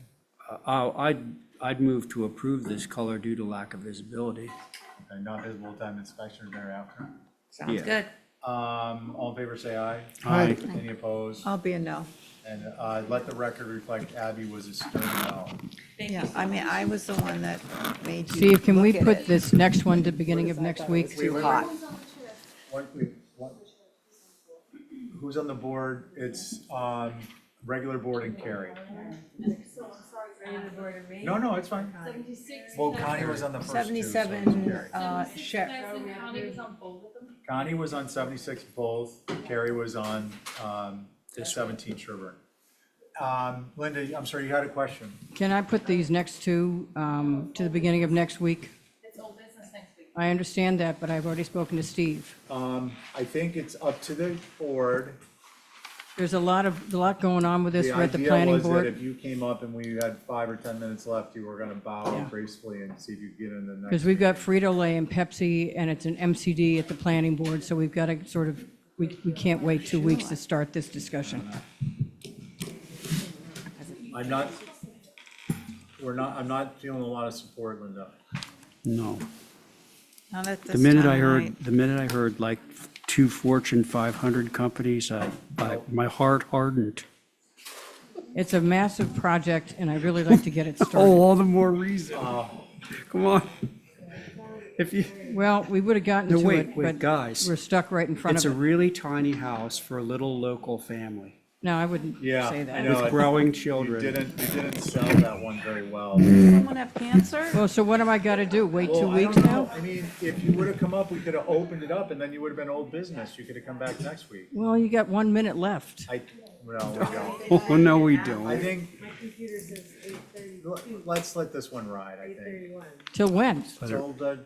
I'd move to approve this color due to lack of visibility. Okay, not visible time inspection thereafter. Sounds Yeah. good. All in favor, say aye. Aye. Any opposed? I'll be a no. And let the record reflect Abby was a stern no. Yeah, I mean, I was the one that made you Steve, can we look at put it. this next one to beginning of next week? Too hot. Who's on the board? It's regular board and Carrie. No, it's fine. Well, Connie was on the first two. so it's 77, Carrie. Connie was on 76 both. Carrie was on 17 Sherburne. Linda, I'm sorry, you had a question. Can I put these next two to the beginning of next week? It's old business next week. I understand that, but I've already spoken to Steve. I think it's up to the board. There's a lot going on with this. We're at the idea planning was that board. if you came up and we had 5 or 10 minutes left, you were gonna bow Yeah. gracefully and see if you could get in the next. Because we've got Frito-Lay and Pepsi, and it's an MCD at the planning board, so we've got to sort of, we can't wait 2 weeks to start this discussion. I'm not feeling a lot of support, Linda. No. Not at The this minute time, the minute I heard like 2 Fortune 500 companies, my heart hardened. It's a massive project, and I'd really like to get it started. Oh, all the more reason. Come on. If you, Well, we would have gotten no, to wait, it, wait, but guys. we're stuck right in front It's of a it. really tiny house for a little local family No, I wouldn't Yeah, say I that. know. with growing You children. didn't sell that one very well. someone have cancer? Well, so what am I got to do? Wait 2 Well, I weeks don't know. now? I mean, if you would have come up, we could have opened it up and then you would have been old business. You could have come back next week. Well, you got 1 minute left. Well, we don't. Oh, no, we I don't. think, let's let this one ride, I think. Till when? Till the,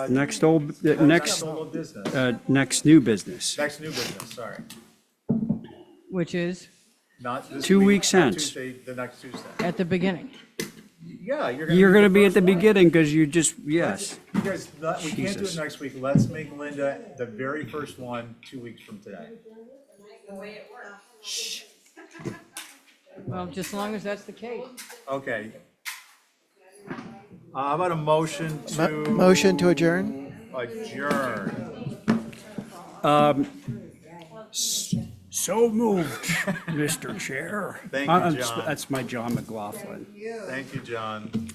Next next old business. next new business. Next new business, sorry. Which is Not this 2 week, weeks not hence. Tuesday, the next Tuesday. at the beginning. Yeah, You're gonna be at the first one. beginning because you just, yes. You guys, we can't do it Jesus. next week. Let's make Linda the very first one 2 weeks from today. Well, just as long as that's the case. Okay. How about a motion to? Motion to adjourn? Adjourn. So moved, Mr. Chair. Thank you, John. That's my John McLaughlin. Thank you, John.